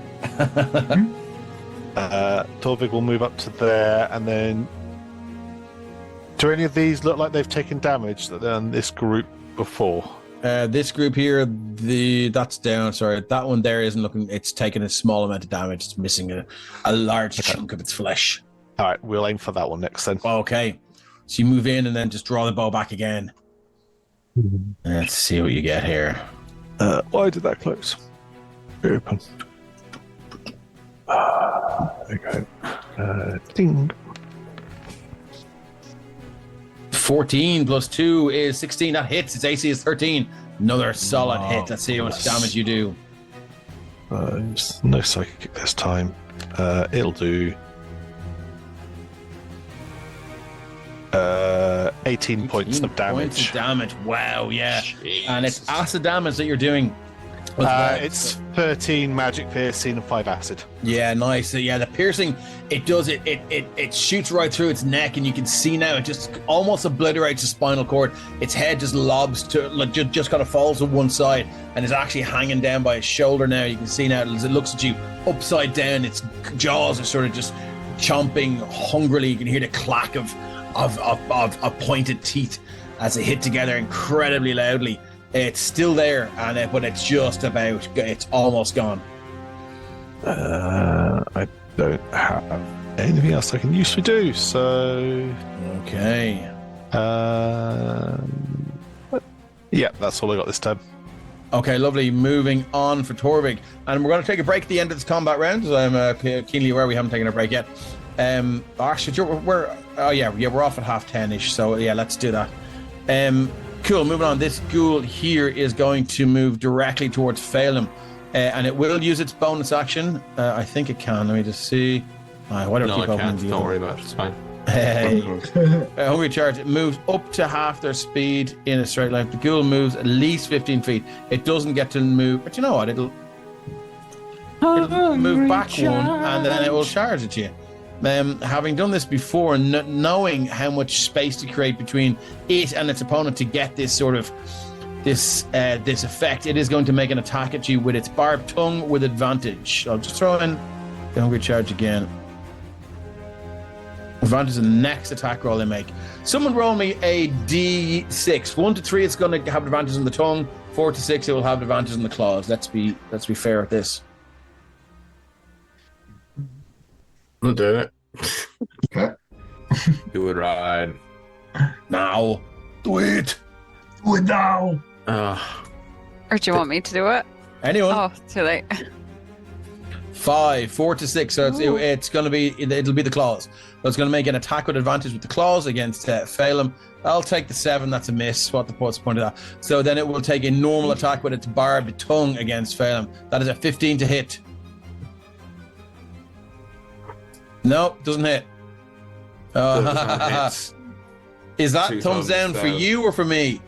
Torvik will move up to there, and then. Do any of these look like they've taken damage than this group before? This group here, that's down. Sorry, that one there isn't looking. It's taken a small amount of damage. It's missing a large chunk of its flesh. All right, we'll aim for that one next then. Okay, so you move in and then just draw the bow back again. Let's see what you get here. Why did that close? Open. There we go. Ding. 14 plus 2 is 16. That hits. Its AC is 13. Another solid hit. Let's see how much damage you do. No psychic this time. It'll do 18 points of damage. Points of damage. Wow, yeah. And it's acid damage that you're doing. What's that? It's 13 magic piercing and 5 acid. Yeah, nice. So, yeah, the piercing, it shoots right through its neck, and you can see now it just almost obliterates the spinal cord. Its head just lobs to, like, just kind of falls to one side, and is actually hanging down by its shoulder now. You can see now as it looks at you upside down, its jaws are sort of just chomping hungrily. You can hear the clack of pointed teeth as they hit together incredibly loudly. It's still there, but it's it's almost gone. I don't have anything else I can usefully do, so... Okay. Yeah, that's all I got this time. Okay, lovely. Moving on for Torvig. And we're going to take a break at the end of this combat round, as I'm keenly aware we haven't taken a break yet. Actually, we're off at 10:30-ish, so yeah, let's do that. Cool, moving on. This ghoul here is going to move directly towards Phelim, and it will use its bonus action. I think it can. Let me just see. Whatever. No, I can't. Don't worry about it. It's fine. Hey. Hungry Charge. It moves up to half their speed in a straight line. The ghoul moves at least 15 feet. It doesn't get to move, but you know what? It'll move back one, and then it will charge at you. Having done this before, knowing how much space to create between it and its opponent to get this sort of this effect, it is going to make an attack at you with its barbed tongue with advantage. I'll just throw in the Hungry Charge again. Advantage in the next attack roll they make. Someone roll me a D6. 1 to 3, it's going to have advantage on the tongue. 4 to 6, it will have advantage on the claws. Let's be fair at this. I'm doing it. Okay. Do it right. Now. Do it. Do it now. Or do you want me to do it? Anyone? Oh, too late. 4 to 6. So it's going to be, it'll be the claws. So it's going to make an attack with advantage with the claws against Phelim. I'll take the 7. That's a miss. What's the point of that? So then it will take a normal attack with its barbed tongue against Phelim. That is a 15 to hit. No, doesn't hit. Is that thumbs down for you or for me?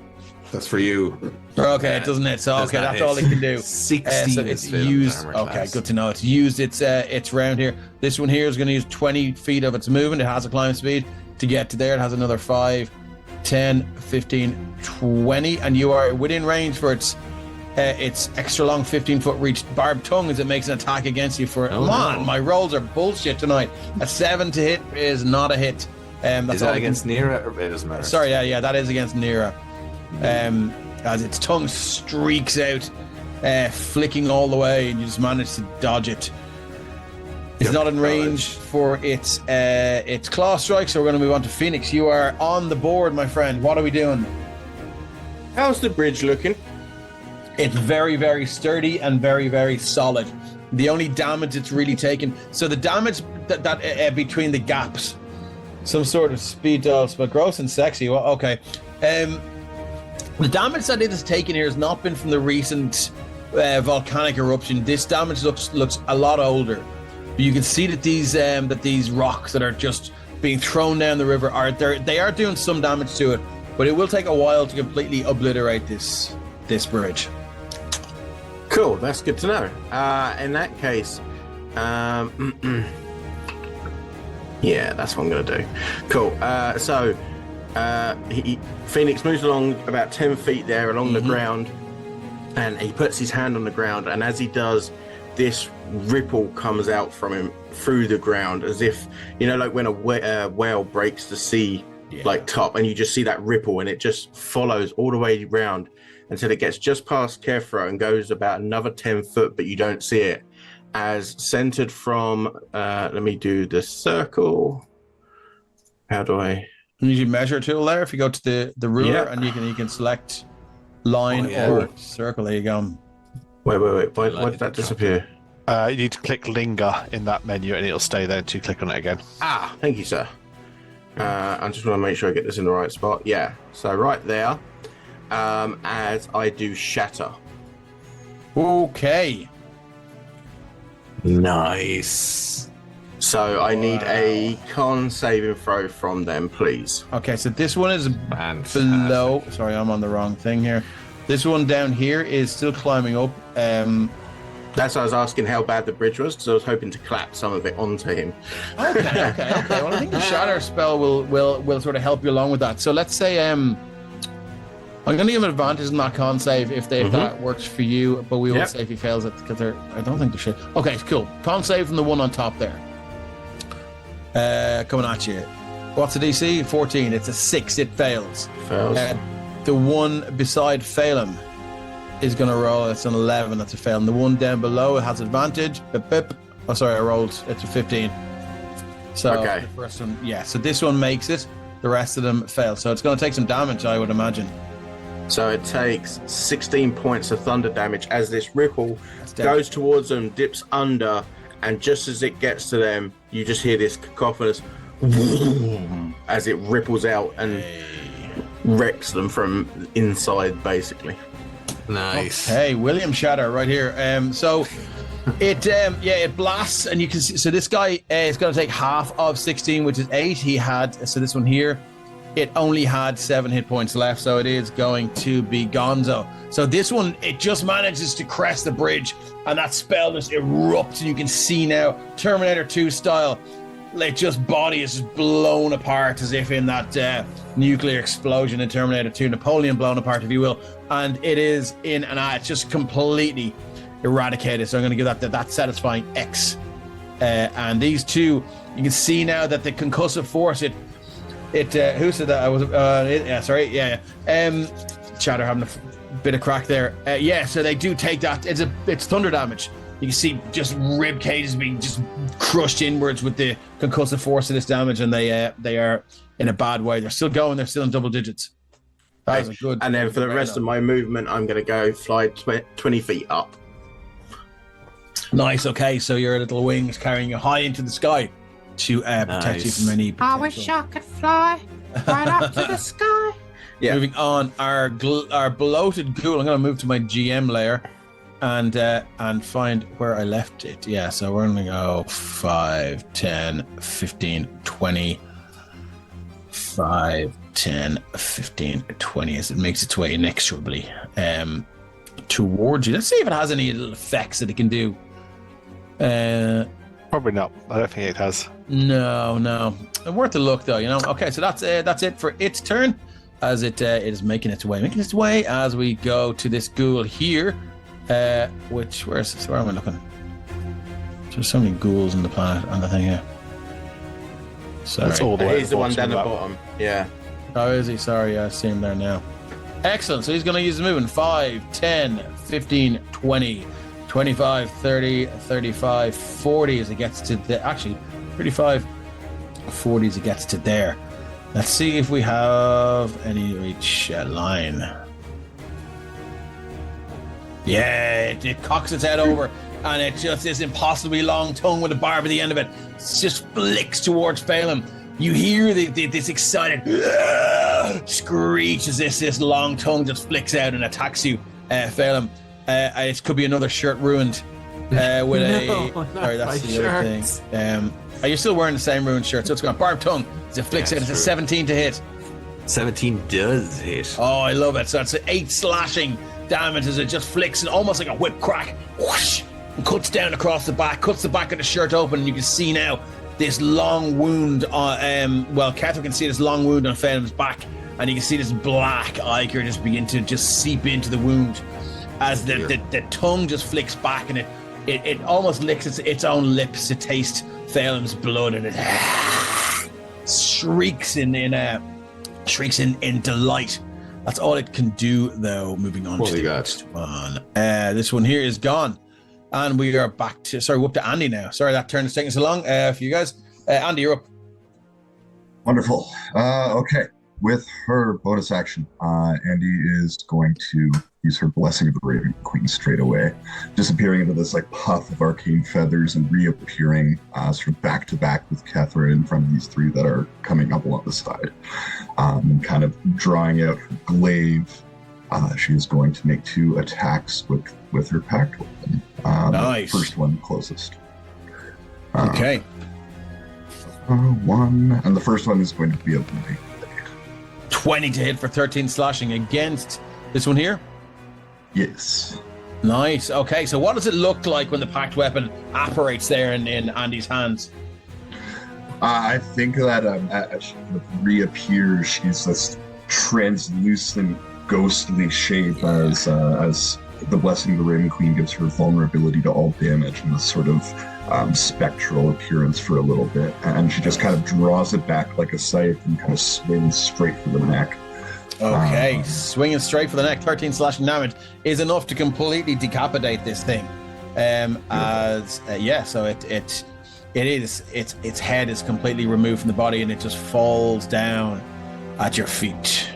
That's for you. Okay, it doesn't hit. So okay, that's all it can do. 16. So it's used. Okay, good to know. It's used its round here. This one here is going to use 20 feet of its movement. It has a climb speed to get to there. It has another 5, 10, 15, 20, and you are within range for its extra long 15-foot reach barbed tongue as it makes an attack against you for my rolls are bullshit tonight. A 7 to hit is not a hit. That's is that against Nira or it doesn't matter? Sorry, yeah, that is against Nira. As its tongue streaks out, flicking all the way, and you just manage to dodge it. It's not in range for its claw strike, so we're going to move on to Phoenix. You are on the board, my friend. What are we doing? How's the bridge looking? It's very, very sturdy and very, very solid. The only damage it's really taken, so the damage that between the gaps, some sort of speed dulse, but gross and sexy. Well, okay. The damage that it has taken here has not been from the recent volcanic eruption. This damage looks a lot older. But you can see that these rocks that are just being thrown down the river they are doing some damage to it, but it will take a while to completely obliterate this bridge. Cool, that's good to know. In that case, yeah, that's what I'm going to do. Cool. So Phoenix moves along about 10 feet there along the ground, and he puts his hand on the ground, and as he does, this ripple comes out from him through the ground, as if, you know, like when a whale breaks the sea like top, and you just see that ripple, and it just follows all the way around until it gets just past Kefra and goes about another 10 foot, but you don't see it. As centered from, let me do the circle. How do I? You use your measure tool there. If you go to the ruler, and you can select line or circle. There you go. Wait. Why did that disappear? You need to click linger in that menu, and it'll stay there until you click on it again. Thank you, sir. I just want to make sure I get this in the right spot. Yeah. So right there. As I do shatter. Okay. Nice. So I need a con saving throw from them, please. Okay, so this one is below. Sorry, I'm on the wrong thing here. This one down here is still climbing up. That's why I was asking how bad the bridge was, because I was hoping to clap some of it onto him. Okay. Well, I think the shatter spell will sort of help you along with that. So let's say I'm going to give him an advantage in that con save if that works for you, but we won't say if he fails it because I don't think they should. Okay, cool. Con save from the one on top there. Coming at you. What's the DC? 14. It's a 6. It fails. The one beside Phelim is going to roll. It's an 11. That's a fail. And the one down below has advantage. Oh, sorry, I rolled. It's a 15. So the first one, so this one makes it. The rest of them fail. So it's going to take some damage, I would imagine. So it takes 16 points of thunder damage as this ripple goes towards them, dips under, and just as it gets to them, you just hear this cacophonous as it ripples out and wrecks them from inside, basically. Nice. Okay, William Shatter right here. So it blasts, and you can see. So this guy is going to take half of 16, which is 8. He had this one here. It only had 7 hit points left, so it is going to be gonzo. So this one, it just manages to crest the bridge, and that spell just erupts, and you can see now, Terminator 2 style, like just body is just blown apart as if in that nuclear explosion in Terminator 2, Napoleon blown apart, if you will. And it is it's just completely eradicated. So I'm going to give that satisfying X. And these two, you can see now that the concussive force, who said that? I was Chatter having a bit of crack there. So they do take that. It's thunder damage. You can see just rib cages being just crushed inwards with the concussive force of this damage, and they are in a bad way. They're still going. They're still in double digits. That was a good. And then for the rest of my movement, I'm going to go fly 20 feet up. Nice. Okay, so your little wings carrying you high into the sky to protect you from any potential. I wish I could fly right up to the sky. Yeah. Moving on, our bloated ghoul. I'm going to move to my GM layer and find where I left it. Yeah, so we're going to go 5, 10, 15, 20. 5, 10, 15, 20 as it makes its way inexorably towards you. Let's see if it has any little effects that it can do. Probably not. I don't think it has. No. Worth a look though, you know. Okay, so that's it for its turn as it is making its way as we go to this ghoul here. Where am I looking? There's so many ghouls on the planet on the thing here. Sorry. That's all the way He's the one down the bottom. Yeah. Oh, is he? Sorry, I see him there now. Excellent. So he's going to use the movement 5, 10, 15, 20, 25, 30, 35, 40 as it gets to the. Actually, 35, 40 as it gets to there. Let's see if we have any reach line. Yeah, it cocks its head over, and it just is impossibly long tongue with a barb at the end of it. It just flicks towards Phelim. You hear this excited screech as this long tongue just flicks out and attacks you, Phelim. It could be another shirt ruined with a. Sorry, that's the other thing. Are you still wearing the same ruined shirt? So it's got barbed tongue. As it flicks out, it's a 17 to hit. 17 does hit. Oh, I love it. So it's an 8 slashing damage as it just flicks and almost like a whip crack. Whoosh! And cuts down across the back, cuts the back of the shirt open, and you can see now this long wound on Kethar can see this long wound on Phelim's back, and you can see this black ichor just begin to just seep into the wound as the tongue just flicks back, and it almost licks its own lips to taste Phelim's blood, and it shrieks in delight. That's all it can do, though. Moving on to the next one. This one here is gone. And we are back to, we're up to Andy now. Sorry, that turn is taking so long for you guys. Andy, you're up. Wonderful. Okay. With her bonus action, Andy is going to use her Blessing of the Raven Queen straight away, disappearing into this like puff of arcane feathers and reappearing sort of back to back with Catherine in front of these three that are coming up along the side, and kind of drawing out her glaive. She is going to make 2 attacks with her packed weapon. Nice. First one closest. Okay. 1, and the first one is going to be a 20 to hit for 13 slashing against this one here. Yes. Nice. Okay, so what does it look like when the packed weapon apparates there in Andy's hands? I think that as she kind of reappears, she's this translucent, ghostly shape as the Blessing of the Raven Queen gives her vulnerability to all damage and this sort of spectral appearance for a little bit. And she just kind of draws it back like a scythe and kind of swings straight for the neck. Okay, swinging straight for the neck, 13 slashing damage is enough to completely decapitate this thing. So its head is completely removed from the body and it just falls down at your feet.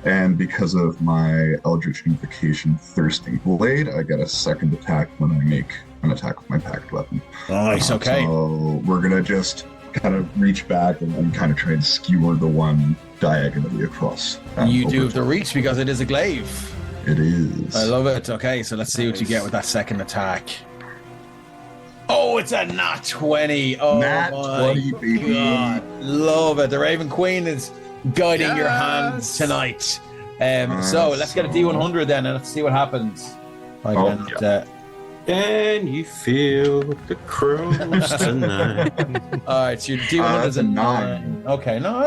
And because of my Eldritch Invocation Thirsting Blade, I get a second attack when I make an attack with my packed weapon. Nice, okay. So we're gonna just kind of reach back and kind of try and skewer the one diagonally across. You do have the reach because it is a glaive. It is. I love it. Okay, so let's see what you get with that second attack. Oh, it's a nat 20. Oh, Nat my 20, baby. God. Love it. The Raven Queen is guiding your hands tonight. So let's get a D100 then and let's see what happens. Can you feel the crows tonight? All right, so your D100 is a 9. Okay, no.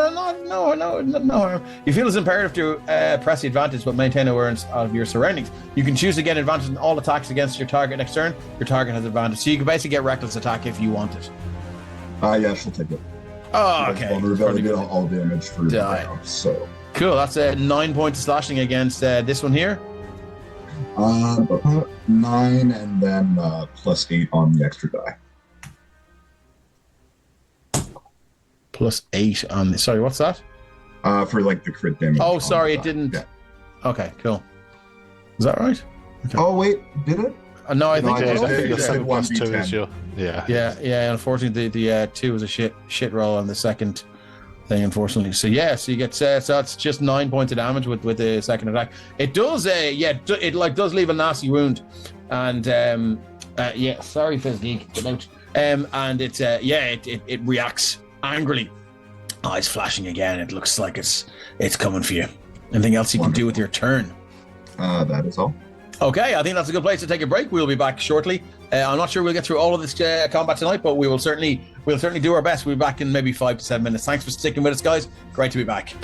You feel it's imperative to press the advantage but maintain awareness of your surroundings. You can choose to get advantage in all attacks against your target next turn. Your target has advantage. So you can basically get reckless attack if you want it. Yeah, she'll take it. Oh, okay. Vulnerability to all damage for the round, so. Cool, that's 9 points of slashing against this one here. 9 and then plus 8 on the extra die. Plus 8 on the... Sorry, what's that? For like the crit damage. Oh, sorry, it didn't... Yeah. Okay, cool. Is that right? Okay. Oh, wait, did it? No, I think I it think was. the 7 plus 2 is your... Yeah. Unfortunately, the 2 was a shit roll on the second thing, unfortunately. So you get so it's just 9 points of damage with the second attack. It does it does leave a nasty wound, and sorry Fizgeek, get out. And it reacts angrily, eyes flashing again. It looks like it's coming for you. Anything else you can do with your turn? That is all. Okay, I think that's a good place to take a break. We'll be back shortly. I'm not sure we'll get through all of this combat tonight, but we'll certainly do our best. We'll be back in maybe 5 to 7 minutes. Thanks for sticking with us, guys. Great to be back.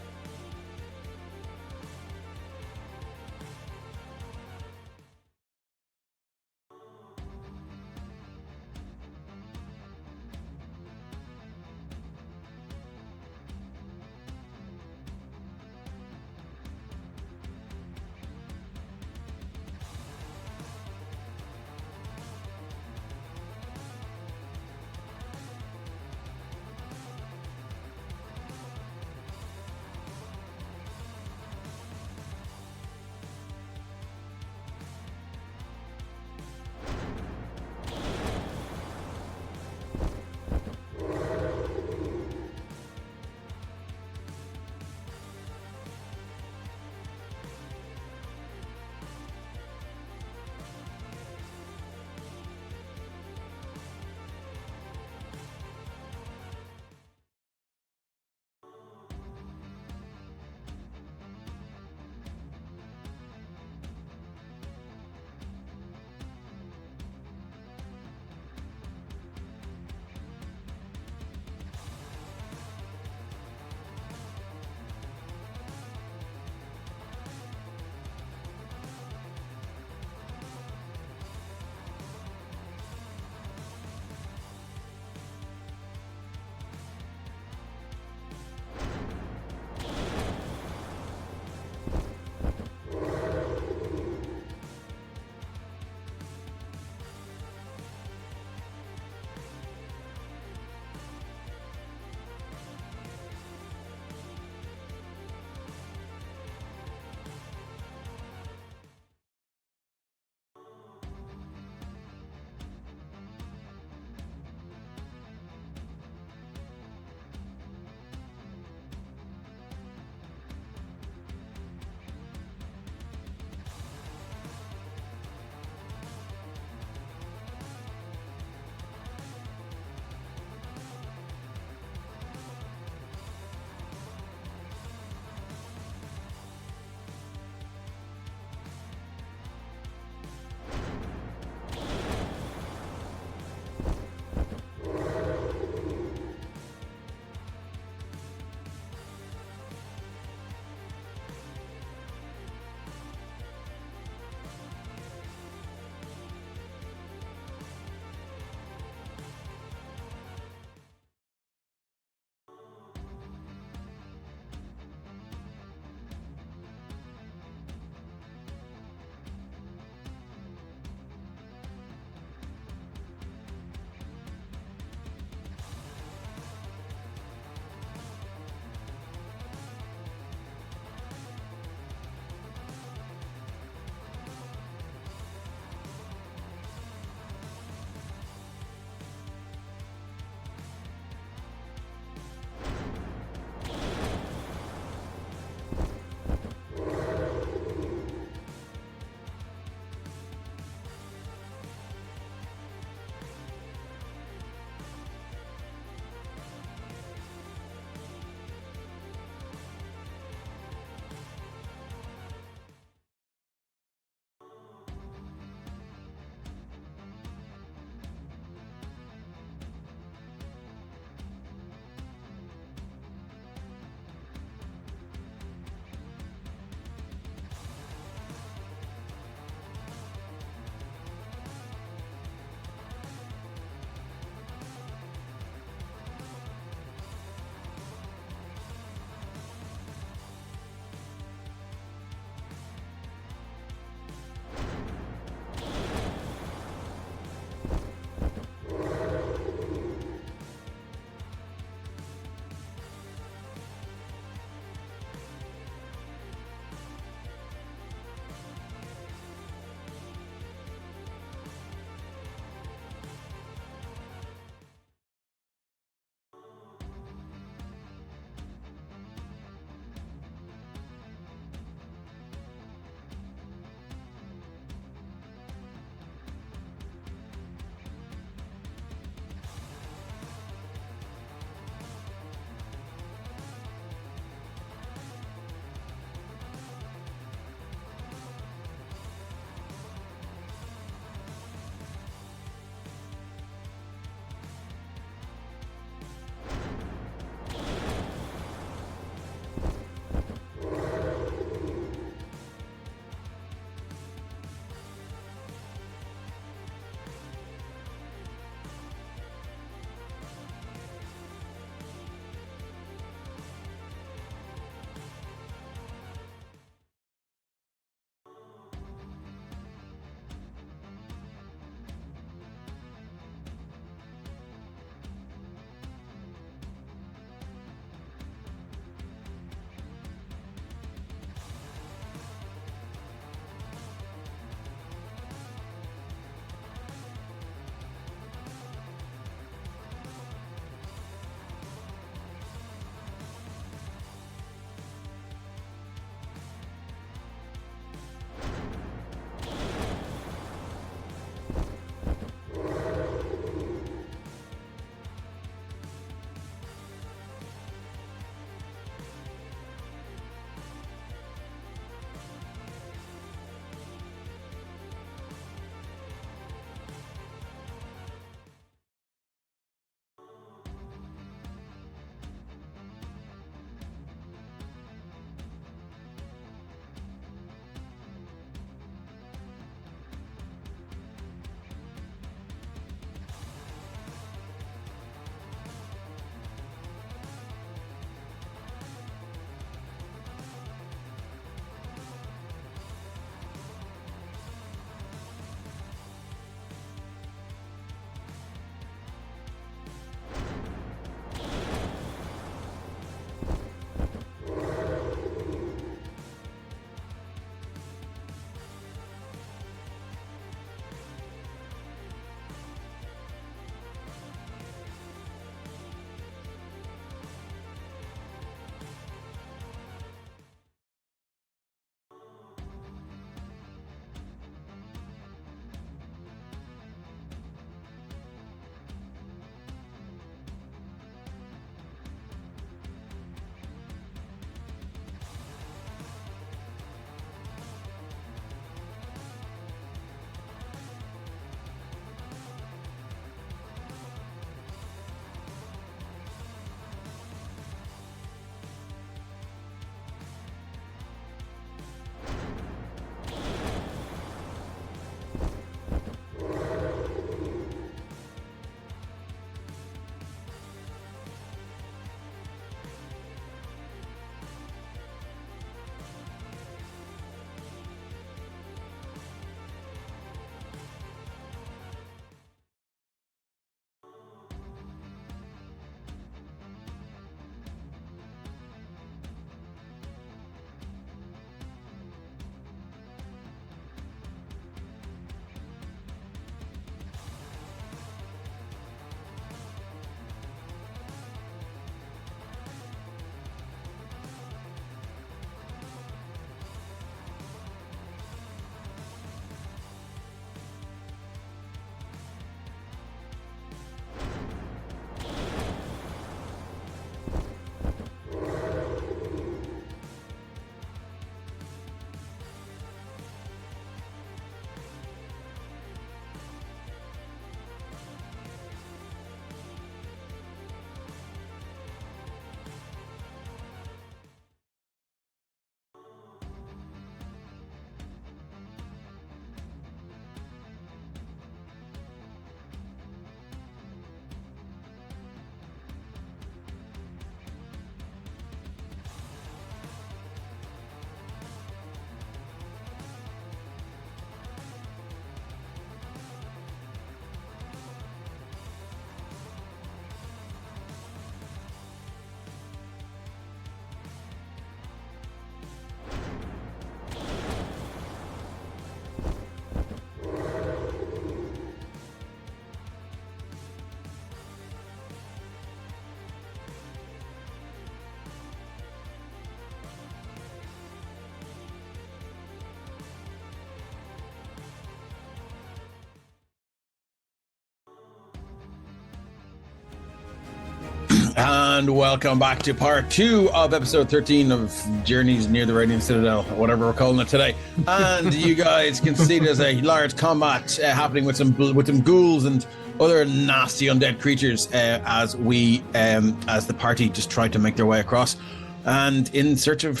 and welcome back to part 2 of episode 13 of Journeys Near the Radiant Citadel, or whatever we're calling it today. And you guys can see there's a large combat happening with some ghouls and other nasty undead creatures as the party just try to make their way across and in search of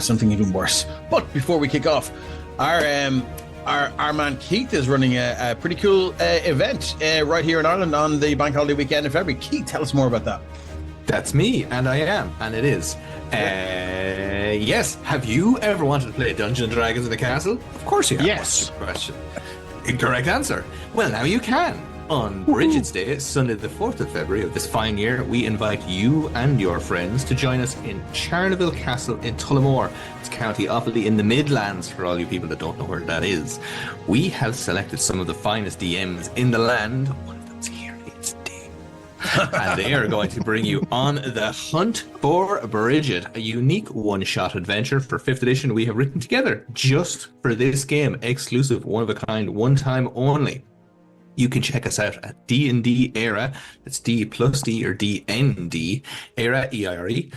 something even worse. But before we kick off, our man Keith is running a pretty cool event right here in Ireland on the bank holiday weekend in February. Keith, tell us more about that. That's me, and I am, and it is. Yes, have you ever wanted to play Dungeons & Dragons in the castle? Of course you have. Yes. What's your question? Correct answer. Well, now you can. On Bridget's Day, Sunday the 4th of February of this fine year, we invite you and your friends to join us in Charleville Castle in Tullamore. It's County Offaly in the Midlands, for all you people that don't know where that is. We have selected some of the finest DMs in the land. One of them's here, it's Dave. And they are going to bring you on the hunt for Bridget, a unique one-shot adventure for 5th edition we have written together just for this game. Exclusive, one of a kind, one time only. You can check us out at D&D Era, that's D plus D or DND, Era, E-I-R-E,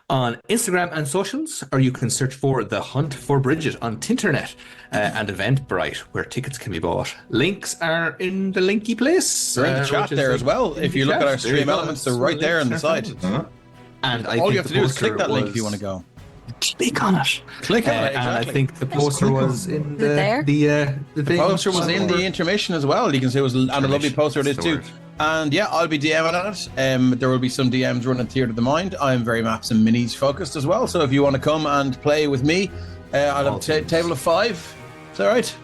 on Instagram and socials, or you can search for The Hunt for Bridget on Tinternet and Eventbrite, where tickets can be bought. Links are in the linky place. They're in the chat there as well. If you look at our stream elements, they're right there on the side. And all you have to do is click that link if you want to go. Click on it. Click on it, exactly. And I think the poster was in the poster was in the intermission as well. You can see it was, and a lovely poster it is too. And yeah, I'll be DMing on it. There will be some DMs running Theatre of the Mind. I'm very maps and minis focused as well. So if you want to come and play with me, I'll have a table of 5. Is that right?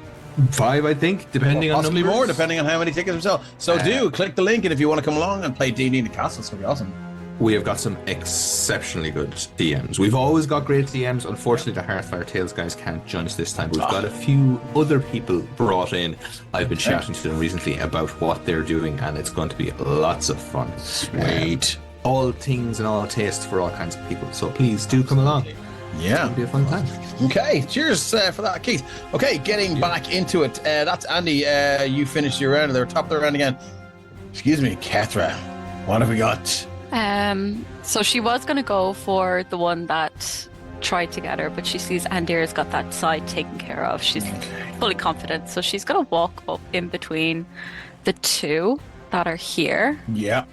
5, I think, depending on possibly numbers. More, depending on how many tickets we sell. So do click the link, and if you want to come along and play D&D in the castle, it's gonna be awesome. We have got some exceptionally good DMs. We've always got great DMs. Unfortunately, the Hearthfire Tales guys can't join us this time. We've got a few other people brought in. I've been chatting to them recently about what they're doing, and it's going to be lots of fun. Sweet. All things and all tastes for all kinds of people. So please do come along. Yeah. It'll be a fun time. Okay, cheers for that, Keith. Okay, getting back into it. That's Andy. You finished your round. They were top of the round again. Excuse me, Kethra. What have we got? So she was going to go for the one that tried to get her, but she sees Andira's got that side taken care of. She's fully confident, so she's going to walk up in between the two that are here. Yeah.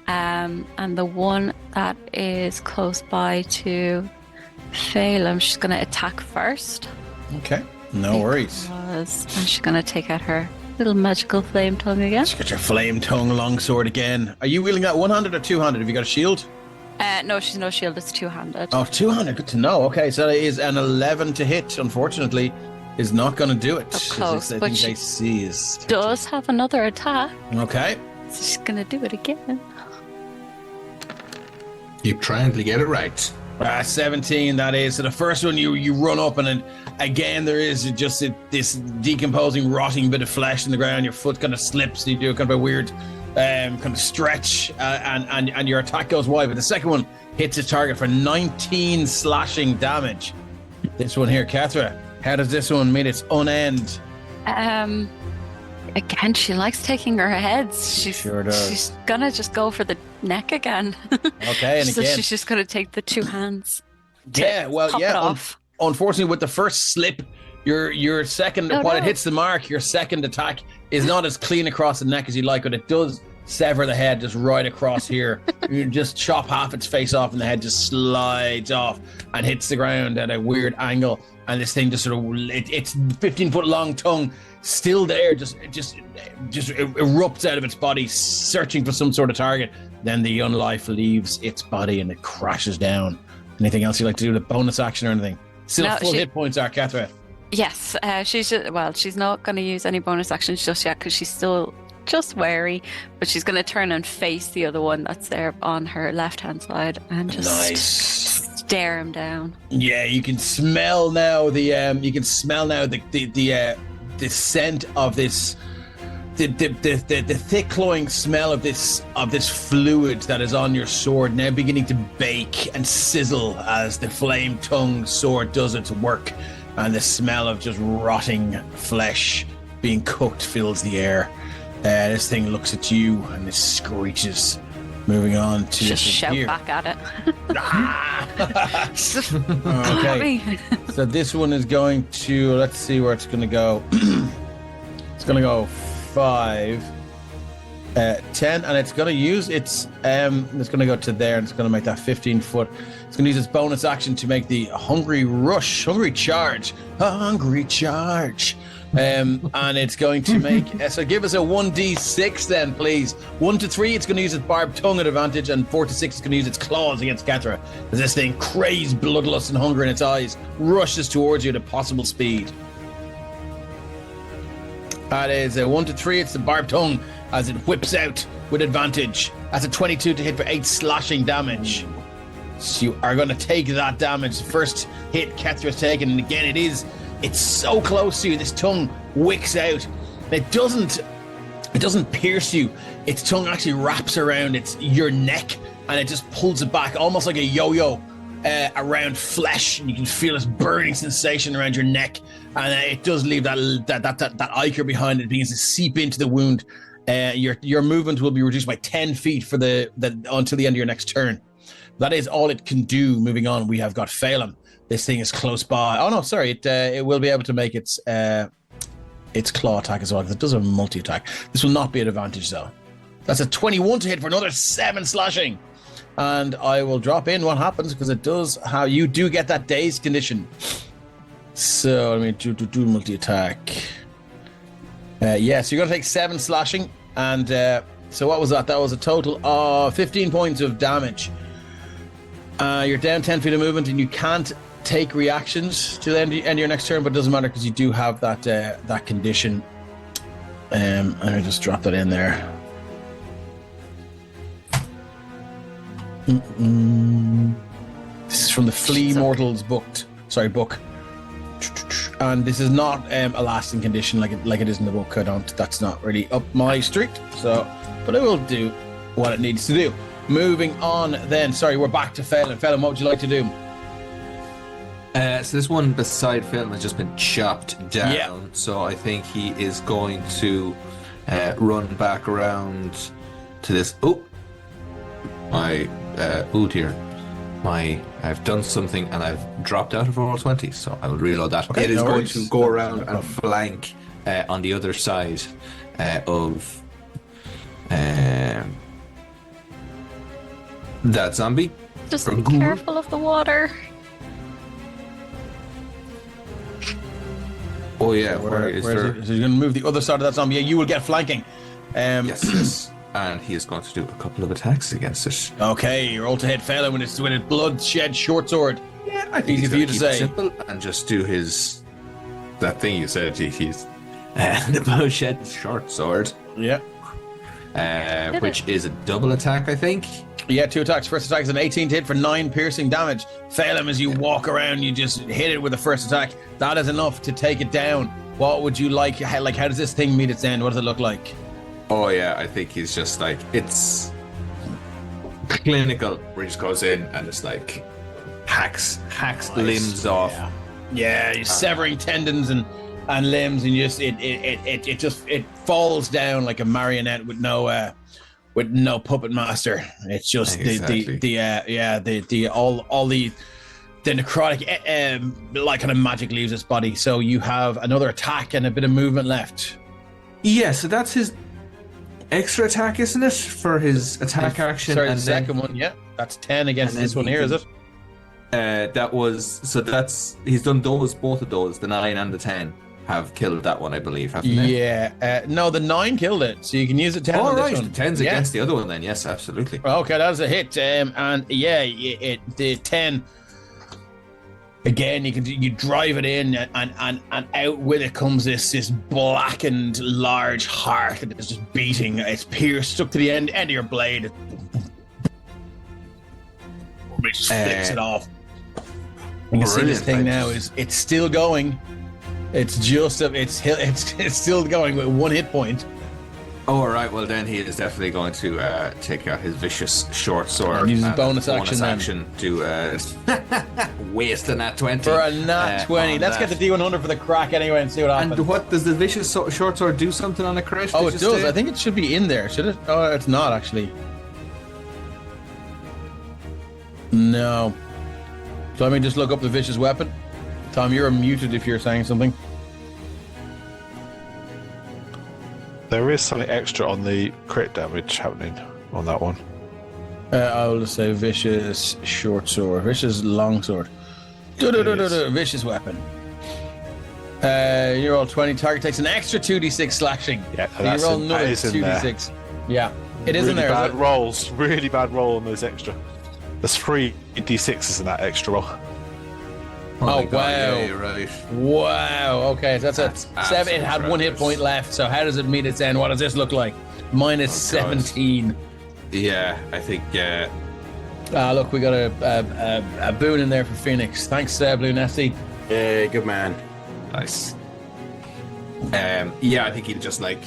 And the one that is close by to Phelim, she's going to attack first. Okay, no worries. And she's going to take out her little magical flame tongue again. Just get your flame tongue longsword again. Are you wielding that one-handed or two-handed? Have you got a shield? No, she's no shield. It's two-handed. Oh, two-handed. Good to know. Okay, so it is an 11 to hit. Unfortunately, is not going to do it. Close, I but think she AC is 13. does have another attack. Okay. So she's going to do it again. Keep trying to get it right. 17, that is. So the first one, you run up, and then again there is just this decomposing, rotting bit of flesh in the ground. Your foot kind of slips. You do kind of a weird kind of stretch, and your attack goes wide. But the second one hits its target for 19 slashing damage. This one here, Kethra, how does this one meet its unend? Again, she likes taking her heads. She sure does. She's gonna just go for the neck again. Okay, and so again, she's just gonna take the two hands. Yeah, well, pop yeah. it off. Unfortunately, with the first slip, your second, while it hits the mark, your second attack is not as clean across the neck as you like, but it does sever the head just right across here. You just chop half its face off, and the head just slides off and hits the ground at a weird angle. And this thing just sort of, it's 15-foot long tongue still there, just erupts out of its body, searching for some sort of target. Then the unlife leaves its body and it crashes down. Anything else you'd like to do with a bonus action or anything? Still No, full hit points are Kethra. Yes, she's not going to use any bonus actions just yet because she's still just wary, but she's going to turn and face the other one that's there on her left-hand side and just stare him down. Yeah, you can smell now the scent of this, the thick cloying smell of this fluid that is on your sword now beginning to bake and sizzle as the flame tongue sword does its work, and the smell of just rotting flesh being cooked fills the air. This thing looks at you and it screeches Moving on to Just shout here. back at it. Okay. So this one is going to, let's see where it's going to go. It's going to go 5, 10, and it's going to use its, it's going to go to there, and it's going to make that 15 foot. It's going to use its bonus action to make the hungry charge. And it's going to make, so give us a 1d6 then, please. 1 to 3, it's going to use its barbed tongue at advantage, and 4 to 6, it's going to use its claws against Hethar. As this thing, crazed bloodlust and hunger in its eyes, rushes towards you at possible speed. That is a 1 to 3, it's the barbed tongue as it whips out with advantage. That's a 22 to hit for 8 slashing damage. So you are going to take that damage. The first hit Kethar's taken, and again, it's so close to you. This tongue wicks out. It doesn't pierce you. Its tongue actually wraps around your neck, and it just pulls it back, almost like a yo-yo around flesh. And you can feel this burning sensation around your neck, and it does leave that ichor behind it. It begins to seep into the wound. Your movement will be reduced by 10 feet for until the end of your next turn. That is all it can do. Moving on, we have got Phelim. This thing is close by. Oh no, sorry. It will be able to make its claw attack as well, because it does a multi-attack. This will not be an advantage though. That's a 21 to hit for another 7 slashing. And I will drop in what happens, because it does how you do get that dazed condition. So let me do multi-attack. So you're going to take 7 slashing, and so what was that? That was a total of 15 points of damage. You're down 10 feet of movement, and you can't take reactions to the end of your next turn, but it doesn't matter because you do have that condition. Let me just drop that in there. This is from the Flea Mortals book. And this is not a lasting condition like it is in the book. That's not really up my street. So, but it will do what it needs to do. Moving on then. Sorry, we're back to Phelim. Phelim, what would you like to do? So this one beside Phelim has just been chopped down. Yeah. So I think he is going to run back around to this. I've done something and I've dropped out of Roll20, so I will reload that. Okay, it is no going worries. to go around and flank on the other side of that zombie. Just be careful of the water. Oh yeah, where is there? So you're going to move the other side of that zombie. Yeah, you will get flanking. Yes. And he is going to do a couple of attacks against it. Okay, roll to hit Phelim with its blood-shed short sword. Yeah, I think Easy for you to say. Simple and just do that thing you said. He's the blood-shed short sword. Yeah. Which is a double attack, I think. Yeah, 2 attacks. First attack is an 18 to hit for 9 piercing damage. Phelim, as you walk around, you just hit it with the first attack. That is enough to take it down. What would you like? How does this thing meet its end? What does it look like? Oh yeah, I think he's just like, it's clinical, where he just goes in and just like hacks limbs off. Yeah, you're severing tendons and limbs, and it falls down like a marionette with no puppet master. It's just exactly. the necrotic like kind of magic leaves its body. So you have another attack and a bit of movement left. Yeah, so that's his extra attack, isn't it, for his attack action? Sorry, and the second one. Yeah, that's 10 against this one here, is it? He's done both of those. The 9 and the 10 have killed that one, I believe, haven't they? Yeah. No, the 9 killed it, so you can use a 10 on this one. The 10's against the other one then. Yes, absolutely. Okay, that was a hit. And yeah, the 10. Again, you drive it in, and out with it comes this blackened large heart that is just beating. It's pierced, stuck to the end of your blade. It just flicks it off. You can see this thing now it's still going. It's still going with 1 hit point. Oh, right. Well, then he is definitely going to take out his vicious short sword. And use his bonus action to waste a nat 20. For a nat 20. Let's get the D100 for the crack anyway and see what happens. And what does the vicious short sword do? Something on a crit? Oh, it does. I think it should be in there. Should it? Oh, it's not actually. No. So let me just look up the vicious weapon. Tom, you're muted if you're saying something. There is something extra on the crit damage happening on that one. I'll just say vicious short sword, vicious long sword. Vicious weapon. You roll 20. Target takes an extra 2d6 slashing. Yeah, So you roll another 2d6. Yeah, it is in there. Bad rolls. Really bad roll on those extra. There's 3 d6s in that extra roll. Oh, my God, wow. Yeah, you're right. Wow. Okay, so that's a 7. It had 1 hit point left. So how does it meet its end? What does this look like? Minus 17. Yeah, I think. Look, we got a boon in there for Phoenix. Thanks, Blue Nessie. Yeah, good man. Nice. Yeah, I think he'll just like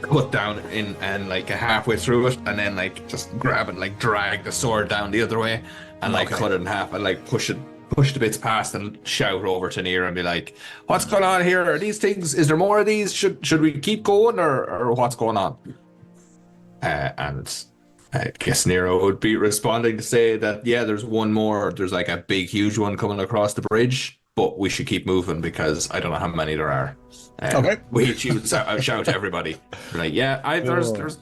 cut down in and like halfway through it, and then like just grab and like drag the sword down the other way, and like cut it in half and like push the bits past and shout over to Nira and be like, "What's going on here? Are these things? Is there more of these? Should we keep going or what's going on?" And I guess Nero would be responding to say that there's one more. There's like a big, huge one coming across the bridge. But we should keep moving because I don't know how many there are. Okay. We should shout to everybody. We're like,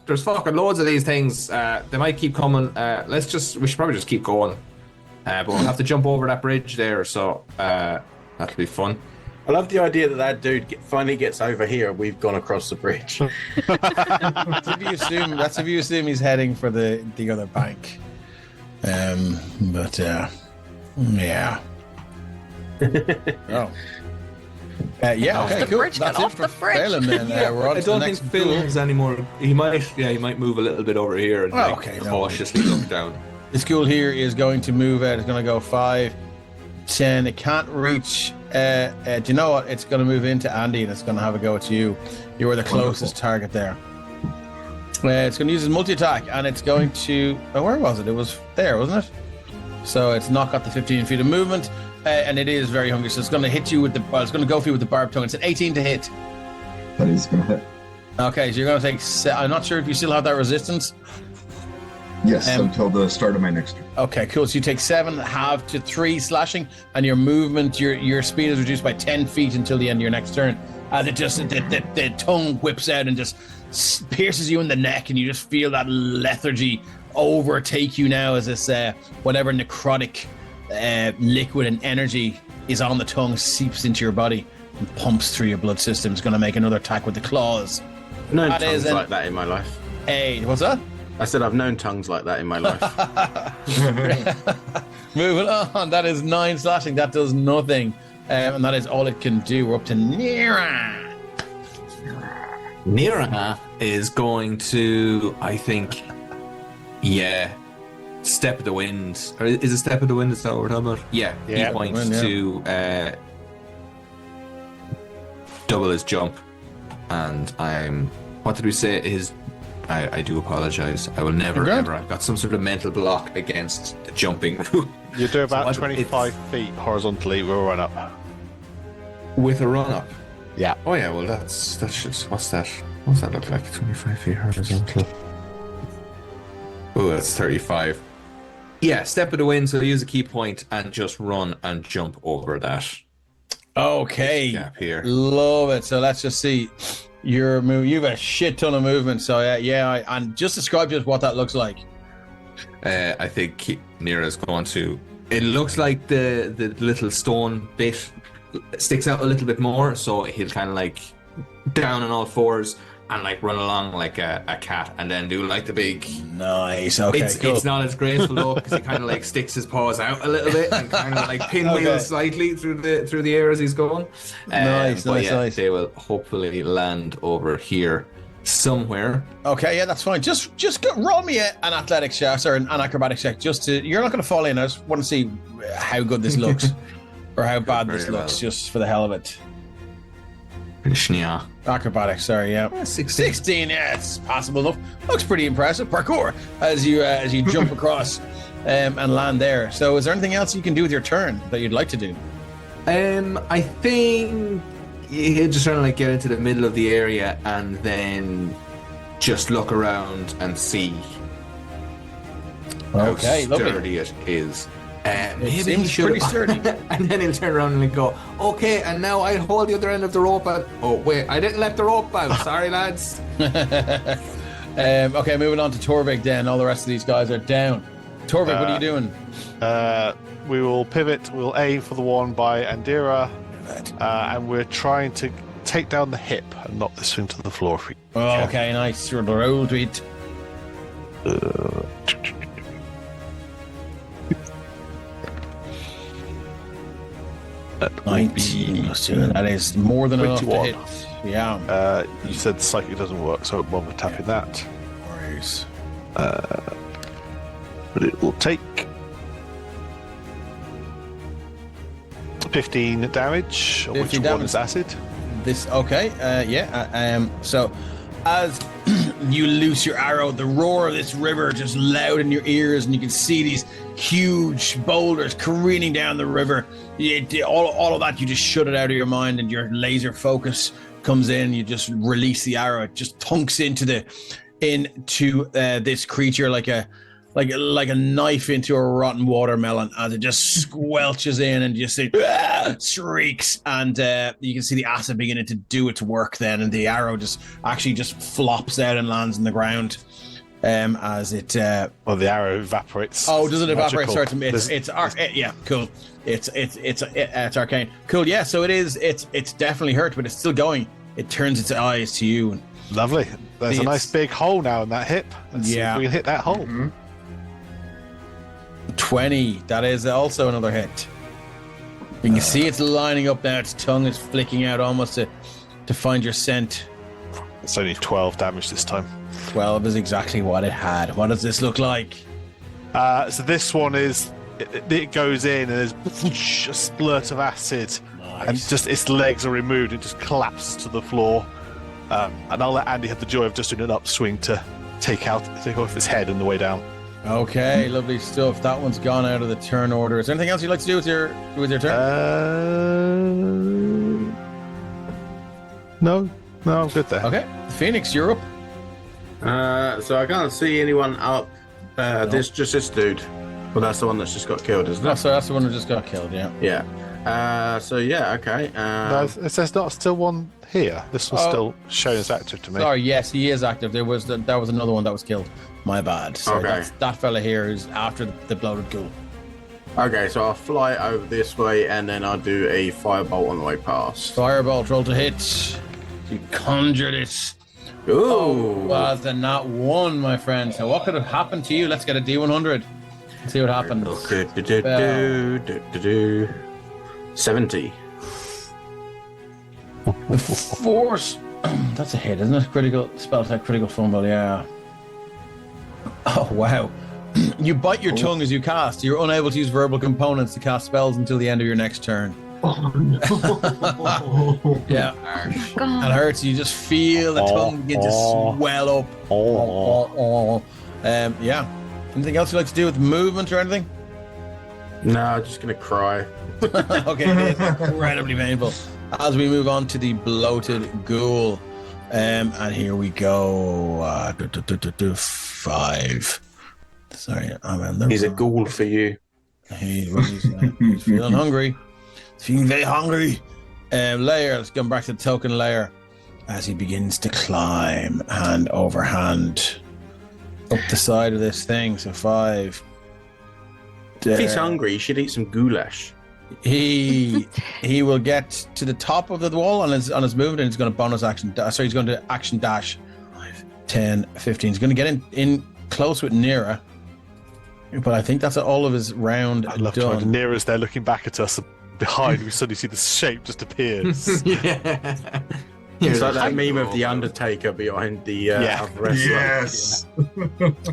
there's fucking loads of these things. They might keep coming. We should probably just keep going. But we'll have to jump over that bridge there, so that'll be fun. I love the idea that dude finally gets over here. We've gone across the bridge. That's if you assume he's heading for the other bank. Yeah. Oh. Okay, cool. Bridge, That's get it off for the bridge. Phelan then. We're on I to the don't next think Phil's anymore. He might move a little bit over here and cautiously look down. The school here is going to move out. It's going to go 5, 10. It can't reach. Do you know what? It's going to move into Andy and it's going to have a go at you. You were the closest target there. It's going to use his multi-attack and it's going to... where was it? It was there, wasn't it? So it's not got the 15 feet of movement. And it is very hungry, so it's going to hit you with it's going to go for you with the barbed tongue. It's an 18 to hit. That is going to hit. Okay, so you're going to take... I'm not sure if you still have that resistance. Yes, until the start of my next turn. Okay, cool. So you take 7, half to 3 slashing, and your movement, your speed is reduced by 10 feet until the end of your next turn. As it just the tongue whips out and just pierces you in the neck, and you just feel that lethargy overtake you now as this whatever necrotic liquid and energy is on the tongue seeps into your body and pumps through your blood system. It's going to make another attack with the claws. Known tongues like that in my life. Hey, what's that? I said I've known tongues like that in my life. Moving on. That is 9 slashing. That does nothing. And that is all it can do. We're up to Nira. Nira is going to, I think, Step of the Wind. Or is it Step of the Wind? Is that what we're talking about? Yeah. He points to double his jump. And what did we say? I do apologize. I will never ever. I've got some sort of mental block against the jumping. You do about 25 feet horizontally with a run up. With a run up? Yeah. Oh yeah, well that's just, what's that look like? 25 feet horizontal. Oh, that's 35. Yeah, Step of the Wind, so use a key point and just run and jump over that. Okay. Gap here. Love it. So let's just see. Your move, you have a shit ton of movement, so and just describe just what that looks like. I think Nira's going to. It looks like the little stone bit sticks out a little bit more, so he'll kind of like down on all fours and like run along like a cat, and then do like the big. Nice. Okay. It's not as graceful though, because he kind of like sticks his paws out a little bit and kind of like pinwheel slightly through the air as he's going. Nice. They will hopefully land over here somewhere. Okay, yeah, that's fine. Just roll me an athletics check or an acrobatics check. You're not going to fall in. I just want to see how good this looks or how bad this looks, just for the hell of it. Acrobatics, sorry, yeah. 16, yeah, it's passable enough. Looks pretty impressive. Parkour as you jump across and land there. So is there anything else you can do with your turn that you'd like to do? I think you're just trying to like get into the middle of the area and then just look around and see how sturdy it is. Maybe he seems should pretty sturdy. And then he'll turn around and go, okay, and now I'll hold the other end of the rope out. Oh, wait, I didn't let the rope out. Sorry, lads. Okay, moving on to Torvik then. All the rest of these guys are down. Torvik, what are you doing? We will pivot. We'll aim for the one by Andira, and we're trying to take down the hip and knock this thing to the floor. If we can. Okay, nice. You're the roll to it. 19. That is more than enough to 21. hit. Yeah. You said psychic doesn't work, so I won't bother tapping that. Worries. But it will take 15 damage, of which 15 one damage. is acid. This okay? So as you loose your arrow, the roar of this river just loud in your ears, and you can see these huge boulders careening down the river. All of that, you just shut it out of your mind, and your laser focus comes in. You just release the arrow. It just thunks into this creature like a knife into a rotten watermelon, as it just squelches in, and you see shrieks, and you can see the acid beginning to do its work then, and the arrow just flops out and lands on the ground as it Well, the arrow evaporates. oh, does it evaporate? Magical. Sorry, yeah, cool. It's arcane. Cool, yeah. So it's definitely hurt, but it's still going. It turns its eyes to you. Lovely. There's a nice big hole now in that hip. Let's see Yeah. if we can hit that hole. 20. That is also another hit. You can see it's lining up now. Its tongue is flicking out almost to find your scent. It's only 12 damage this time. 12 is exactly what it had. What does this look like? So this one is, it goes in and there's a splurt of acid, and just its legs are removed. It just collapses to the floor. And I'll let Andy have the joy of just doing an upswing to take off its head on the way down. Okay, lovely stuff. That one's gone out of the turn order. Is there anything else you'd like to do with your turn? No, I'm good there. Okay, Phoenix, you're up. So I can't see anyone up. There's just this dude. Well, that's the one that's just got killed, isn't Oh, it? so that's the one who just got killed, yeah. Yeah. So yeah, okay. No, it says not still one here. This one's Oh. still shown as active to me. Sorry, yes, he is active. That was another one that was killed. My bad. So Okay. that's that fella here is after the bloated ghoul. Okay, so I'll fly over this way, and then I'll do a firebolt on the way past. Firebolt, roll to hit. You conjured it. Ooh. Was the not one, my friend. So what could have happened to you? Let's get a D100. Let's see what happens. 70. The force. That's a hit, isn't it? Critical spell attack, critical fumble. Yeah. Oh wow. You bite your tongue as you cast. You're unable to use verbal components to cast spells until the end of your next turn. Yeah. It hurts. You just feel the tongue begin to swell up. Yeah. Anything else you'd like to do with movement or anything? No, I'm just gonna cry. Okay, it is incredibly painful. As we move on to the bloated ghoul, and here we go. 5. Sorry, I'm in the. He's a ghoul for you. He's feeling hungry. He's feeling very hungry. Layer. Let's go back to the token layer as he begins to climb hand over hand up the side of this thing. So 5. If he's hungry, he should eat some goulash. He will get to the top of the wall on his movement, and he's going to bonus action. He's going to action dash. 5, 10, 15. He's going to get in close with Nira, but I think that's all of his round I love done. to Nira's there looking back at us. Behind, we suddenly see the shape just appears. Yeah. It's like that meme of the Undertaker behind the other wrestler. Yes.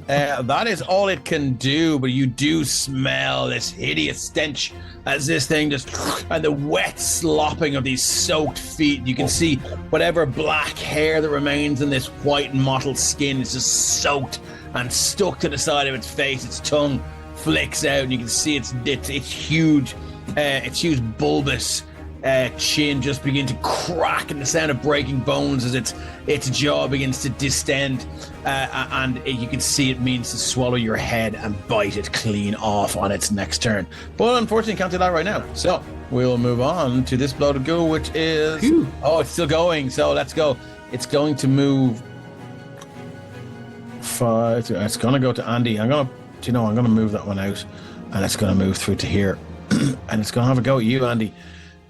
That is all it can do, but you do smell this hideous stench as this thing just, and the wet slopping of these soaked feet. You can see whatever black hair that remains in this white mottled skin is just soaked and stuck to the side of its face. Its tongue flicks out, and you can see its huge bulbous chin just begin to crack, and the sound of breaking bones as its jaw begins to distend, and you can see it means to swallow your head and bite it clean off on its next turn. But unfortunately, can't do that right now. So we'll move on to this bloated ghoul, which is it's still going. So let's go. It's going to move 5. It's going to go to Andy. I'm going to move that one out, and it's going to move through to here, and it's going to have a go at you, Andy.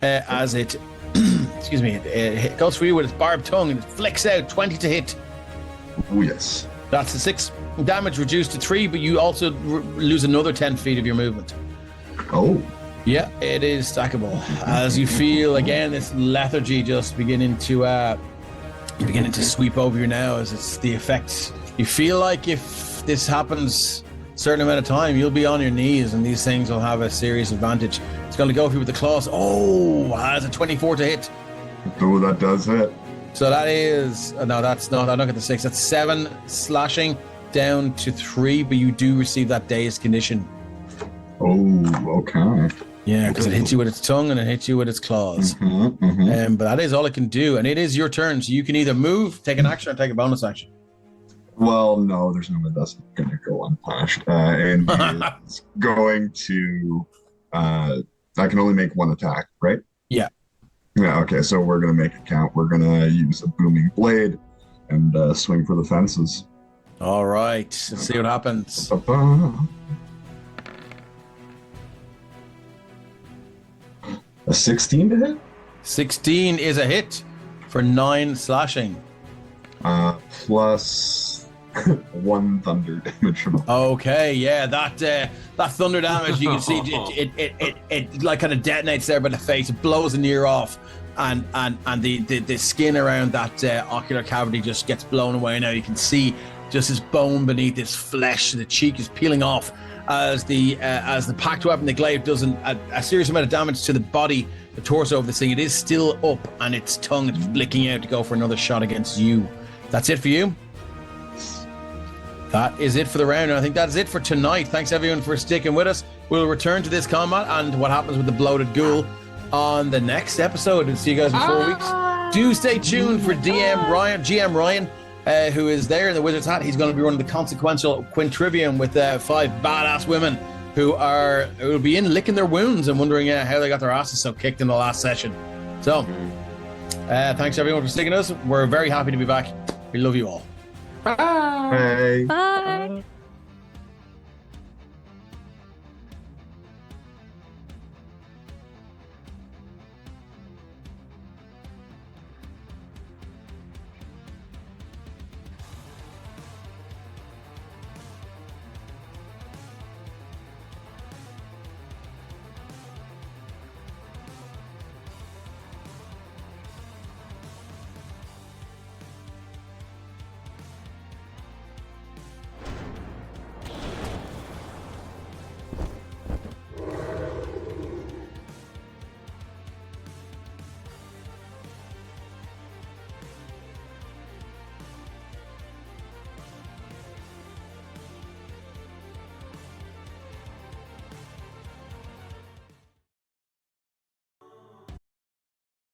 As it, it goes for you with its barbed tongue and it flicks out 20 to hit. Oh, yes. That's the 6 damage reduced to 3, but you also lose another 10 feet of your movement. Oh. Yeah, it is stackable. As you feel again this lethargy just beginning to sweep over you now, as it's the effects. You feel like if this happens a certain amount of time, you'll be on your knees, and these things will have a serious advantage. It's going to go for you with the claws. Oh, has a 24 to hit. Oh, that does hit. So that is... No, that's not. I don't get the 6. That's 7 slashing down to 3, but you do receive that dazed condition. Oh, okay. Yeah, because it hits you with its tongue and it hits you with its claws. But that is all it can do, and it is your turn. So you can either move, take an action, or take a bonus action. Well, no, there's no way that's going to go unpunished. And it's going to... I can only make one attack, right? Yeah. Yeah, okay, so we're going to make it count. We're going to use a booming blade and swing for the fences. All right, let's see what happens. A 16 to hit? 16 is a hit for 9 slashing. Plus 1 thunder damage from... Okay, yeah, that thunder damage, you can see it like kind of detonates there by the face. It blows an ear off, and the skin around that ocular cavity just gets blown away. Now you can see just this bone beneath this flesh. The cheek is peeling off as the packed weapon, the glaive, does a serious amount of damage to the body, the torso of this thing. It is still up, and its tongue is flicking out to go for another shot against you. That's it for you. That is it for the round, and I think that is it for tonight. Thanks everyone for sticking with us. We'll return to this combat and what happens with the bloated ghoul on the next episode, and see you guys in 4 weeks. Do stay tuned for GM Ryan, who is there in the wizard's hat. He's going to be running the consequential Quintrivium with 5 badass women who will be in licking their wounds and wondering how they got their asses so kicked in the last session. So thanks everyone for sticking with us. We're very happy to be back. We love you all. Bye. Bye.